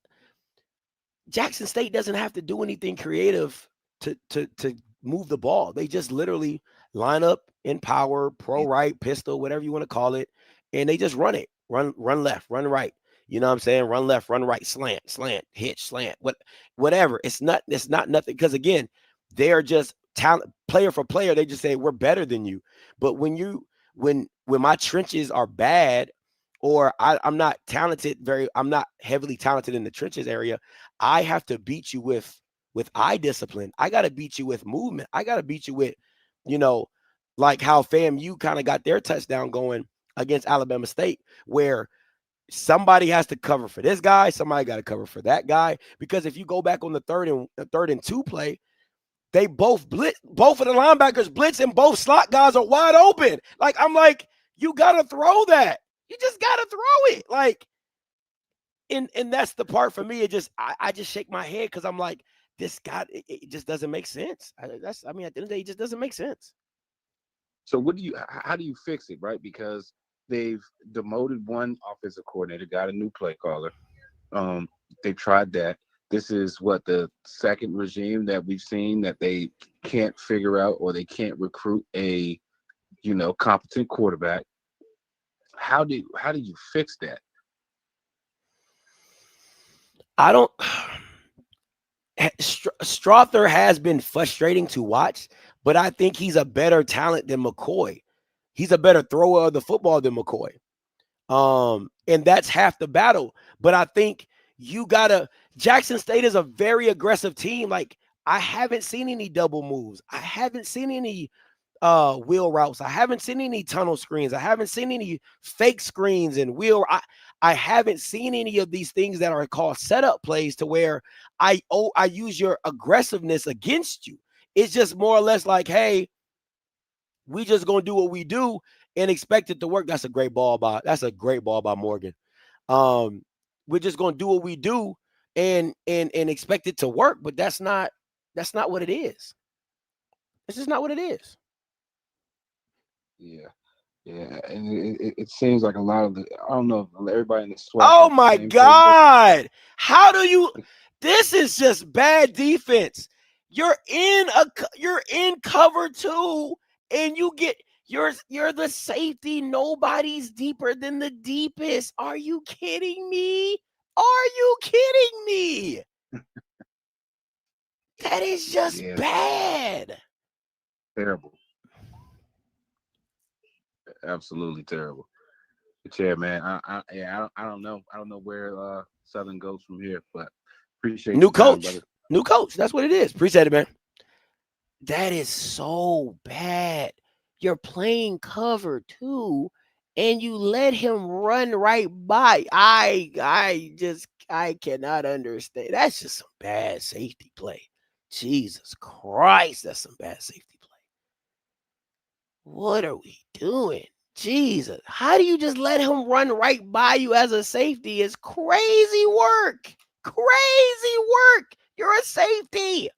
Jackson State doesn't have to do anything creative to move the ball. They just literally line up in power, pro right, pistol, whatever you want to call it, and they just run it. Run left, run right. You know what I'm saying? Run left, run right, slant, hitch, slant, whatever. It's not nothing, because again, they're just talent player for player. They just say we're better than you. But when my trenches are bad, or I'm not I'm not heavily talented in the trenches area, I have to beat you with eye discipline. I got to beat you with movement. I got to beat you with, like how FAMU kind of got their touchdown going against Alabama State, where somebody has to cover for this guy, somebody got to cover for that guy. Because if you go back on the third and two play, they both blitz, both of the linebackers blitz, and both slot guys are wide open. Like, I'm like, you got to throw that. You just got to throw it. Like, and that's the part for me. It just, I just shake my head, because I'm like, this guy, it just doesn't make sense. At the end of the day, it just doesn't make sense. So how do you fix it, right? Because they've demoted one offensive coordinator, got a new play caller. They tried that. This is the second regime that we've seen that they can't figure out, or they can't recruit a, competent quarterback. How do you fix that? I don't. Strother has been frustrating to watch, but I think he's a better talent than McCoy. He's a better thrower of the football than McCoy. And that's half the battle. But I think Jackson State is a very aggressive team. Like, I haven't seen any double moves. I haven't seen any wheel routes. I haven't seen any tunnel screens. I haven't seen any fake screens and I haven't seen any of these things that are called setup plays, to where I use your aggressiveness against you. It's just more or less like, hey, we just gonna do what we do and expect it to work. That's a great ball by Morgan. We're just gonna do what we do and expect it to work, but that's not what it is. It's just not what it is. Yeah, and it seems like a lot of I don't know, everybody in the SWAC. Oh my God! How do you? This is just bad defense. You're in cover 2, and you're the safety. Nobody's deeper than the deepest. Are you kidding me? Are you kidding me? That is just bad. Terrible. Absolutely terrible. But yeah, man, I don't know. I don't know where Southern goes from here, but appreciate New your time, coach. brother. New coach. That's what it is. Appreciate it, man. That is so bad. You're playing cover 2, and you let him run right by. I cannot understand. That's just some bad safety play. Jesus Christ, that's some bad safety play. What are we doing? Jesus. How do you just let him run right by you as a safety? It's crazy work. Crazy work. You're a safety.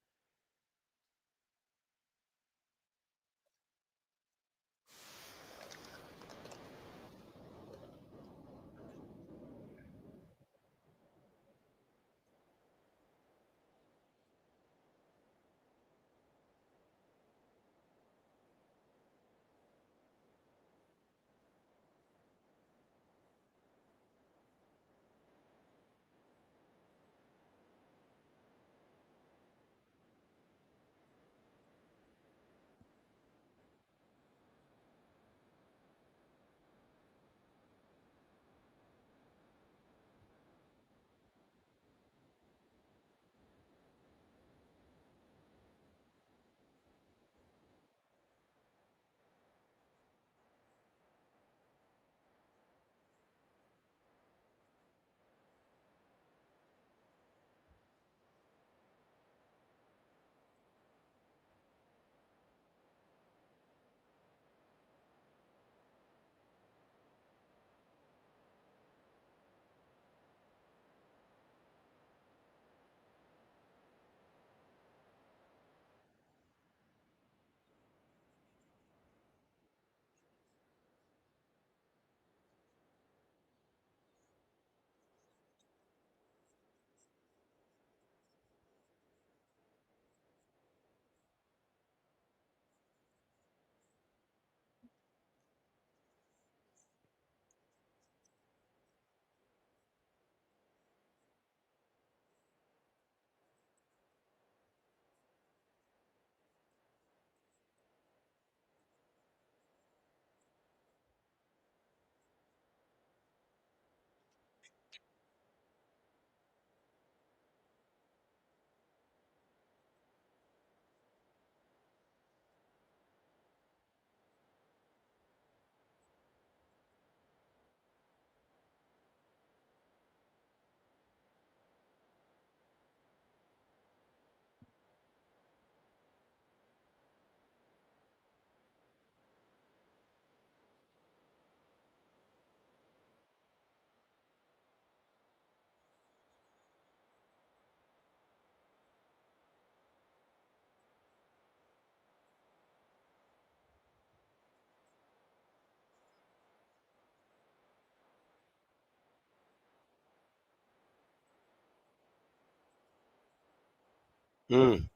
Mm.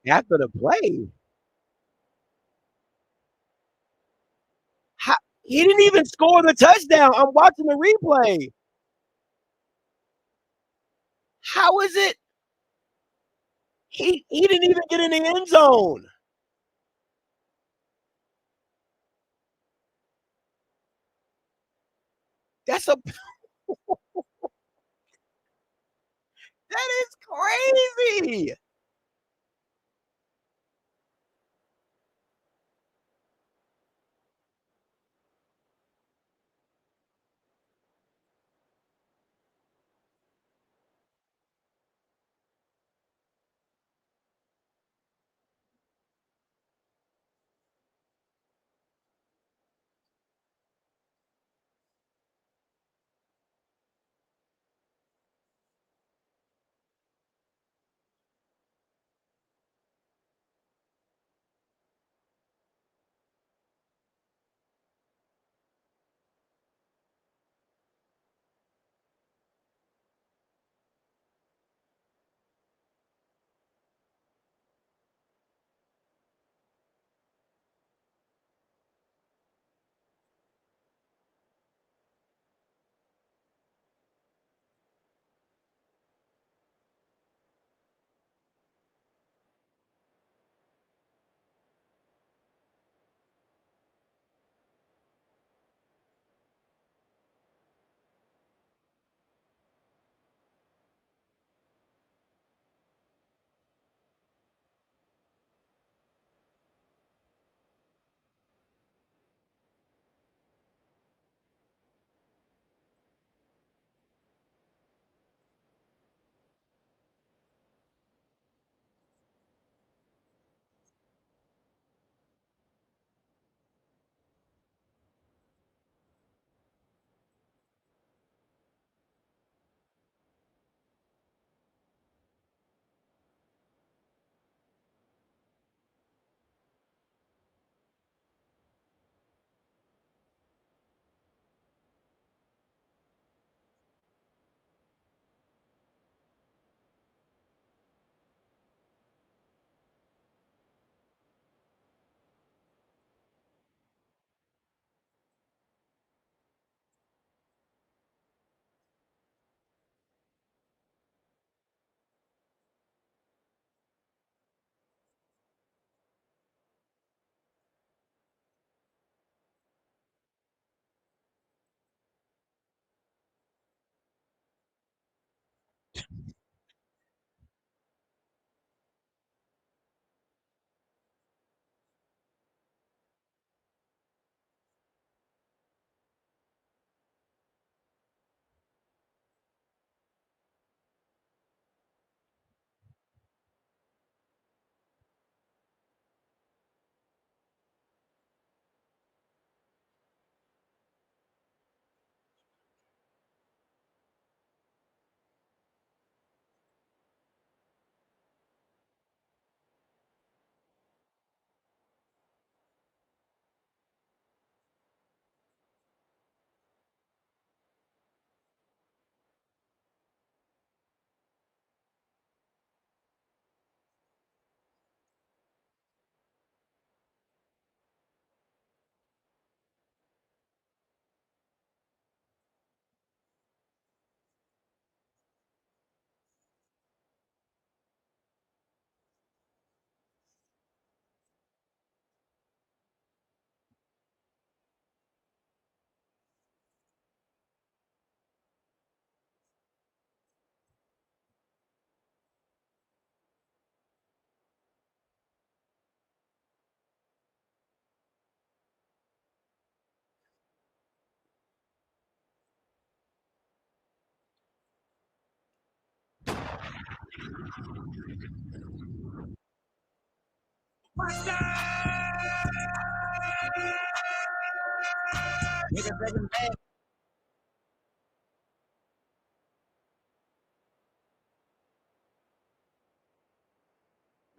After the play, how, he didn't even score the touchdown. I'm watching the replay. How is it? He didn't even get in the end zone. That's a that is crazy.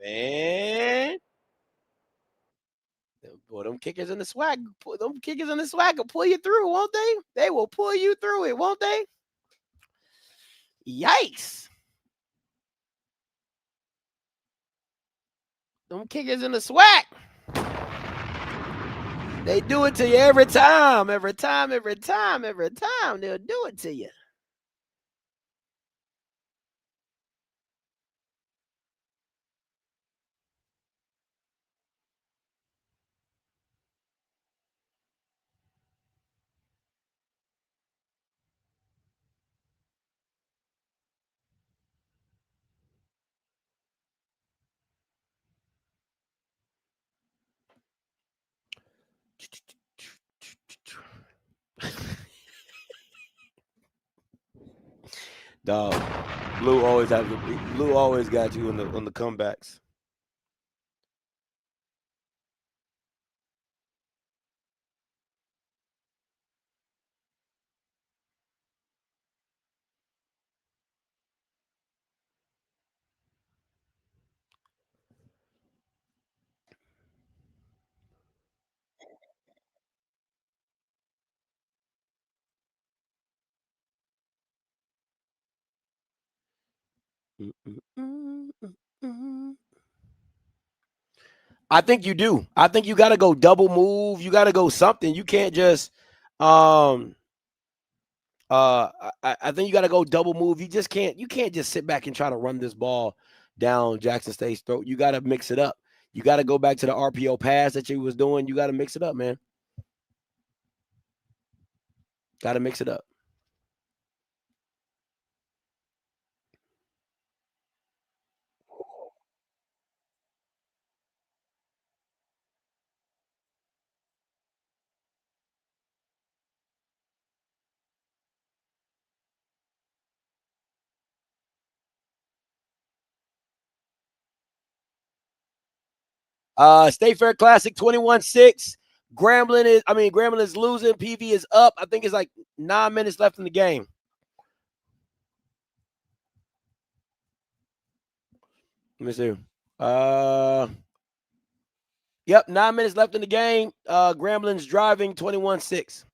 Man. Boy, them kickers in the SWAC, them kickers in the SWAC will pull you through, won't they? They will pull you through it, won't they? Yikes. Them kickers in the SWAC. They do it to you every time. They'll do it to you. Dog, Blue always got you on the comebacks. I think you do. I think you got to go double move. You got to go something. You can't just I think you got to go double move. You can't just sit back and try to run this ball down Jackson State's throat. You got to mix it up. You got to go back to the RPO pass that you was doing. You got to mix it up, man. Got to mix it up. State Fair Classic 21-6. Grambling is losing. PV is up. I think it's like 9 minutes left in the game. Let me see. Yep, 9 minutes left in the game. Grambling's driving 21-6.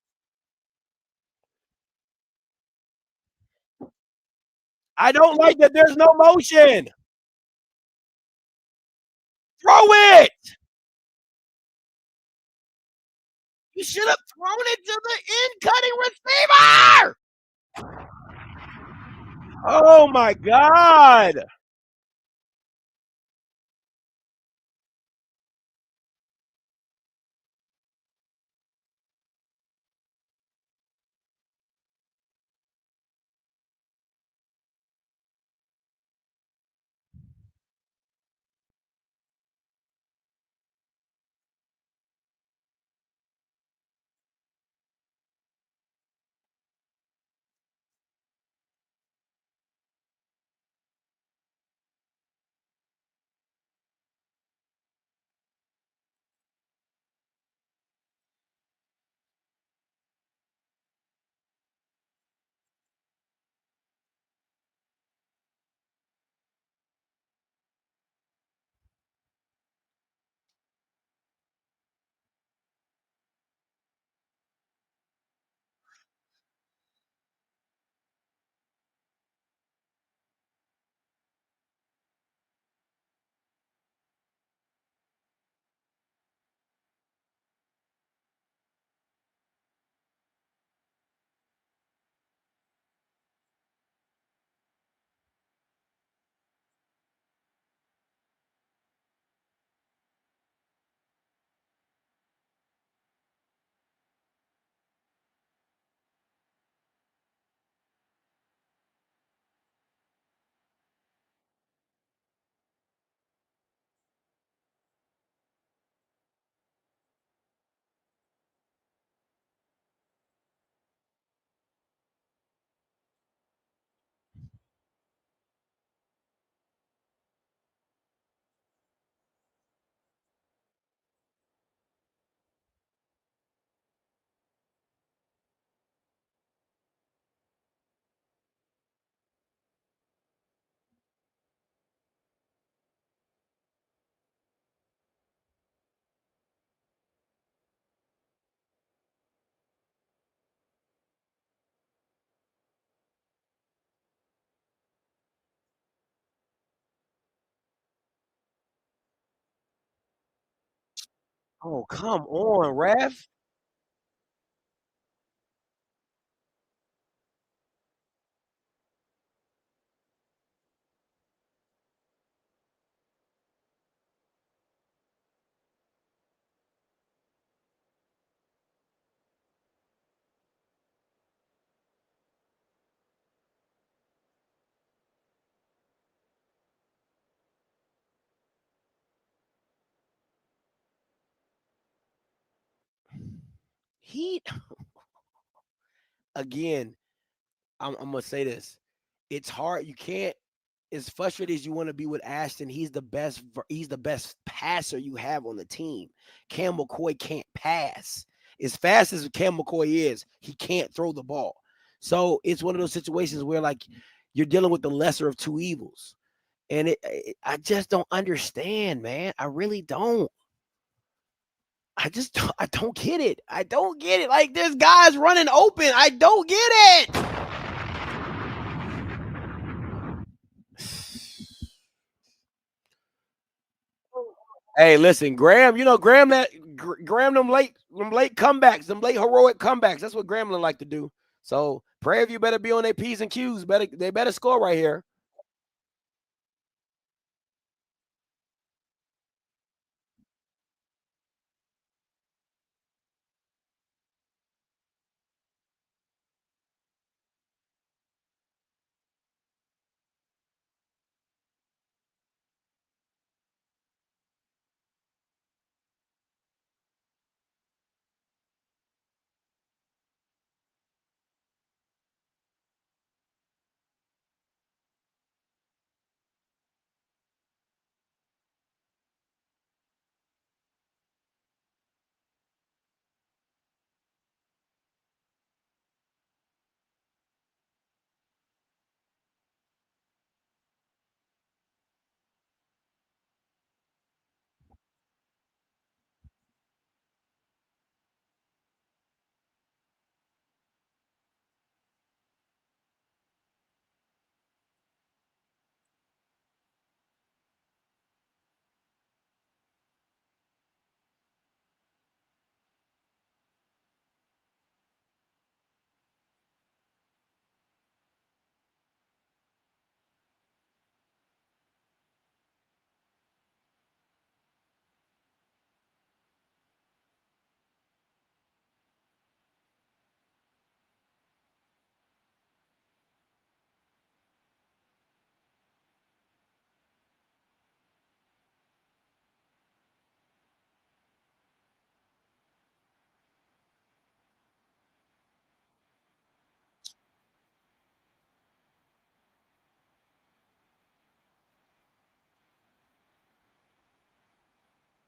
I don't like that there's no motion. Throw it. You should have thrown it to the in-cutting receiver. Oh, my God. Oh, come on, ref. He again, I'm gonna say this. It's hard. You can't. As frustrated as you want to be with Ashton, he's the best passer you have on the team. Cam McCoy can't pass. As fast as Cam McCoy is, he can't throw the ball. So it's one of those situations where like you're dealing with the lesser of two evils. And I just don't understand, man. I really don't. I don't get it. I don't get it. Like there's guys running open. I don't get it. Hey, listen, Graham. You know Graham Graham them late comebacks, them late heroic comebacks. That's what Grambling like to do. So Prairie View better be on their P's and Q's. They better score right here.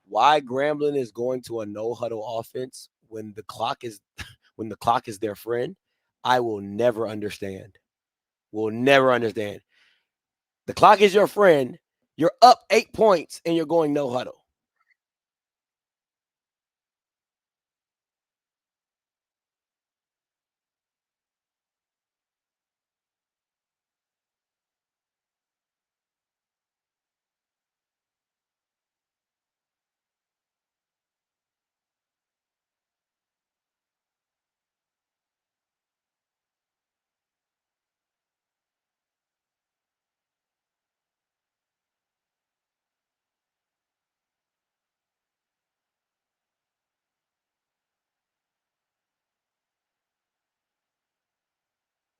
Why Grambling is going to a no huddle offense when the clock is when the clock is their friend, I will never understand. Will never understand. The clock is your friend. You're up 8 points and you're going no huddle.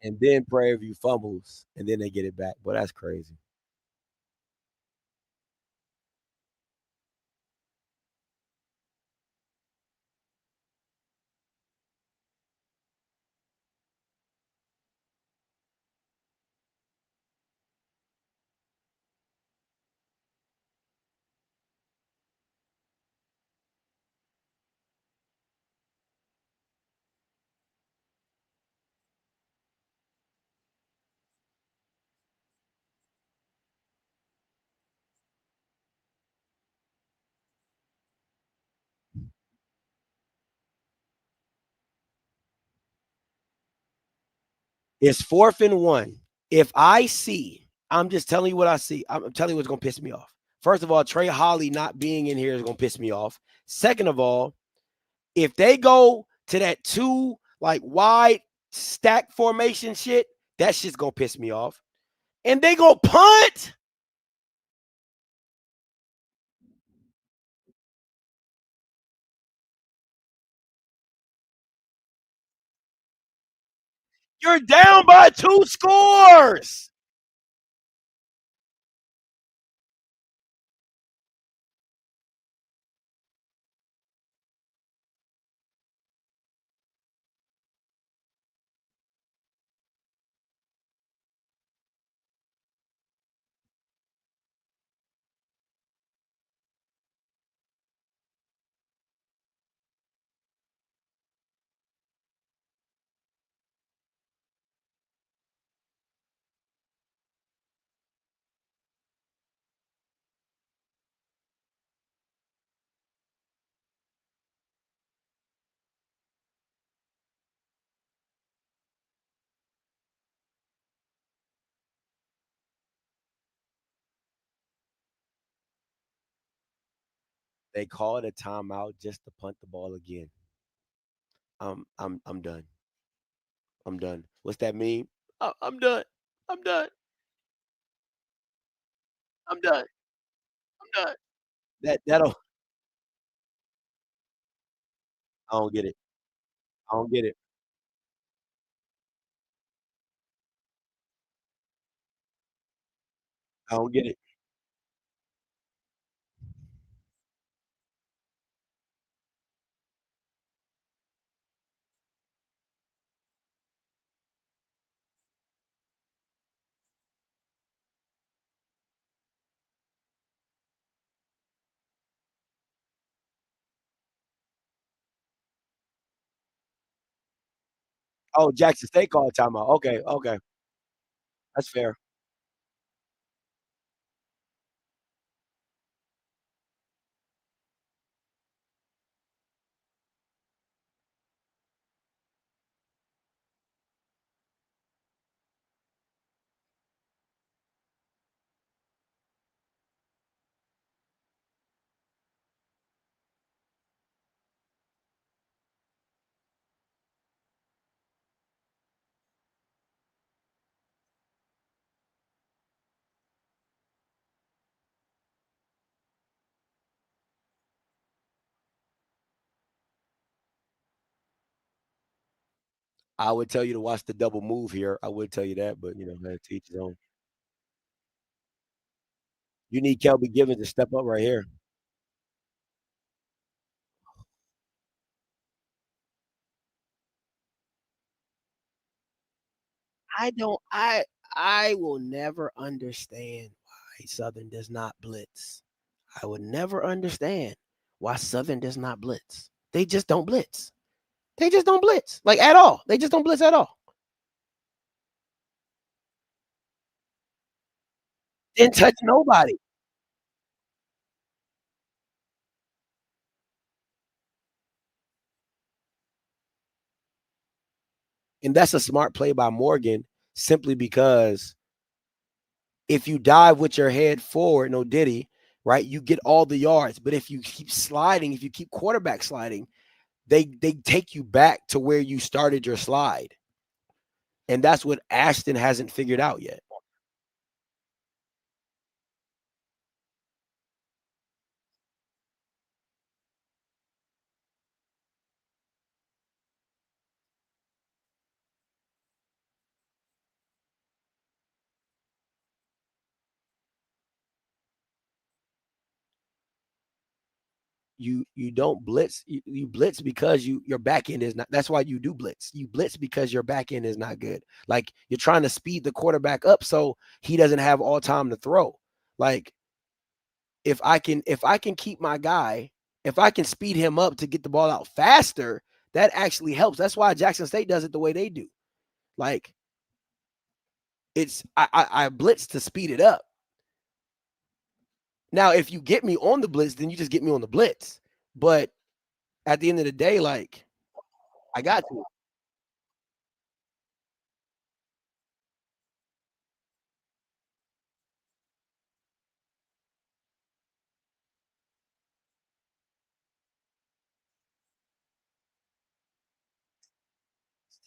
And then Prairie View fumbles and then they get it back. But that's crazy. It's 4th and 1. If I see, I'm just telling you what I see. I'm telling you what's gonna piss me off. First of all, Trey Holly not being in here is gonna piss me off. Second of all, if they go to that 2 like wide stack formation shit, that shit's gonna piss me off. And they go punt. You're down by 2 scores. They called a timeout just to punt the ball again. I'm done. I'm done. What's that mean? I'm done. I'm done. I'm done. I'm done. That'll I don't get it. I don't get it. I don't get it. Oh, Jackson State called a timeout. Okay, okay. That's fair. I would tell you to watch the double move here. I would tell you that, but to each his own. You need Kelby Givens to step up right here. I don't I will never understand why Southern does not blitz. I would never understand why Southern does not blitz. They just don't blitz. They just don't blitz. Like at all. They just don't blitz at all. Didn't touch nobody. And that's a smart play by Morgan simply because if you dive with your head forward, no diddy, right? You get all the yards. But if you keep sliding, if you keep quarterback sliding, they take you back to where you started your slide. And that's what Ashton hasn't figured out yet. You don't blitz. You blitz because your back end is not. That's why you do blitz. You blitz because your back end is not good. Like you're trying to speed the quarterback up so he doesn't have all time to throw. Like if I can keep my guy, if I can speed him up to get the ball out faster, that actually helps. That's why Jackson State does it the way they do. Like I blitz to speed it up. Now, if you get me on the blitz, then you just get me on the blitz. But at the end of the day, like I got to.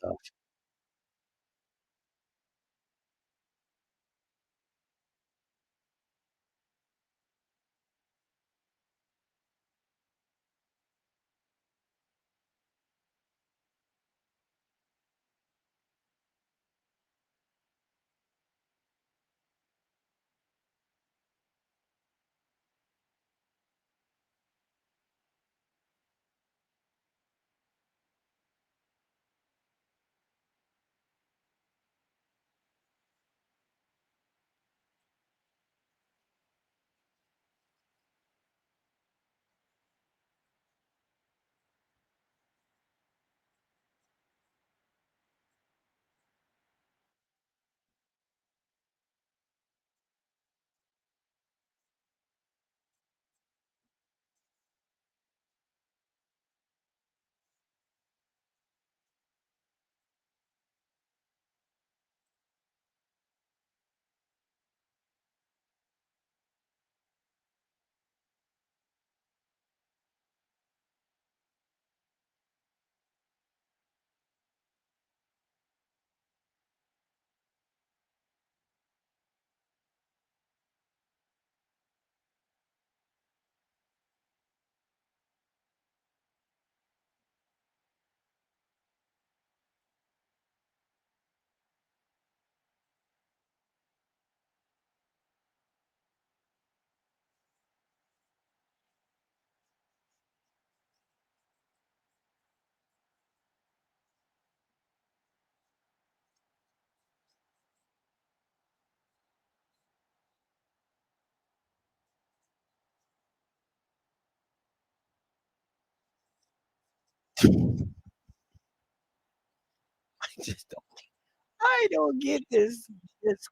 tough. I just don't. I don't get this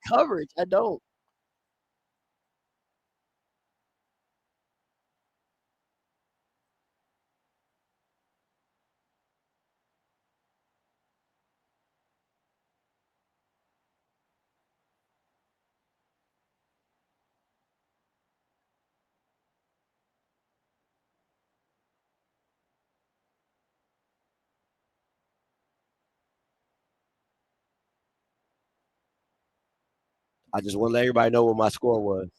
coverage. I don't. I just want to let everybody know what my score was.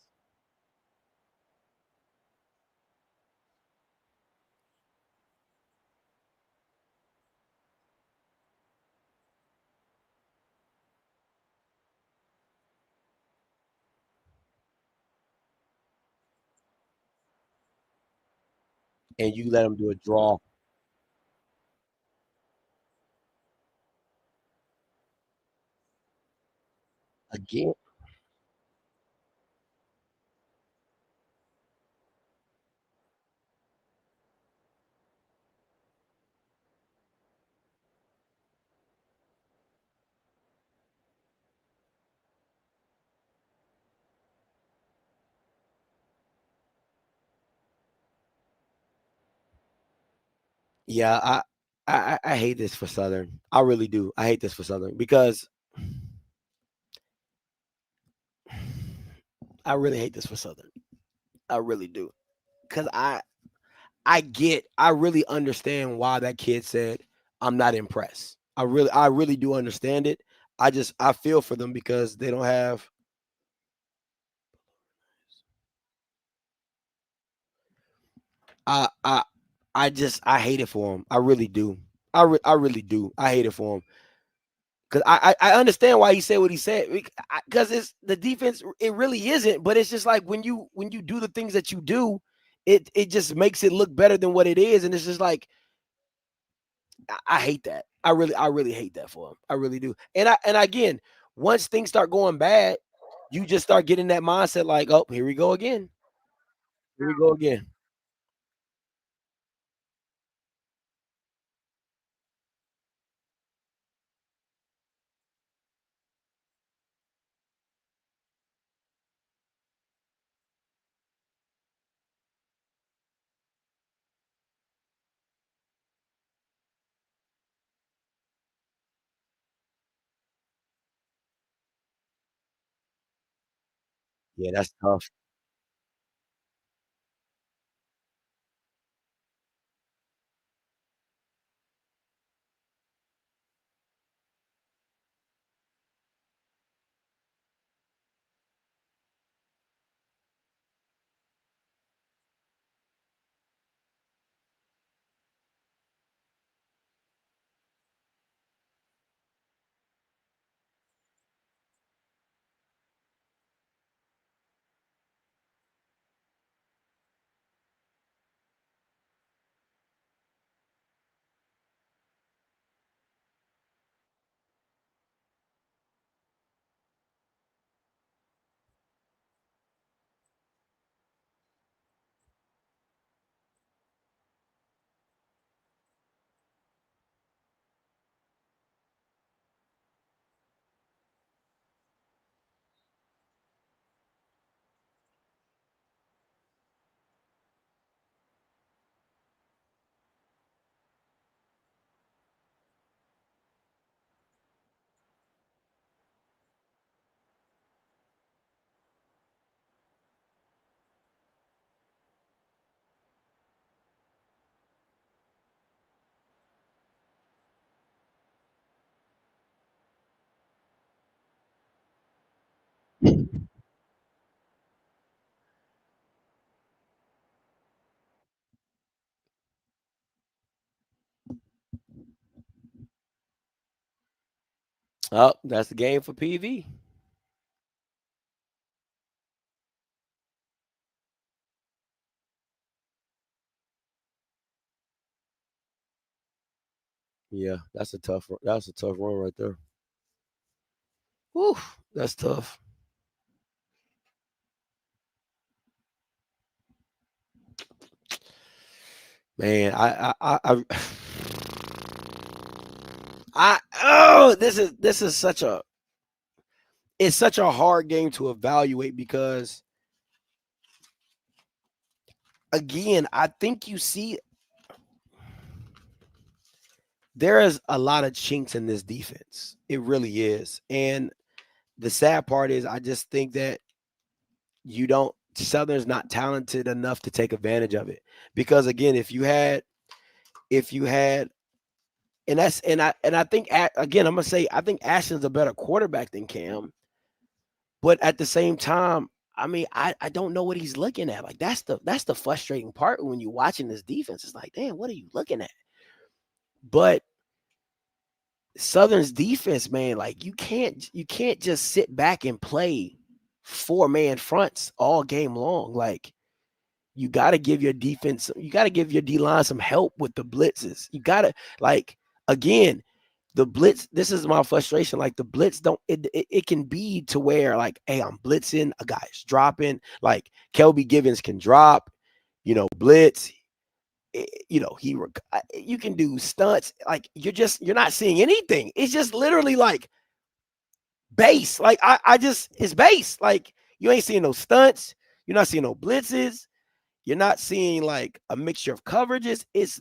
And you let them do a draw again. Yeah, I hate this for Southern. I really do. I hate this for Southern because I really hate this for Southern. I really do. Cause I really understand why that kid said, I'm not impressed. I really do understand it. I feel for them because they don't have I I I hate it for him. I really do. I really do. I hate it for him. Cause I understand why he said what he said. Because it's the defense, it really isn't, but it's just like when you do the things that you do, it just makes it look better than what it is. And it's just like I hate that. I really hate that for him. I really do. And again, once things start going bad, you just start getting that mindset like, oh, here we go again. Here we go again. Yeah, that's tough. Oh, that's the game for PV. Yeah, that's a tough. That's a tough run right there. Whew, that's tough. Man, this is such a it's such a hard game to evaluate because again, I think you see there is a lot of chinks in this defense. It really is. And the sad part is I just think that you don't Southern's not talented enough to take advantage of it. Because again, if you had and I think again, I'm gonna say I think Ashton's a better quarterback than Cam, but at the same time, I mean, I don't know what he's looking at. Like that's the frustrating part when you're watching this defense. It's like, damn, what are you looking at? But Southern's defense, man, like you can't just sit back and play 4-man fronts all game long. Like you got to give your defense, you got to give your D line some help with the blitzes. You got to like again, the blitz. This is my frustration. Like the blitz don't it can be to where like, hey, I'm blitzing, a guy's dropping. Like Kelby Givens can drop, blitz. You can do stunts. Like you're not seeing anything. It's just literally like base. Like it's base. Like you ain't seeing no stunts. You're not seeing no blitzes. You're not seeing like a mixture of coverages. It's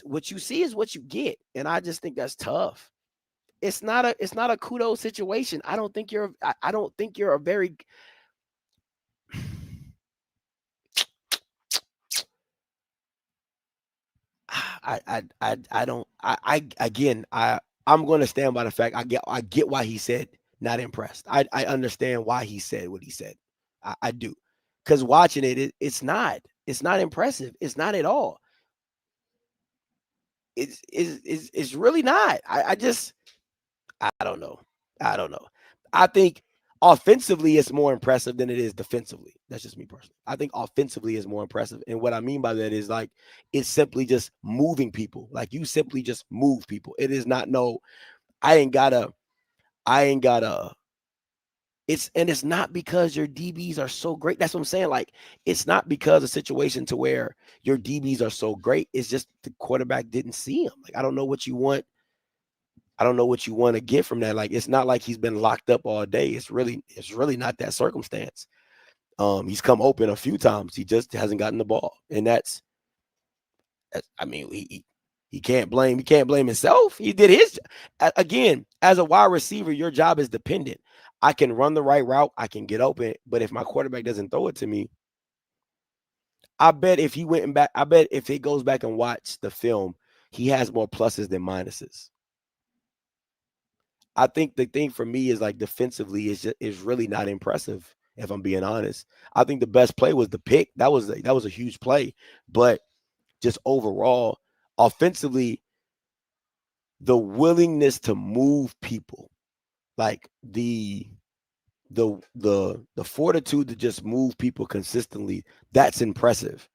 what you see is what you get, and I just think that's tough. It's not a kudos situation. I don't think you're a very I'm going to stand by the fact I get why he said not impressed. I understand why he said what he said. I do, because watching it's not impressive. It's not at all. It's really not. I don't know. I don't know. I think offensively it's more impressive than it is defensively. That's just me personally. I think offensively is more impressive. And what I mean by that is like it's simply just moving people. Like you simply just move people. It is not I ain't gotta it's not because your DBs are so great. That's what I'm saying. Like it's not because of situation to where your DBs are so great. It's just the quarterback didn't see him. Like I don't know what you want. I don't know what you want to get from that. Like it's not like he's been locked up all day. It's really not that circumstance. He's come open a few times. He just hasn't gotten the ball, and I mean, he can't blame himself. He did his again as a wide receiver. Your job is dependent. I can run the right route. I can get open, but if my quarterback doesn't throw it to me, I bet if he goes back and watch the film, he has more pluses than minuses. I think the thing for me is like defensively is really not impressive. If I'm being honest, I think the best play was the pick. That was a huge play, but just overall, offensively, the willingness to move people, like the fortitude to just move people consistently, that's impressive.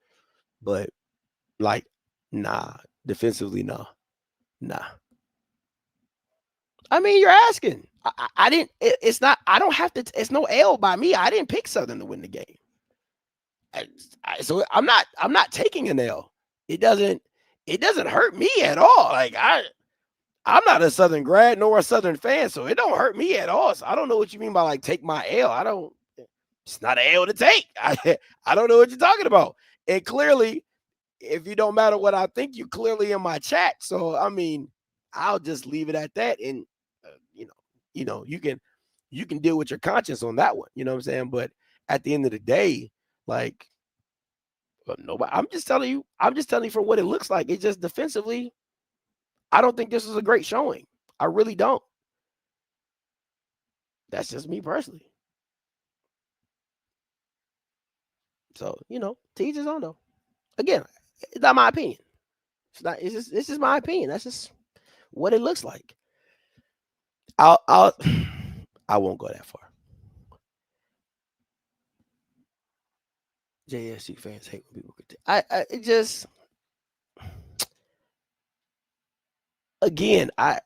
But like, nah, defensively, nah. I mean, you're asking. I didn't. It's not. I don't have to. It's no L by me. I didn't pick Southern to win the game. So I'm not taking an L. It doesn't hurt me at all. Like I'm not a Southern grad nor a Southern fan, so it don't hurt me at all. So I don't know what you mean by like take my L. I don't. It's not an L to take. I don't know what you're talking about. And clearly, if you don't matter what I think, you clearly in my chat. So I mean, I'll just leave it at that. And you can deal with your conscience on that one. You know what I'm saying? But at the end of the day, like nobody. I'm just telling you for what it looks like. It's just defensively. I don't think this is a great showing. I really don't. That's just me personally. So to each his own though. Again, it's not my opinion. It's not. It's just my opinion. That's just what it looks like. I'll I won't go that far. JSU fans hate when people critique. I it just again I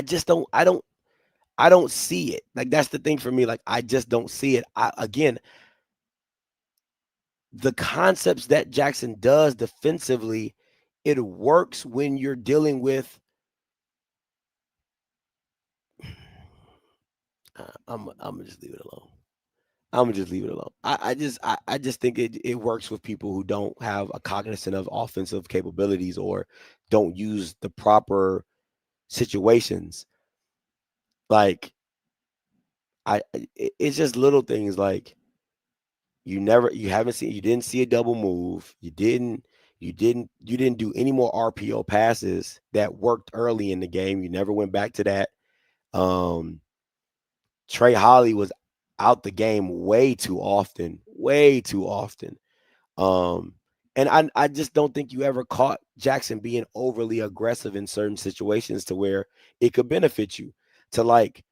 just don't see it. Like that's the thing for me. Like I just don't see it. Again, the concepts that Jackson does defensively, it works when you're dealing with. I'm gonna just leave it alone. I'm gonna just leave it alone. I just think it works with people who don't have a cognizance of offensive capabilities or don't use the proper situations. Like it's just little things like you didn't see a double move. You didn't do any more RPO passes that worked early in the game. You never went back to that. Um, Trey Holly was out the game way too often, way too often. Um, and I just don't think you ever caught Jackson being overly aggressive in certain situations to where it could benefit you. To like,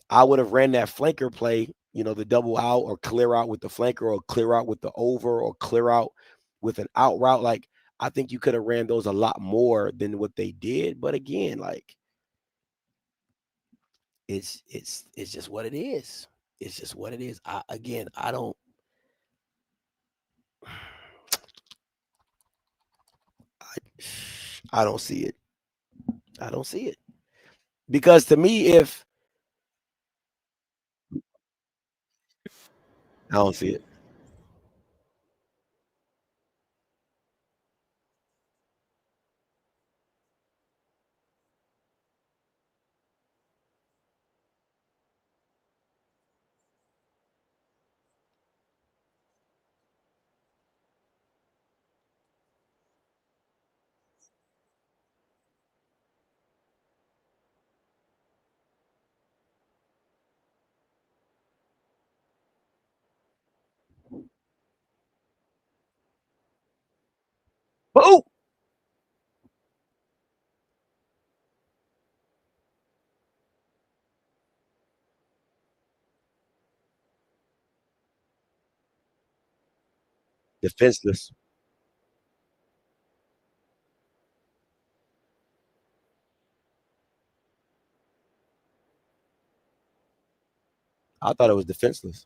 I would have ran that flanker play, the double out or clear out with the flanker or clear out with the over or clear out with an out route. Like, I think you could have ran those a lot more than what they did. But again, like, it's just what it is. It's just what it is. I don't. I don't see it. I don't see it because to me, if I don't see it. Oh, defenseless. I thought it was defenseless.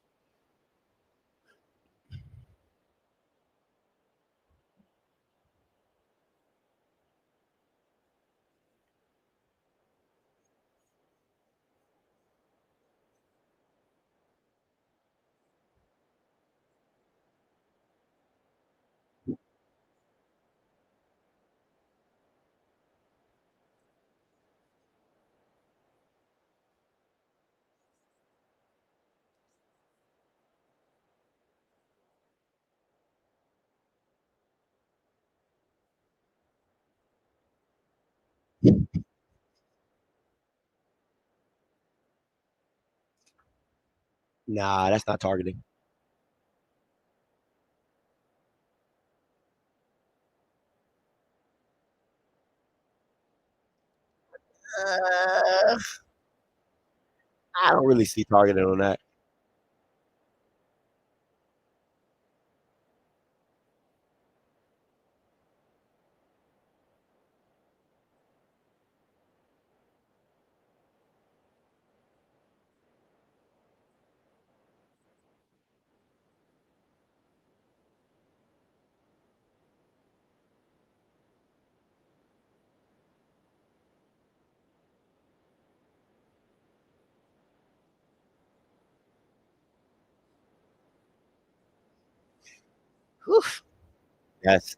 Nah, that's not targeting. Uh, I don't really see targeting on that. Whew. That's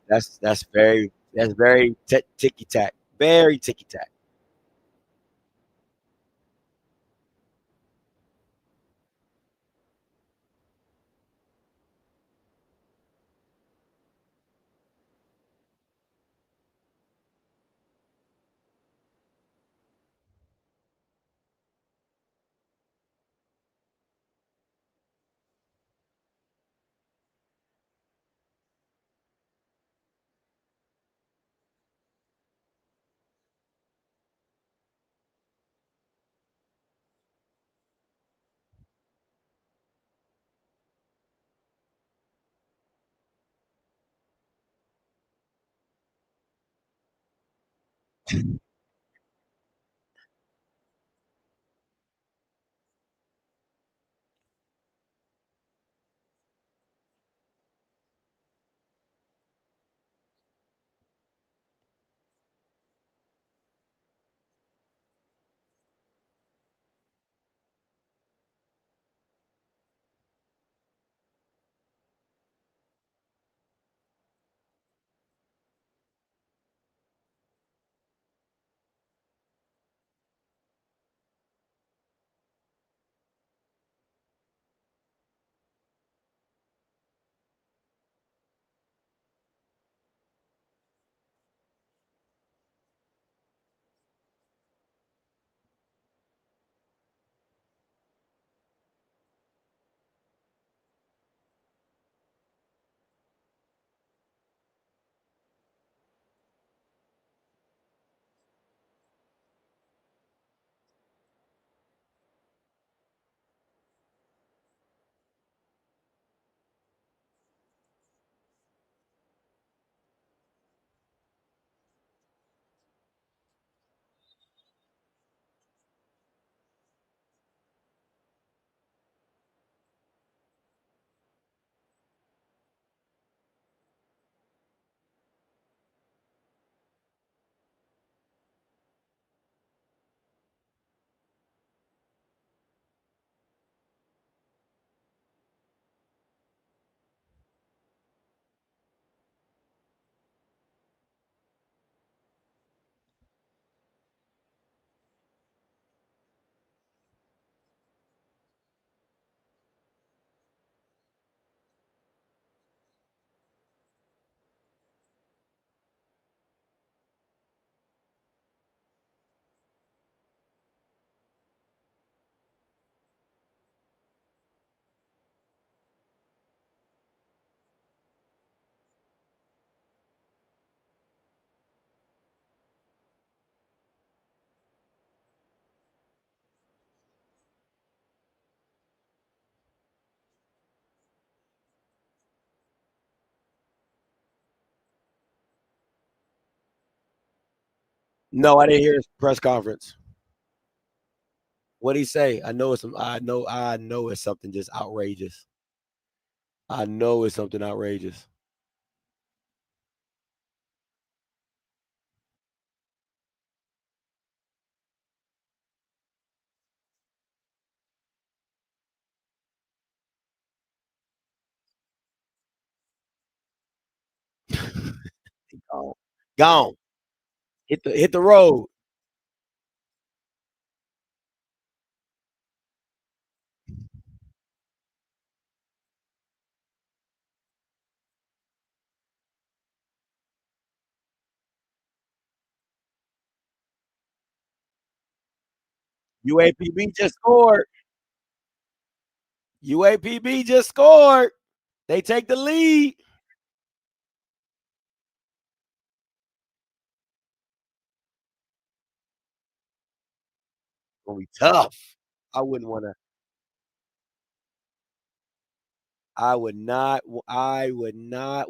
very ticky tack. Very ticky tack. No, I didn't hear his press conference. What'd he say? I know it's something just outrageous. I know it's something outrageous. Gone. Gone. Hit the road. UAPB just scored. UAPB just scored. They take the lead. Gonna be tough. I wouldn't want to. I would not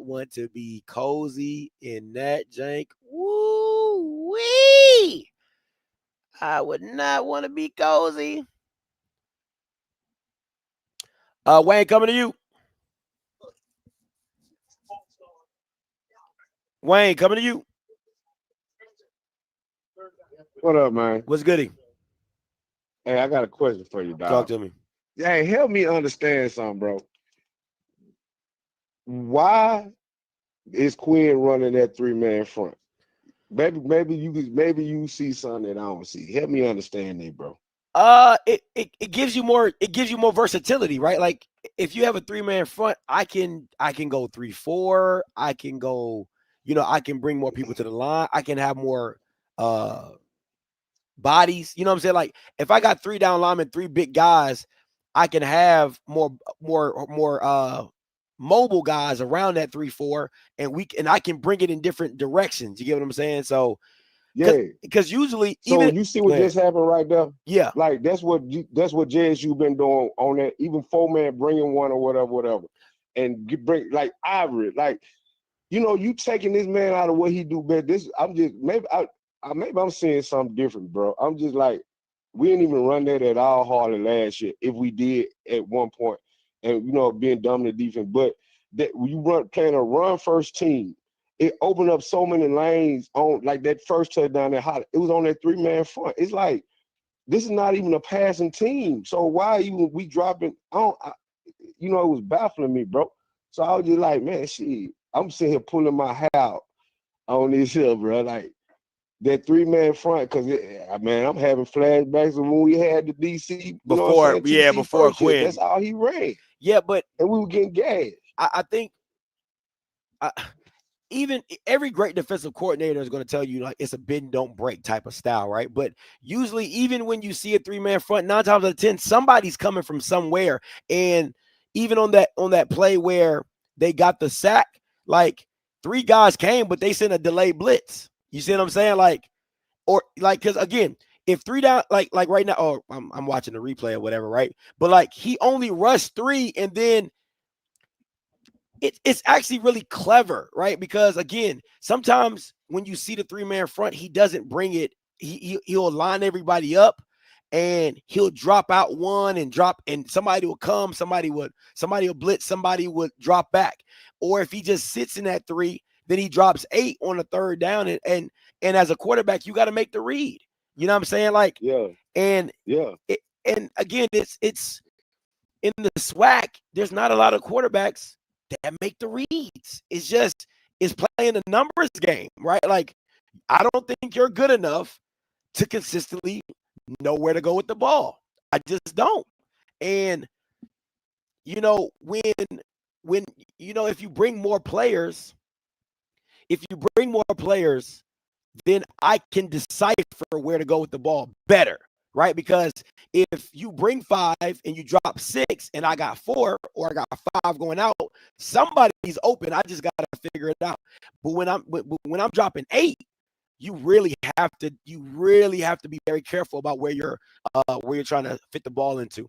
want to be cozy in that jank. Woo wee! I would not want to be cozy. Wayne, coming to you. Wayne, coming to you. What up, man? What's goody? Hey, I got a question for you, dog. Talk to me. Hey, help me understand something, bro. Why is Quinn running that 3-man front? Maybe you see something that I don't see. Help me understand that, bro. It gives you more versatility, right? Like if you have a 3-man front, I can go 3-4. I can go, I can bring more people to the line. I can have more bodies. You know what I'm saying? Like if I got 3 down linemen, 3 big guys, I can have more mobile guys around that 3-4, and I can bring it in different directions. You get what I'm saying? So Yeah, because usually, so you see what just happened right there? Yeah, like that's what JSU been doing on that. Even 4-man bringing one or whatever, and bring like Ivory, like you taking this man out of what he do best. This I'm just maybe I'm seeing something different, bro. I'm just like, we didn't even run that at all hardly last year. If we did at one point, and being dominant defense, but that when you playing a run first team, it opened up so many lanes on like that first touchdown that Holly. It was on that 3-man front. It's like this is not even a passing team. So why even we dropping? It was baffling me, bro. So I was just like, man, shit. I'm sitting here pulling my hair out on this hill, bro. Like that 3-man front, because man, I'm having flashbacks of when we had the DC before first year. Quinn. That's all he ran. Yeah, but and we were getting gashed. I think even every great defensive coordinator is going to tell you like it's a bend don't break type of style, right? But usually, even when you see a 3-man front, 9 times out of 10, somebody's coming from somewhere. And even on that play where they got the sack, like 3 guys came, but they sent a delayed blitz. You see what I'm saying? Because again, if 3 down, like right now, I'm watching the replay or whatever, right? But like he only rushed 3, and then it's actually really clever, right? Because again, sometimes when you see the 3-man front, he doesn't bring it. He'll line everybody up, and he'll drop out one and somebody will come, somebody will blitz, somebody would drop back. Or if he just sits in that 3, then he drops 8 on the 3rd down, and as a quarterback, you got to make the read. You know what I'm saying? Like, yeah, and again, it's in the SWAC. There's not a lot of quarterbacks that make the reads. It's playing a numbers game, right? Like, I don't think you're good enough to consistently know where to go with the ball. I just don't. And when if you bring more players, then I can decipher where to go with the ball better, right? Because if you bring 5 and you drop 6 and I got 4 or I got 5 going out, somebody's open. I just got to figure it out. But when I'm dropping 8, you really have to be very careful about where you're trying to fit the ball into.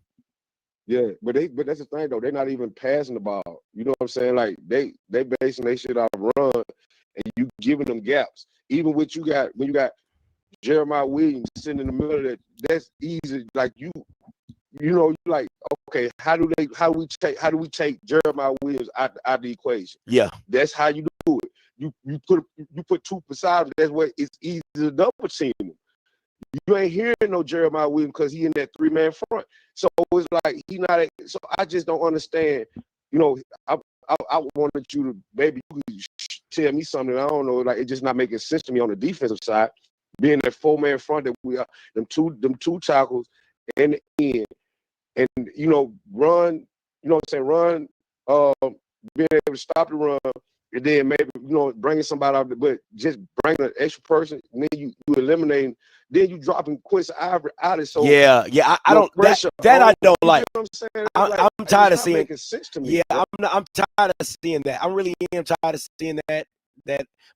Yeah, but that's the thing though. They're not even passing the ball. You know what I'm saying? Like they basing their shit off run, and you giving them gaps. Even when you got Jeremiah Williams sitting in the middle of that, that's easy. Like you like, okay, how do we take Jeremiah Williams out the equation? Yeah, that's how you do it. You put 2 beside him. That's where it's easy to double team him. You ain't hearing no Jeremiah Williams because he in that 3-man front. So it's like he not. So I just don't understand. I wanted you to maybe you could tell me something. I don't know. Like it's just not making sense to me on the defensive side. Being that 4-man front that we are, them two tackles and the end, and run. You know what I'm saying? Run. Being able to stop the run. And then maybe, bringing somebody out, but just bringing an extra person, and then you eliminating, then you dropping Quincy Ivory out of so yeah. I don't that I don't like. You know what I'm saying? I'm tired of seeing. Making sense to me. Yeah, I'm tired of seeing that. I really am tired of seeing that.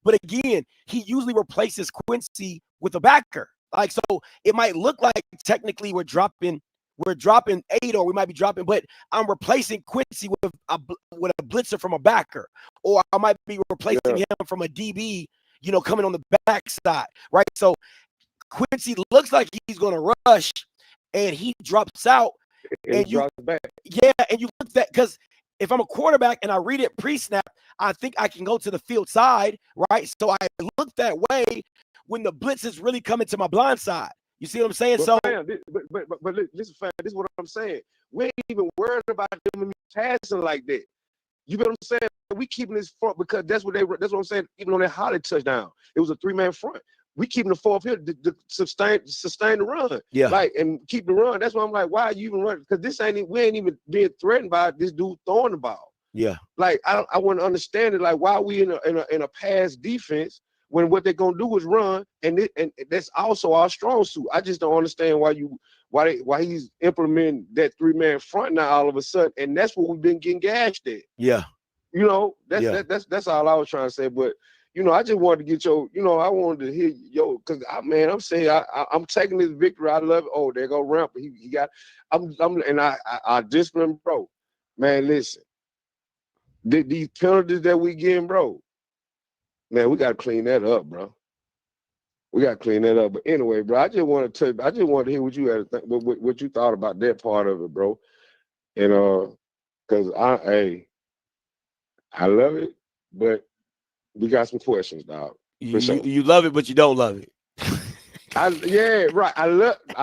But again, he usually replaces Quincy with a backer. Like, so it might look like technically we're dropping 8, or we might be dropping, but I'm replacing Quincy with a blitzer from a backer, or I might be replacing him from a DB, coming on the backside, right? So Quincy looks like he's going to rush, and he drops out, and you drops back. Yeah, and you look that because if I'm a quarterback and I read it pre-snap, I think I can go to the field side, right? So I look that way when the blitz is really coming to my blind side. You see what I'm saying? But listen, fam, this is what I'm saying. We ain't even worried about them passing like that. You know what I'm saying? We keeping this front because that's what I'm saying. Even on that Holly touchdown, it was a 3-man front. We keeping the 4th here to sustain the run. Yeah. Like, and keep the run. That's why I'm like, why are you even running? Because we ain't even being threatened by this dude throwing the ball. Yeah. Like, I want to understand it. Like, why are we in a pass defense when what they're gonna do is run, and that's also our strong suit. I just don't understand why he's implementing that 3-man front now all of a sudden, and that's what we've been getting gashed at. Yeah. That's all I was trying to say. But I just wanted to get I wanted to hear because I'm saying I'm taking this victory. I love it. Oh, there go Ramp. He got. I discipline, bro. Man, listen. These penalties that we getting, bro. Man, we got to clean that up, bro. We got to clean that up. But anyway, bro, I just want to hear what you had to think, what you thought about that part of it, bro. And because I love it, but we got some questions, dog. You love it, but you don't love it. Yeah, right. I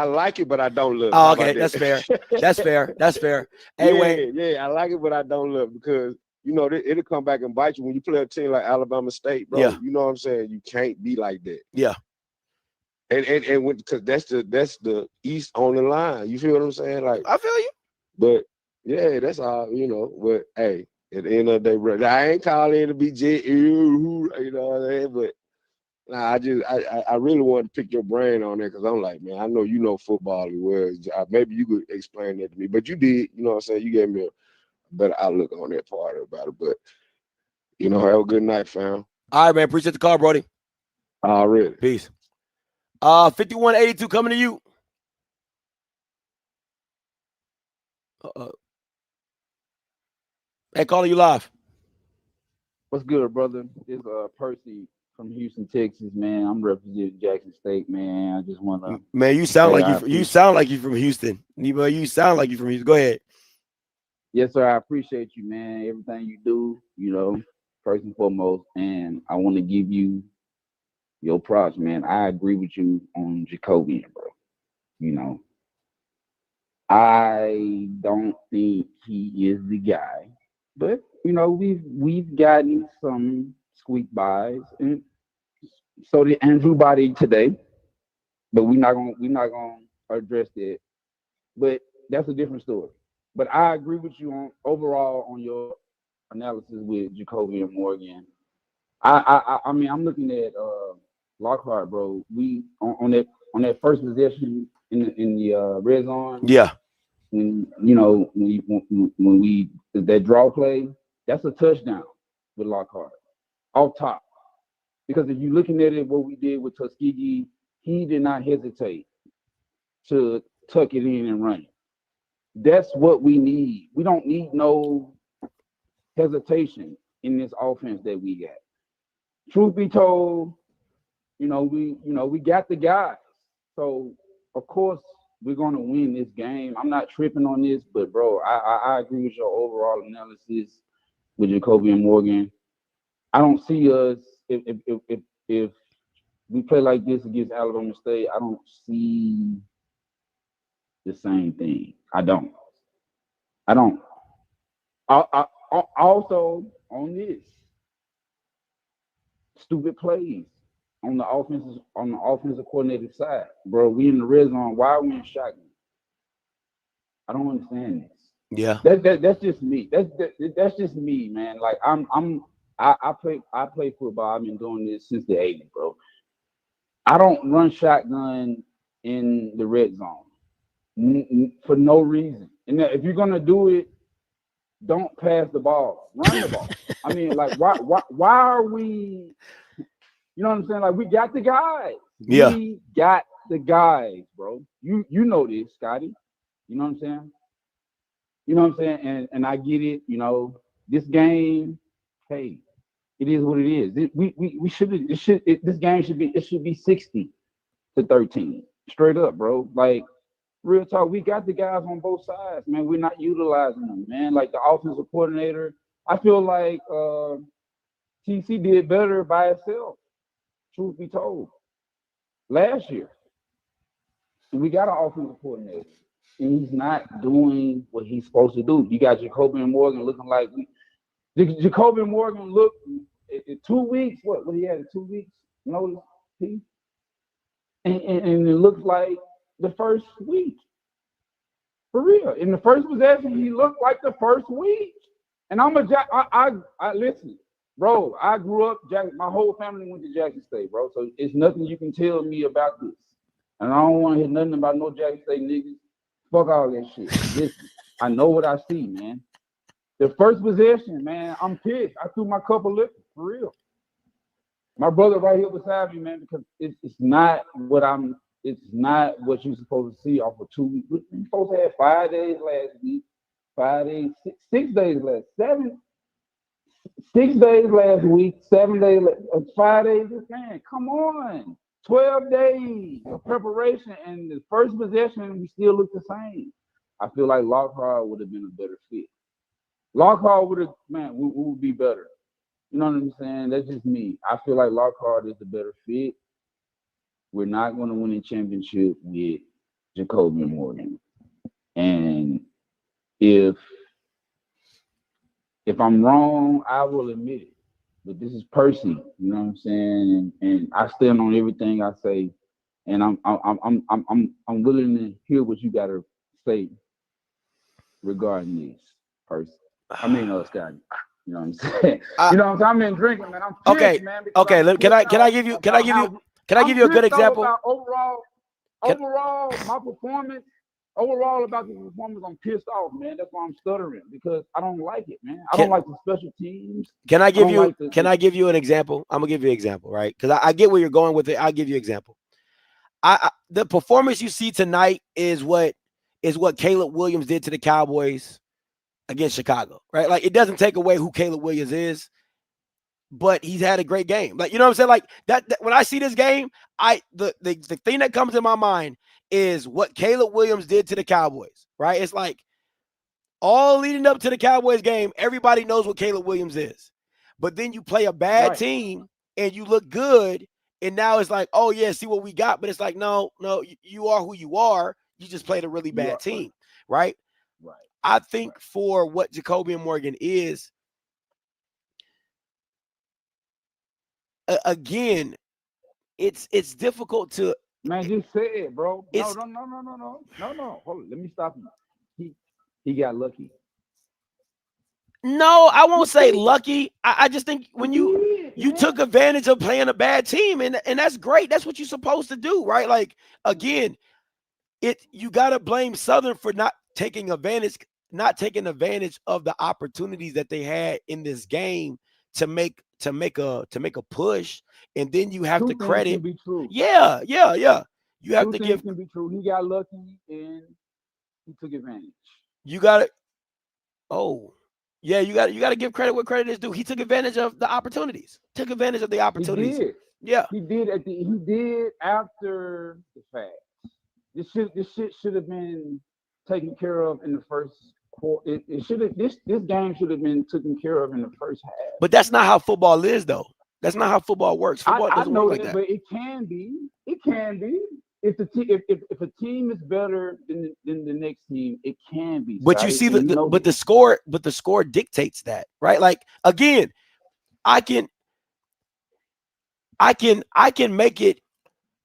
like it, but I don't love it. Oh, okay, that's fair. That's fair. That's fair. Anyway, yeah, I like it, but I don't love it because it'll come back and bite you when you play a team like Alabama State, bro. Yeah. You know what I'm saying? You can't be like that. Yeah. And because that's the East on the line. You feel what I'm saying? Like I feel you. But yeah, that's all, But hey, at the end of the day, bro, I ain't calling to be you know what I'm saying? But nah, I really want to pick your brain on that because I'm like, man, I know you know football as well. Maybe you could explain that to me. But you did, you know what I'm saying? You gave me a better outlook on that part about it. But have a good night, fam. All right, man. Appreciate the call, Brody. Already. Peace. 5182 coming to you. Hey, calling you live. What's good, brother? It's Percy from Houston, Texas, man. I'm representing Jackson State, man. I just want to. Man, you sound like you sound like you from Houston. You sound like you from Houston. Go ahead. Yes, sir. I appreciate you, man. Everything you do, first and foremost, and I want to give you your props, man. I agree with you on Jacobian, bro. I don't think he is the guy, but we've gotten some squeak bys, and so did Andrew Body today. But we're not gonna address that. But that's a different story. But I agree with you on your analysis with Jacoby and Morgan. I mean I'm looking at Lockhart, bro. We on that first possession in the red zone. Yeah. When we that draw play, that's a touchdown with Lockhart off top. Because if you're looking at it, what we did with Tuskegee, he did not hesitate to tuck it in and run it. That's what we need. We don't need no hesitation in this offense that we got. Truth be told, we got the guys. So of course we're gonna win this game. I'm not tripping on this, but bro, I agree with your overall analysis with Jacoby and Morgan. I don't see us if we play like this against Alabama State. I don't see the same thing. I don't. I also on this stupid plays on the offensive coordinator side, bro. We in the red zone. Why are we in shotgun? I don't understand this. Yeah, that's just me. That's just me, man. Like I play football. I've been doing this since the 80s, bro. I don't run shotgun in the red zone for no reason. And if you're gonna do it, don't pass the ball. Run the ball. I mean, like, why are we? You know what I'm saying? Like, we got the guys. Yeah. We got the guys, bro. You know this, Scotty. You know what I'm saying? You know what I'm saying? And I get it. This game, hey, it is what it is. We should this game should be 60-13. Straight up, bro. Like, real talk, we got the guys on both sides, man. We're not utilizing them, man. Like the offensive coordinator, I feel like TC did better by itself, truth be told. Last year, we got an offensive coordinator, and he's not doing what he's supposed to do. You got Jacoby and Morgan looking like Jacoby and Morgan looked in 2 weeks. What he had in 2 weeks? Notice, and it looks like the first week. For real. In the first possession, he looked like the first week. And I listen, bro, I grew up, my whole family went to Jackson State, bro. So it's nothing you can tell me about this. And I don't want to hear nothing about no Jackson State niggas. Fuck all that shit. Listen, I know what I see, man. The first possession, man, I'm pissed. I threw my cup of liquor, for real. My brother right here beside me, man, because it's not what you're supposed to see off of 2 weeks. You're supposed to have 5 days last week, 5 days, 6 days last, 6 days last week, 7 days, 5 days this game. Come on. 12 days of preparation, and the first possession, we still look the same. I feel like Lockhart would have been a better fit. Lockhart would have, man, we would be better. You know what I'm saying? That's just me. I feel like Lockhart is the better fit. We're not going to win a championship with Jacoby Morgan. And if I'm wrong, I will admit it. But this is Percy, you know what I'm saying? And I stand on everything I say. And I'm willing to hear what you got to say regarding this, Percy. I mean, Scotty. You know what I'm saying? You know what I'm saying? I've been drinking, man. I'm pissed, man. Okay. Can I give you a good example? Overall, my performance. Overall, about the performance, I'm pissed off, man. That's why I'm stuttering, because I don't like it, man. I don't like the special teams. Can I give you an example? I'm gonna give you an example, right? Because I get where you're going with it. I'll give you an example. The performance you see tonight is what Caleb Williams did to the Cowboys against Chicago, right? Like, it doesn't take away who Caleb Williams is, but he's had a great game. Like, you know what I'm saying? Like that when I see this game, the thing that comes in my mind is what Caleb Williams did to the Cowboys, right? It's like all leading up to the Cowboys game, everybody knows what Caleb Williams is. But then you play a bad team and you look good, and now it's like, oh yeah, see what we got. But it's like, no, you are who you are. You just played a really bad team, right? Right. I think for what Jacoby Morgan is, again, it's difficult to. Man, just say it, bro. No. Hold on, let me stop you. He got lucky. No, I won't say lucky. I just think when you took advantage of playing a bad team, and that's great. That's what you're supposed to do, right? Like, again, you gotta blame Southern for not taking advantage of the opportunities that they had in this game to make a push, and then you have to credit. Can be true. Yeah. You have to give. Can be true. He got lucky and he took advantage. You got it. Oh, yeah. You got to give credit where credit is due. He took advantage of the opportunities. Took advantage of the opportunities. He did. Yeah. He did after the fact. This shit should have been taken care of in the first quarter. This game should have been taken care of in the first half. But that's not how football is, though. That's not how football works. Football doesn't work like that. But it can be. It can be. If a team is better than the next team, it can be. But you see the score dictates that, right? Like, again, I can make it.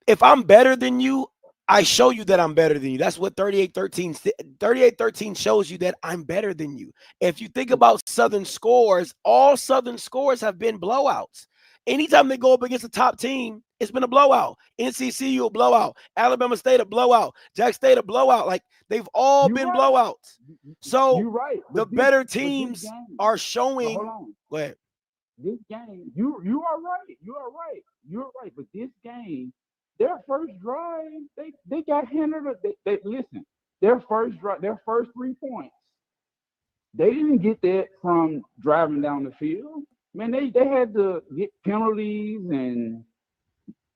If I'm better than you, I show you that I'm better than you. That's what 38-13 shows you, that I'm better than you. If you think about Southern scores, all Southern scores have been blowouts. Anytime they go up against a top team, it's been a blowout. NCCU a blowout. Alabama State a blowout. Jack State a blowout. Like, they've all been blowouts. So you're right. The better teams are showing. Hold on. Go ahead. This game, you are right. You are right. You're right. But this game, their first drive, they got handled. They listen. Their first drive, their first 3 points, they didn't get that from driving down the field. Man, they had to get penalties and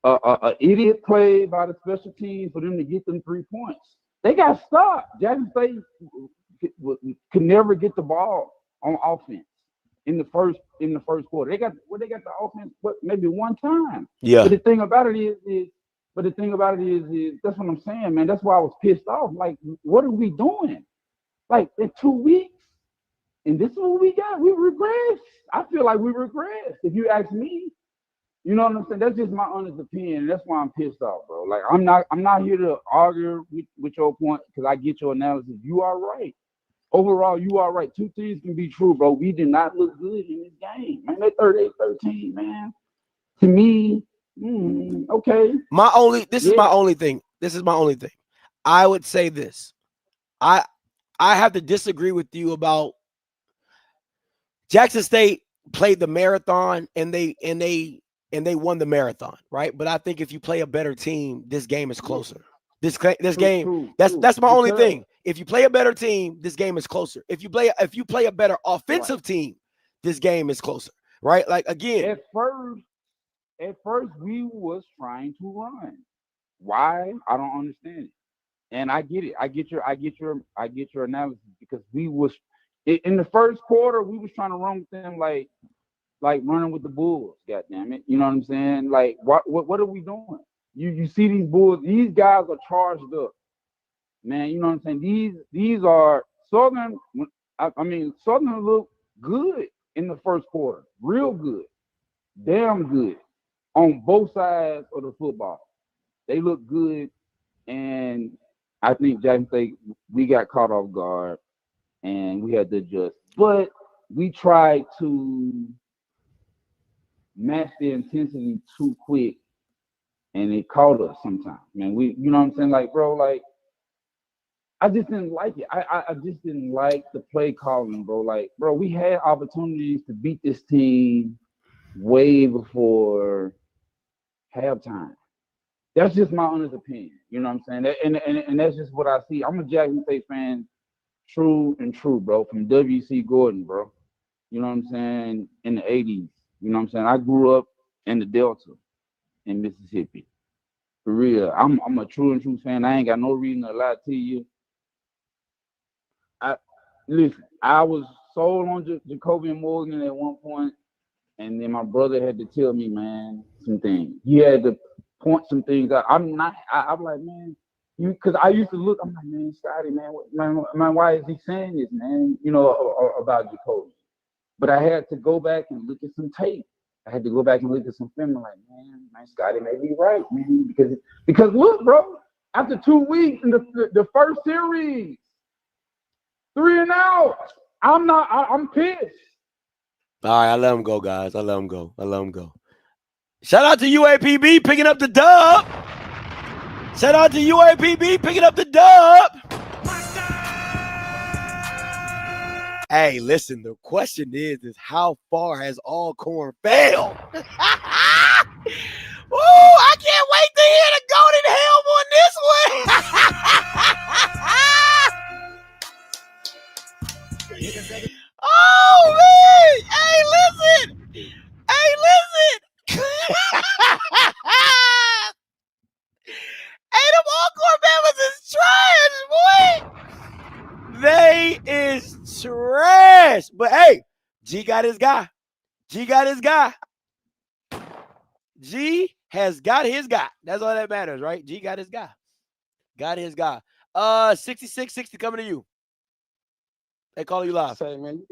an idiot play by the special teams for them to get them 3 points. They got stopped. Jackson State could never get the ball on offense in the first quarter. They got the offense, but maybe one time. Yeah. But the thing about it is that's what I'm saying, man. That's why I was pissed off. Like, what are we doing? Like, in 2 weeks, and this is what we got. We regressed. I feel like we regressed. If you ask me, you know what I'm saying? That's just my honest opinion. That's why I'm pissed off, bro. Like, I'm not here to argue with your point, because I get your analysis. You are right. Overall, you are right. 2 things can be true, bro. We did not look good in this game, man. That 38-13, man. To me, okay. This is my only thing. I would say this. I have to disagree with you about Jackson State played the marathon and they won the marathon, right? But I think if you play a better team, this game is closer. This game, that's my only thing. If you play a better team, this game is closer. If you play a better offensive team, this game is closer, right? Like, again, at first we was trying to run. Why? I don't understand it. And I get it. I get your analysis because we was in the first quarter we was trying to run with them like running with the Bulls. God damn it, you know what I'm saying? Like what are we doing? You see these Bulls? These guys are charged up, man. You know what I'm saying? These are Southern. I mean, Southern look good in the first quarter, real good, damn good on both sides of the football. They look good, and I think Jackson State we got caught off guard, and we had to adjust. But we tried to match the intensity too quick, and it caught us sometimes. Man, you know what I'm saying? Like, bro, like I just didn't like it. I just didn't like the play calling, bro. Like, bro, we had opportunities to beat this team way before halftime. That's just my honest opinion. You know what I'm saying? And that's just what I see. I'm a Jackson State fan, true, bro, from W.C. Gordon, bro. You know what I'm saying? In the 80s. You know what I'm saying? I grew up in the Delta in Mississippi. For real. I'm a true fan. I ain't got no reason to lie to you. Listen, I was sold on Jacoby Morgan at one point, and then my brother had to tell me, man, some things. He had to point some things out. I'm like, man, because I used to look, I'm like, man, Scotty, man, why is he saying this, man? You know, about Jacoby. But I had to go back and look at some tape. I had to go back and look at some film. I'm like, man, Scotty may be right, man, because look, bro, after 2 weeks in the first series, 3-0. I'm pissed. All right, I let him go, guys. I let him go. Shout out to UAPB picking up the dub. Hey, listen, the question is how far has Alcorn failed? Ooh, I can't wait to hear the Golden Helm on this one. Oh, man. Hey, listen. Hey, them Alcorn Bama's is trash, boy. They is trash. But, hey, G got his guy. G has got his guy. That's all that matters, right? G got his guy. 6660 coming to you. They call you live. Say, man, you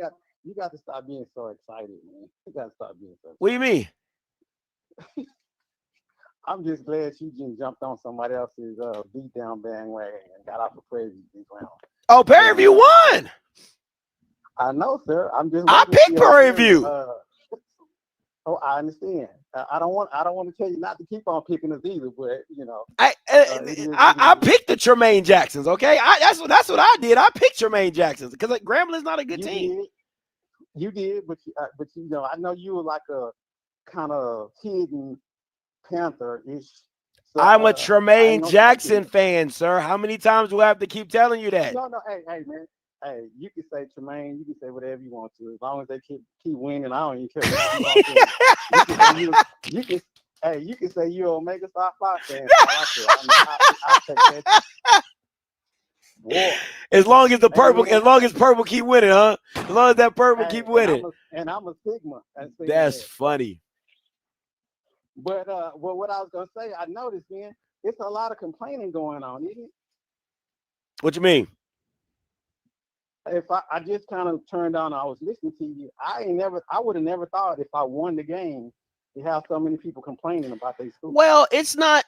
got to stop being so excited, man. You got to stop being so excited. What do you mean? I'm just glad you just jumped on somebody else's beatdown bandwagon and got off of Prairie View this round. Oh, Prairie View won. I know, sir. I picked Prairie View. Oh, I understand. I don't want to tell you not to keep on picking us either, but you know, I picked the Tremaine Jacksons. Okay, that's what I did. I picked Tremaine Jacksons because Gramblin's not a good team. You did, but you know, I know you were like a kind of hidden Panther-ish. So, I'm a Tremaine Jackson fan, sir. How many times do I have to keep telling you that? No, hey, man. Hey, you can say Tremaine, you can say whatever you want to. As long as they keep winning, I don't even care. You can say you're Omega Star 5 fan. I'll take that. War. As long as purple keep winning, huh? As long as that purple keep winning. And I'm a Sigma. That's funny. But what I was gonna say, I noticed, man, it's a lot of complaining going on, isn't it? What you mean? If I just kind of turned on, I was listening to you. I would have never thought if I won the game to have so many people complaining about their school. Well, it's not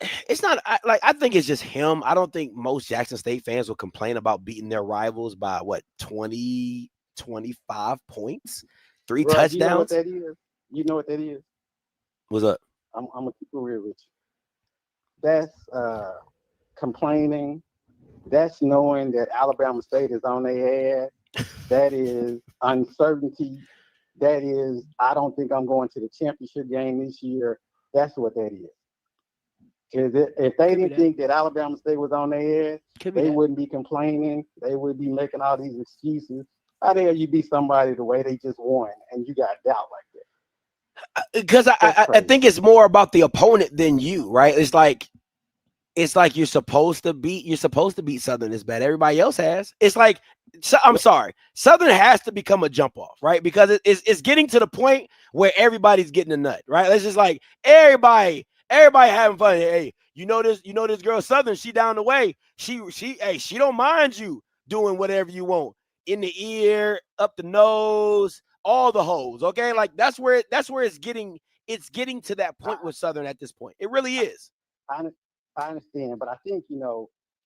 like I think it's just him. I don't think most Jackson State fans will complain about beating their rivals by 20, 25 points, 3 touchdowns. You know what that is? You know what that is? What's up? I'm gonna keep it real with you. That's complaining. That's knowing that Alabama State is on their ass. That is uncertainty. That is, I don't think I'm going to the championship game this year. That's what that is. Because if they didn't think that Alabama State was on their ass, they wouldn't be complaining. They would be making all these excuses. How dare you be somebody the way they just won and you got doubt like that? Because I think it's more about the opponent than you, right? It's like you're supposed to beat Southern as bad. Everybody else has. It's like I'm sorry, Southern has to become a jump off, right? Because it's getting to the point where everybody's getting a nut, right? It's just like everybody having fun. Hey, you know this girl Southern, she down the way. She don't mind you doing whatever you want in the ear, up the nose, all the holes. Okay, like that's where it's getting to that point with Southern at this point. It really is. I understand, but I think,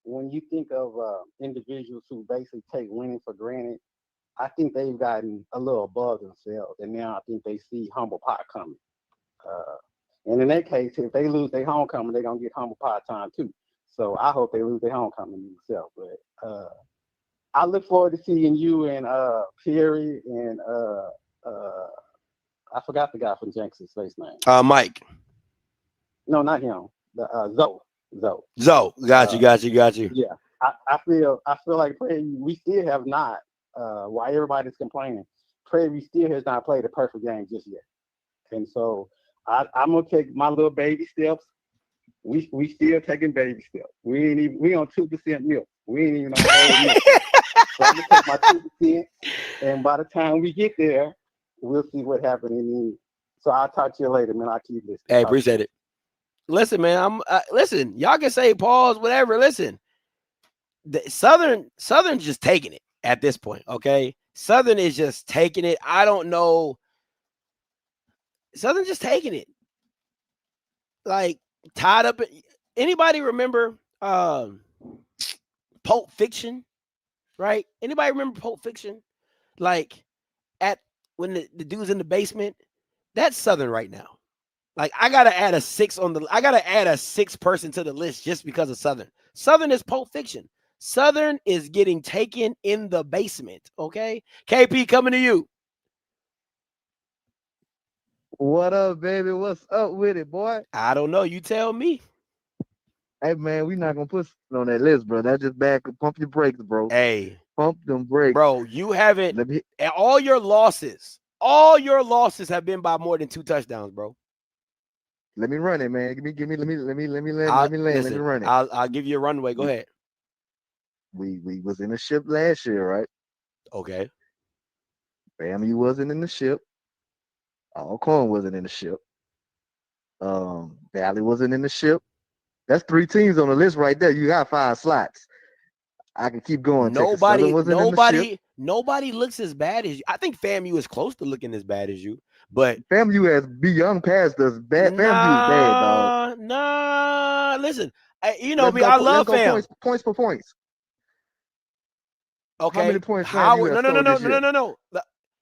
when you think of individuals who basically take winning for granted, I think they've gotten a little above themselves, and now I think they see humble pie coming. And in that case, if they lose their homecoming, they're gonna get humble pie time too. So I hope they lose their homecoming themselves. But I look forward to seeing you and Perry and I forgot the guy from Jackson's face name. Mike. No, not him. Zoe. Got you. Yeah, I feel like we still have not. While everybody's complaining, Prairie still has not played a perfect game just yet, and so I'm gonna take my little baby steps. We still taking baby steps. We on 2% milk. We ain't even on whole milk. So I'm gonna take my 2%, and by the time we get there, we'll see what happens. So I'll talk to you later, man. I'll keep listening. Hey, appreciate it. Listen, man. Listen. Y'all can say pause, whatever. Listen, the Southern just taking it at this point. Okay, Southern is just taking it. I don't know. Southern just taking it. Like tied up. Anybody remember Pulp Fiction? Right? Anybody remember Pulp Fiction? Like when the dude's in the basement. That's Southern right now. Like I gotta add a 6 person to the list just because of Southern. Southern is Pulp Fiction. Southern is getting taken in the basement. Okay, KP coming to you. What up, baby? What's up with it, boy? I don't know. You tell me. Hey, man, we not gonna put on that list, bro. That's just back. Pump your brakes, bro. Hey, pump them brakes, bro. You haven't. All your losses have been by more than 2 touchdowns, bro. Let me run it, man. Let me run it. I'll give you a runway. Go ahead. We was in the ship last year, right? Okay. FAMU wasn't in the ship. Alcorn wasn't in the ship. Valley wasn't in the ship. That's 3 teams on the list right there. You got 5 slots. I can keep going. Nobody looks as bad as you. I think FAMU is close to looking as bad as you, but FAMU has beyond past us. FAMU is bad, dog. Nah. Listen, you know me. I love FAM. Points for points. Okay. How many points? Howard, no.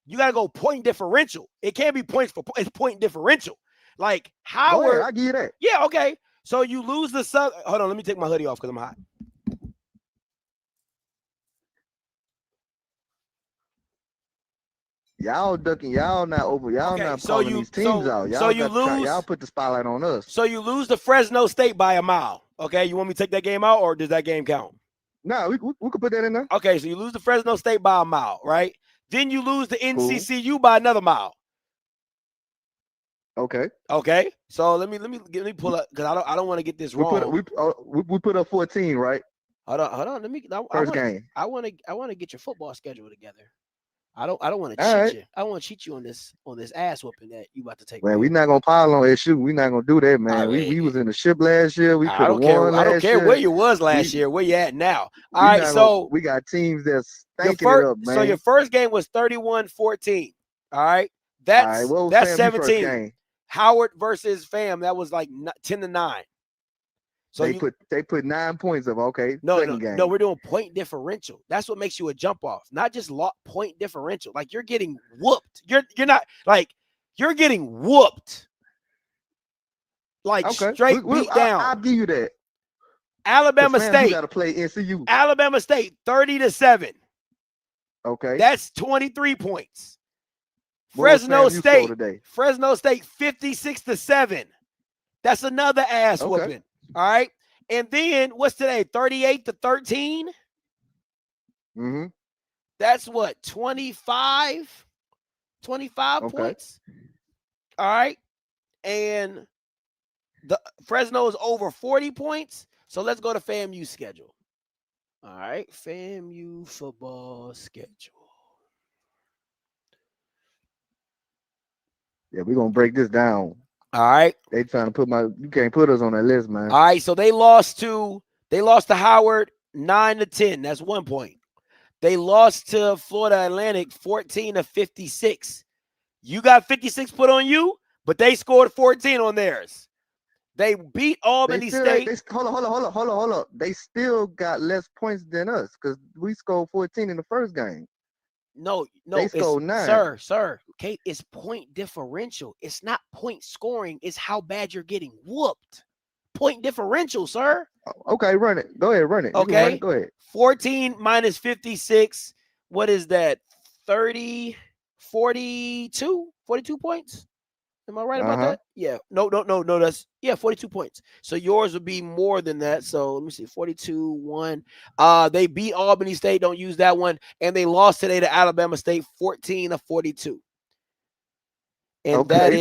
You gotta go point differential. It can't be points for it's point differential. Like Howard, I give you that. Yeah, okay. So you lose the sub. Hold on, let me take my hoodie off because I'm hot. Y'all ducking, y'all not over, y'all not calling these teams out. Y'all put the spotlight on us. So you lose the Fresno State by a mile. Okay, you want me to take that game out, or does that game count? No, we could put that in there. Okay, so you lose the Fresno State by a mile, right? Then you lose the NCCU by another mile. Okay. So let me pull up because I don't want to get this wrong. We put up 14, right? Hold on. First game. I want to get your football schedule together. I don't want to cheat you. I don't want to cheat you on this ass whooping that you about to take. Man, we're not gonna pile on SU. We're not gonna do that, man. We was in the ship last year. We could have won. I don't care where you was last year. Where you at now? All right, so we got teams that's stinking it up, man. So your first game was 31-14. All right, that's 17. Howard versus FAM. That was like 10-9. So they put 9 points of game. No, we're doing point differential. That's what makes you a jump off, not just point differential. Like you're getting whooped. You're not like you're getting whooped. Like straight beat down. I'll give you that. Alabama State. Got to play NCU. Alabama State 30-7. Okay. That's 23 points. Fresno State 56-7. That's another ass whooping. All right. And then what's today? 38-13. Mm-hmm. That's what? 25 points. All right. And the Fresno is over 40 points. So let's go to FAMU schedule. All right. FAMU football schedule. Yeah, we're gonna break this down. All right. They trying to put you can't put us on that list, man. All right. So they lost to Howard 9-10. That's 1 point. They lost to Florida Atlantic 14-56. You got 56 put on you, but they scored 14 on theirs. They beat Albany State. Hold up. They still got less points than us because we scored 14 in the first game. No, they scored 9. Sir. Okay, it's point differential. It's not point scoring. It's how bad you're getting whooped. Point differential, sir. Okay, run it. Go ahead, run it. Okay, run it. Go ahead. 14 minus 56. What is that? 30, 42 points. Am I right about that? Yeah. No. That's 42 points. So yours would be more than that. So let me see. 42-1. They beat Albany State. Don't use that one. And they lost today to Alabama State 14-42. And that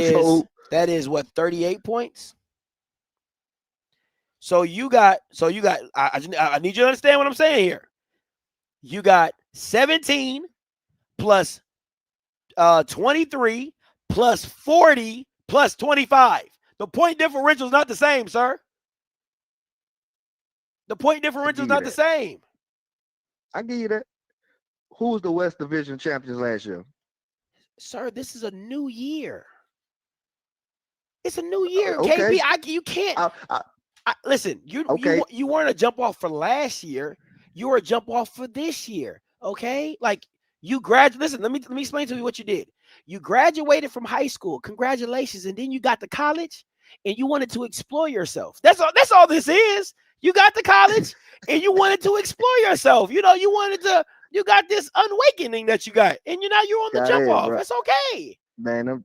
is what, 38 points? So you got I need you to understand what I'm saying here. You got 17 plus 23 plus 40 plus 25. The point differential is not the same, sir. The point differential is not the same. I give you that. Who was the West Division champions last year? Sir, this is a new year. It's a new year, okay. KB. You can't. Listen, you weren't a jump off for last year. You were a jump off for this year. Okay, like you graduated. Listen, let me explain to you what you did. You graduated from high school. Congratulations, and then you got to college, and you wanted to explore yourself. That's all this is. You got to college, and you wanted to explore yourself. You got this awakening that you got, and you're on the jump off. Bro. That's okay. Man,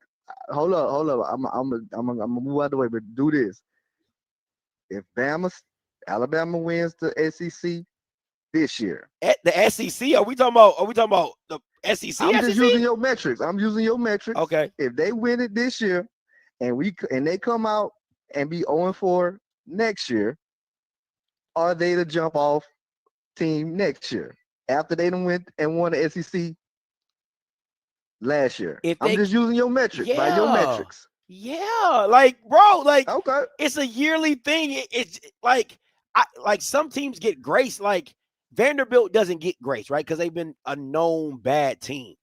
hold up. I'm gonna move out the way, but do this. If Alabama wins the SEC this year, at the SEC, are we talking about the SEC? I'm just using your metrics. Okay. If they win it this year, and they come out and be 0-4 next year, are they the jump off team next year after they done went and won the SEC last year? I'm just using your metrics by your metrics. Yeah, like bro, okay. It's a yearly thing. It's like some teams get grace. Like Vanderbilt doesn't get grace, right? Because they've been a known bad team.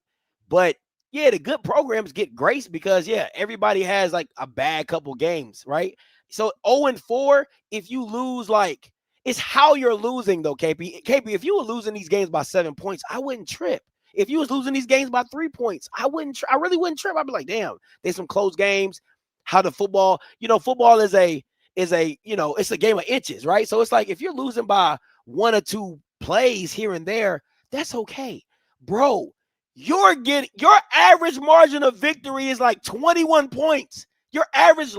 But yeah, the good programs get grace because everybody has like a bad couple games, right? So 0-4, if you lose, like it's how you're losing though, KP. KP, if you were losing these games by 7 points, I wouldn't trip. If you was losing these games by 3 points, I really wouldn't trip. I'd be like, damn, there's some close games. How the football, football is it's a game of inches, right? So it's like if you're losing by 1 or 2 plays here and there, that's okay. Bro, your average margin of victory is like 21 points. Your average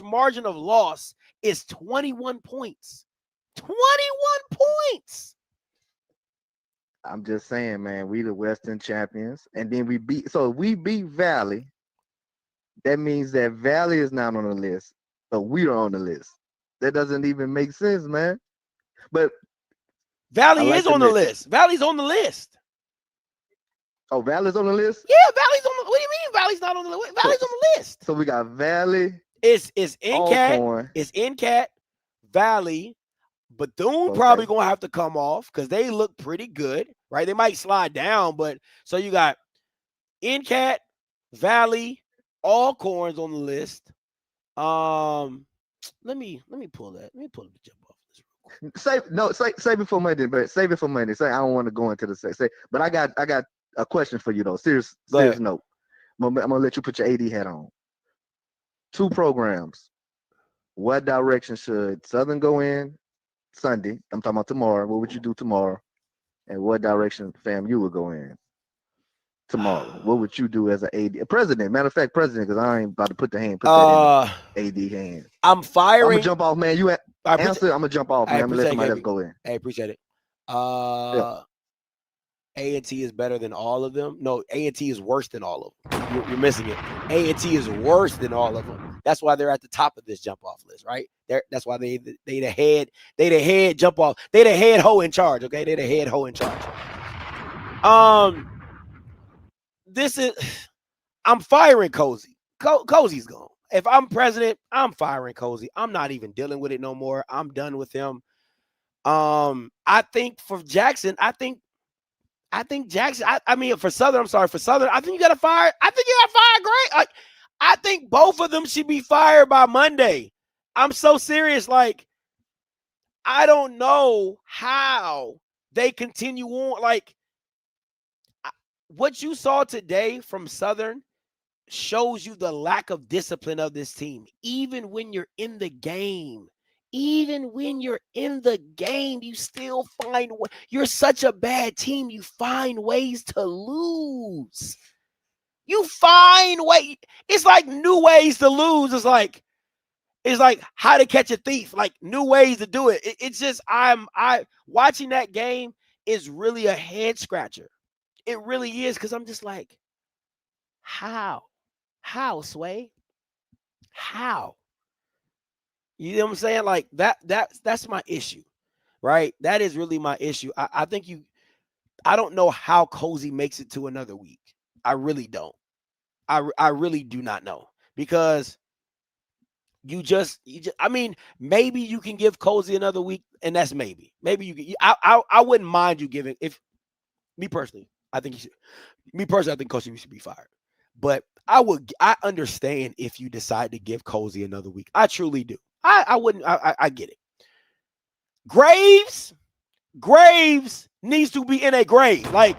margin of loss is 21 points. 21 points. I'm just saying, man, we the Western champions, and then we beat Valley. That means that Valley is not on the list, but we are on the list. That doesn't even make sense, man. But Valley is on the list. Valley's on the list. Oh, Valley's on the list? Yeah, Valley's on the. What do you mean Valley's not on the list? Valley's on the list. So we got Valley. It's NCAT. It's NCAT, Valley. Bethune probably gonna have to come off because they look pretty good, right? They might slide down, but so you got NCAT, Valley, Alcorn's on the list. Let me pull that. Let me pull the jump off this. Save it for Monday, but save it for Monday. Say I don't want to go into the say, but I got a question for you though. Serious note. I'm gonna let you put your AD hat on. 2 programs. What direction should Southern go in Sunday? I'm talking about tomorrow. What would you do tomorrow? And what direction FAMU would go in tomorrow? What would you do as an AD? President, matter of fact, president, because I ain't about to put that in AD hand. I'm firing. I'm gonna jump off, man. You answer. I'm gonna jump off, man. I'm gonna let somebody else go in. I appreciate it. A&T is better than all of them. No, A&T is worse than all of them. You're missing it. A&T is worse than all of them. That's why they're at the top of this jump off list, right? That's why they the head jump off. They the head hoe in charge. Okay, they the head hoe in charge. This is. I'm firing Cozy. Cozy's gone. If I'm president, I'm firing Cozy. I'm not even dealing with it no more. I'm done with him. I think for Jackson, I think Jackson. I mean, for Southern, I'm sorry for Southern. I think you got to fire. I think you got to fire Gray. Like, I think both of them should be fired by Monday. I'm so serious. Like, I don't know how they continue on. Like, what you saw today from Southern shows you the lack of discipline of this team. Even when you're in the game, you still find you're such a bad team. You find ways to lose. You find ways. It's like new ways to lose. It's like how to catch a thief. Like new ways to do it. It's just I watching that game is really a head scratcher. It really is, because I'm just like, how, Sway? How? You know what I'm saying? Like that's my issue, right? That is really my issue. I think I don't know how Cozy makes it to another week. I really don't. I really do not know, because you just I mean, maybe you can give Cozy another week, and that's maybe you can. I wouldn't mind you giving. If me personally, I think Cozy should be fired. But I understand if you decide to give Cozy another week. I truly do. I wouldn't. I get it. Graves needs to be in a grave, like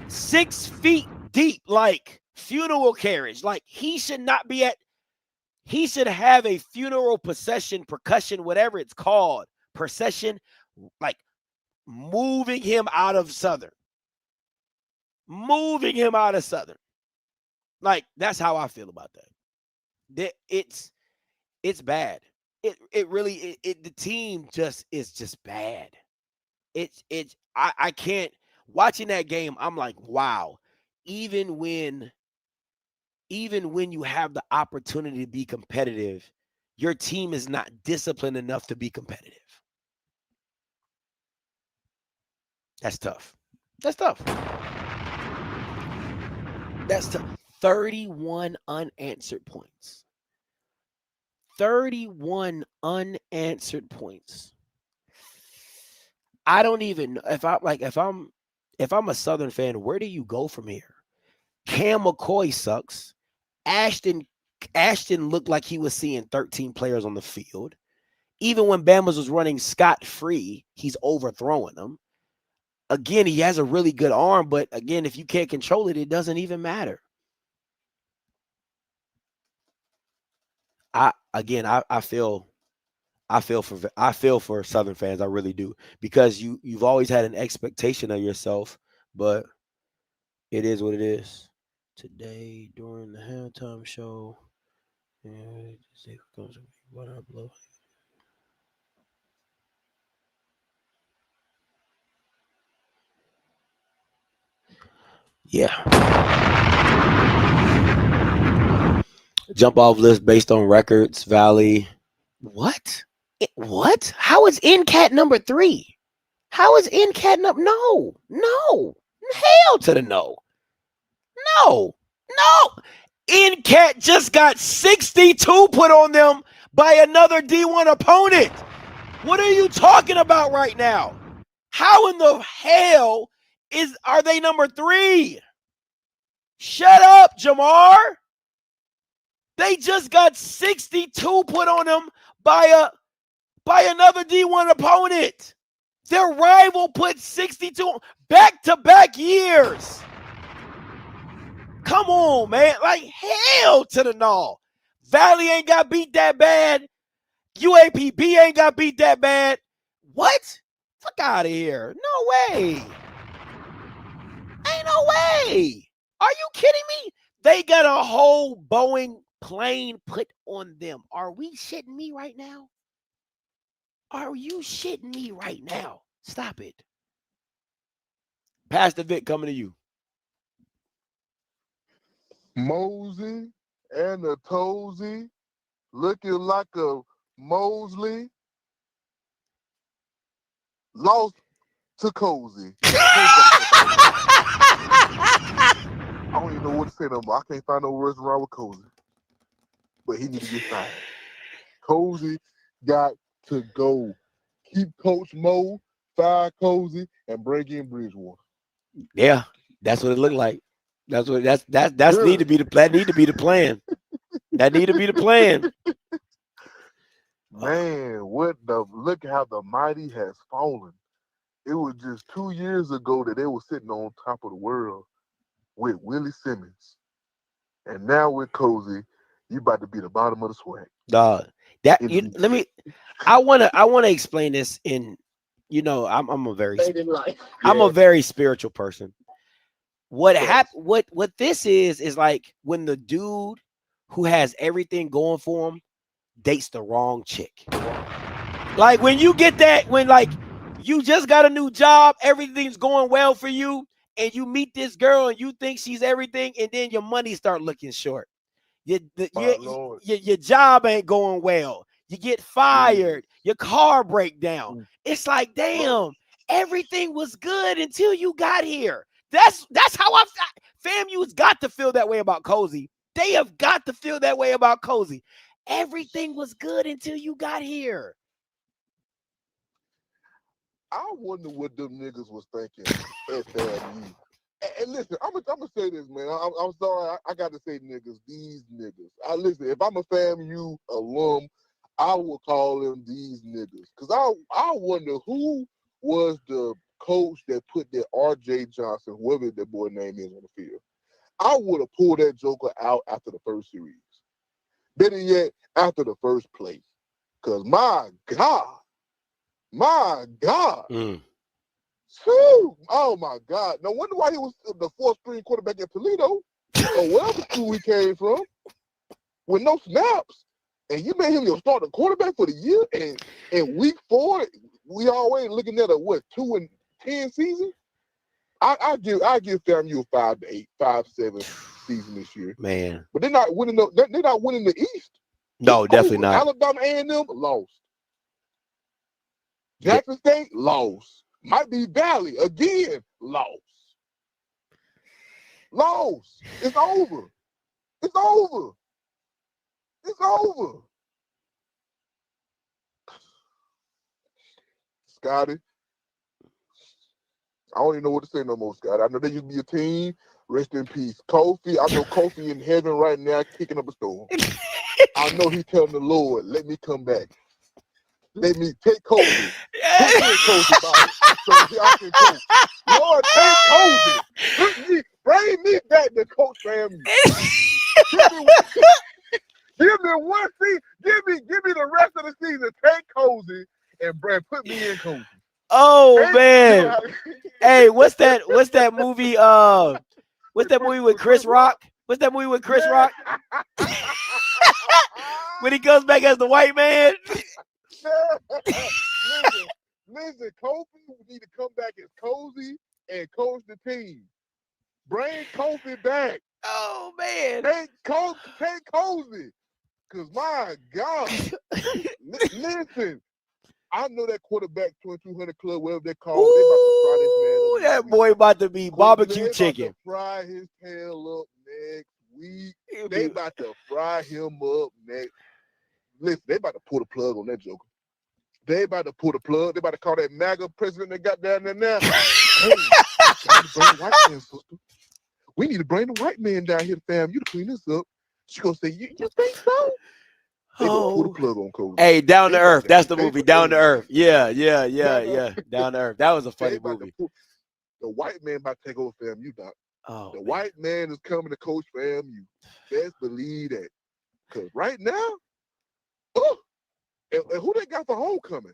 6 feet deep, like funeral carriage. Like he should not be he should have a funeral percussion, whatever it's called, procession, like moving him out of Southern. Like, that's how I feel about that. It's bad. It really the team is just bad. I can't, watching that game, I'm like, wow. Even when you have the opportunity to be competitive, your team is not disciplined enough to be competitive. That's tough. 31 unanswered points. 31 unanswered points. I don't even, if I'm a Southern fan, where do you go from here? Cam McCoy sucks. Ashton looked like he was seeing 13 players on the field. Even when Bama's was running scot-free, he's overthrowing them. Again, he has a really good arm, but again, if you can't control it, it doesn't even matter. I feel for Southern fans. I really do, because you've always had an expectation of yourself, but it is what it is. Today during the halftime show, yeah. Jump off list based on records. Valley. What? What? How is NCAT number 3? How is NCAT number? No. Hell to the no. No. NCAT just got 62 put on them by another D1 opponent. What are you talking about right now? How in the hell are they number 3? Shut up, Jamar. They just got 62 put on them by another D1 opponent. Their rival put 62 back-to-back years. Come on, man. Like, hell to the no. Valley ain't got beat that bad. UAPB ain't got beat that bad. What? Fuck out of here. No way. Ain't no way. Are you kidding me? They got a whole Boeing plane put on them. Are we shitting me right now? Are you shitting me right now? Stop it. Pastor Vic coming to you. Mosey and a Tozy looking like a Mosley lost to Cozy. I don't even know what to say no more. I can't find no words around with Cozy. But he need to get fired. Cozy got to go. Keep Coach Mo, fire Cozy, and bring in Bridgewater. Yeah, that's what it looked like. That's need to be the plan. Need to be the plan. That need to be the plan. Man, look how the mighty has fallen. It was just 2 years ago that they were sitting on top of the world with Willie Simmons. And now with Cozy, you about to be the bottom of the SWAC. Dog. I wanna explain this in, I'm a very spiritual person. What this is like when the dude who has everything going for him dates the wrong chick. Like when you get that, when like you just got a new job, everything's going well for you, and you meet this girl and you think she's everything, and then your money start looking short. Your job ain't going well. You get fired. Your car break down. It's like, damn, everything was good until you got here. That's how FAMU's got to feel that way about Cozy. They have got to feel that way about Cozy. Everything was good until you got here. I wonder what them niggas was thinking at FAMU. And listen, I'm gonna say this, man. I'm sorry, I got to say niggas. These niggas. Listen, if I'm a FAMU alum, I will call them these niggas. Cause I wonder who was the coach that put that R.J. Johnson, whoever that boy name is, on the field. I would have pulled that joker out after the first series. Better yet, after the first play. Cause my God. Whew, oh my God. No wonder why he was the fourth string quarterback at Toledo or wherever school he came from with no snaps. And you made him your starting quarterback for the year. And in week 4, we always looking at a 2-10 season. I give FAMU a 5-8, 5-7 season this year. Man. But they're not winning the East. No, definitely not. Alabama A&M lost. Jackson State lost. Might be Valley again lost. It's over. It's over. Scotty, I don't even know what to say no more, Scotty. I know they used to be a team. Rest in peace. Kofi, I know Kofi in heaven right now kicking up a storm. I know he's telling the Lord, let me come back. Let me take Kofi. Put me in Kofi's body so I can coach. Lord, take Kofi. Bring me back to Coach FAMU. Give me one season. Give me the rest of the season. Take Cozy and put me in Cozy. Oh man. Hey, what's that movie? What's that movie with Chris Rock? Rock? When he comes back as the white man. Listen, Kofi need to come back as Cozy and coach the team. Bring Kofi back. Oh man. Take Cozy. Cause my God. Listen. I know that quarterback 2200 club, whatever they call it, they about to fry this man up. That boy about to be barbecue chicken. About to fry his tail up next week. They about to fry him up next. Listen, they about to pull the plug on that joker. They about to pull the plug. They about to call that MAGA president they got down there now. Hey, bring the white man, sister. We need to bring the white man down here to FAMU to clean this up. She gonna say, you think so? They gonna pull the plug on Kobe. Hey, Down to Earth. That's the movie. Down to Earth. Yeah. Down to Earth. That was a funny movie. The white man about to take over FAMU, Doc. Oh, the white man is coming to coach FAMU. Best believe that. Because right now, and who they got for homecoming?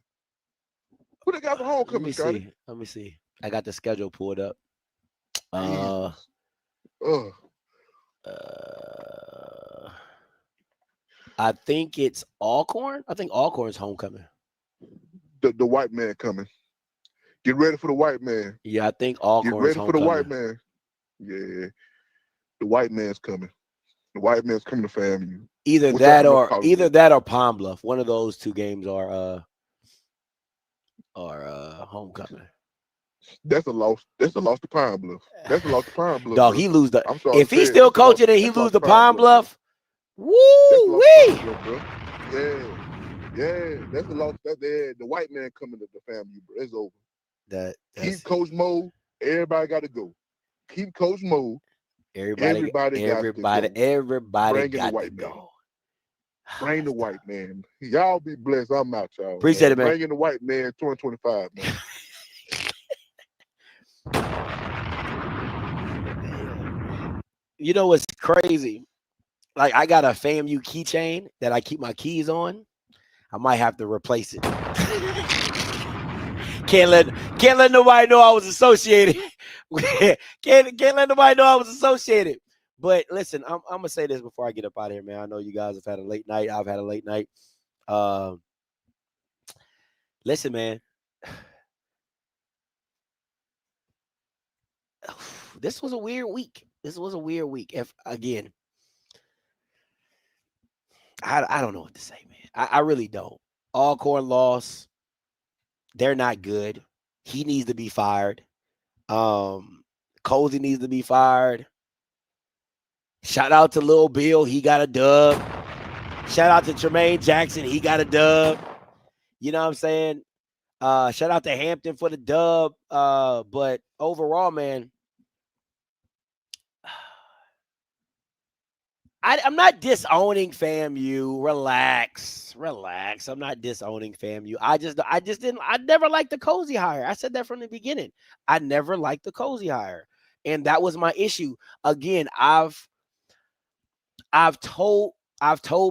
Scotty? Let me see. I got the schedule pulled up. I think it's Alcorn. I think Alcorn's homecoming. The white man coming. Get ready for the white man. Yeah, I think Get Alcorn's ready for the white homecoming. man. Yeah, the white man's coming. The white man's coming to FAMU. Either Which I that know or college. Palm Bluff. One of those two games are homecoming. That's a loss. That's a loss to Pine Bluff. That's a loss to Pine Bluff. Dog, bro. he lose the. I'm sorry If to he's say it, still that's a loss- coaching and he that's a loss lose to the Pine Bluff. Bluff, That's a woo loss to wee. Pine Bluff, bro. Yeah. That's a loss. The white man coming to the FAMU, bro. It's over. Keep Coach Mo. Everybody got to go. Keep Coach Mo. Everybody got to go. Everybody Bring in got the white to man. go. Bring the white man. Y'all be blessed. I'm out, y'all. Appreciate it, man. Bring in the white man 2025, man. You know what's crazy? Like, I got a FAMU keychain that I keep my keys on. I might have to replace it. Can't let nobody know I was associated. can't let nobody know I was associated. But listen, I'm gonna say this before I get up out of here, man. I know you guys have had a late night. I've had a late night. Listen, man. This was a weird week. If again, I don't know what to say, man. I really don't. Alcorn lost. They're not good. He needs to be fired. Cozy needs to be fired. Shout out to Lil Bill. He got a dub. Shout out to Tremaine Jackson. He got a dub. You know what I'm saying? Shout out to Hampton for the dub. But overall, man, I'm not disowning FAMU. Relax. I'm not disowning FAMU. I never liked the Cozy hire. I said that from the beginning. I never liked the Cozy hire. And that was my issue. Again, I've told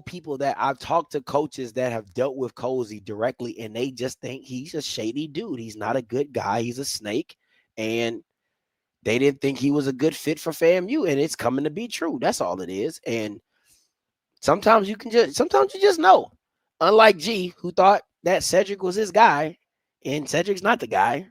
people that I've talked to coaches that have dealt with Cozy directly, and they just think he's a shady dude. He's not a good guy. He's a snake. And they didn't think he was a good fit for FAMU, and it's coming to be true. That's all it is. And sometimes you just know. Unlike G, who thought that Cedric was his guy, and Cedric's not the guy.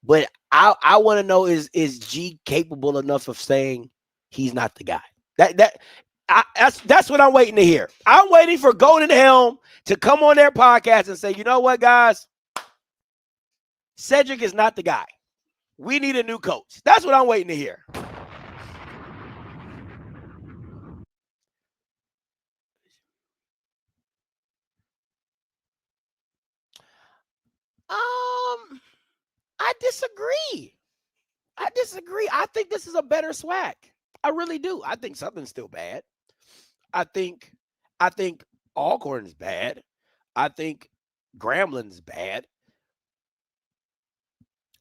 But I want to know, is G capable enough of saying he's not the guy? That's what I'm waiting to hear. I'm waiting for Golden Helm to come on their podcast and say, you know what, guys? Cedric is not the guy. We need a new coach. That's what I'm waiting to hear. I disagree. I think this is a better SWAC. I really do. I think Southern's still bad. I think Alcorn is bad. I think Gramblin's bad.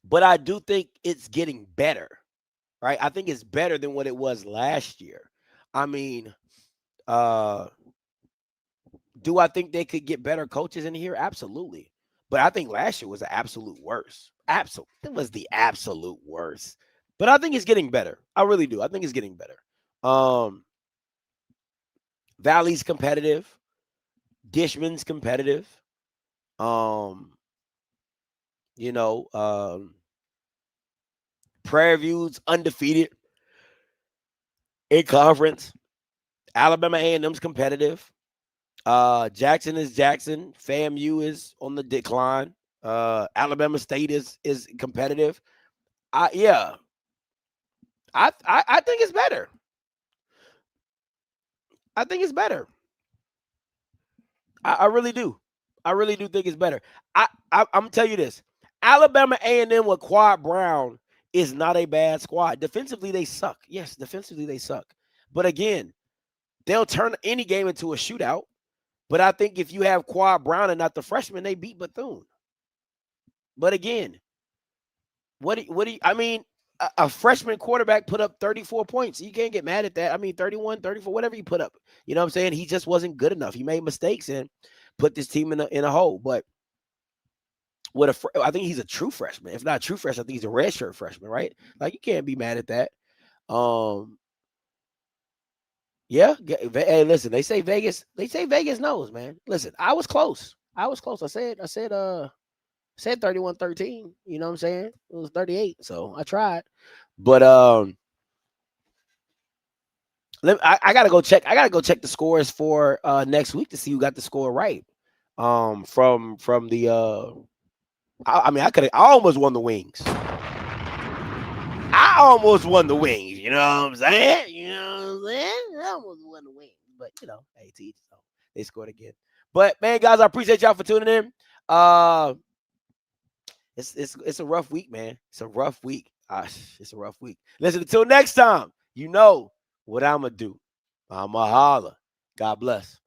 But I do think it's getting better, right? I think it's better than what it was last year. I mean, do I think they could get better coaches in here? Absolutely. But I think last year was the absolute worst. It was the absolute worst. But I think it's getting better. I really do. I think it's getting better. Valley's competitive. Dishman's competitive. Prairie View's undefeated in conference. Alabama A&M's competitive. Jackson is Jackson. FAMU is on the decline. Alabama State is competitive. I think it's better. I think it's better. I really do. I really do think it's better. I'm gonna tell you this: Alabama A&M with Quad Brown is not a bad squad. Defensively, they suck. Yes, defensively they suck. But again, they'll turn any game into a shootout. But I think if you have Quad Brown and not the freshman, they beat Bethune. But again, what do you, I mean, a freshman quarterback put up 34 points. You can't get mad at that. I mean, 31, 34, whatever you put up. You know what I'm saying? He just wasn't good enough. He made mistakes and put this team in a hole. But I think he's a true freshman. If not a true freshman, I think he's a redshirt freshman, right? Like, you can't be mad at that. Yeah. Hey, listen, they say Vegas knows, man. Listen, I was close. I said said 31-13. You know what I'm saying? It was 38. So I tried. But I gotta go check. I gotta go check the scores for next week to see who got the score right. From the I almost won the wings. I almost won the wings. You know what I'm saying? You know what I'm saying? I almost won the wings. But hey, teach. So they scored again. But man, guys, I appreciate y'all for tuning in. It's a rough week, man. It's a rough week. It's a rough week. Listen, until next time, you know what I'ma do. I'ma holler. God bless.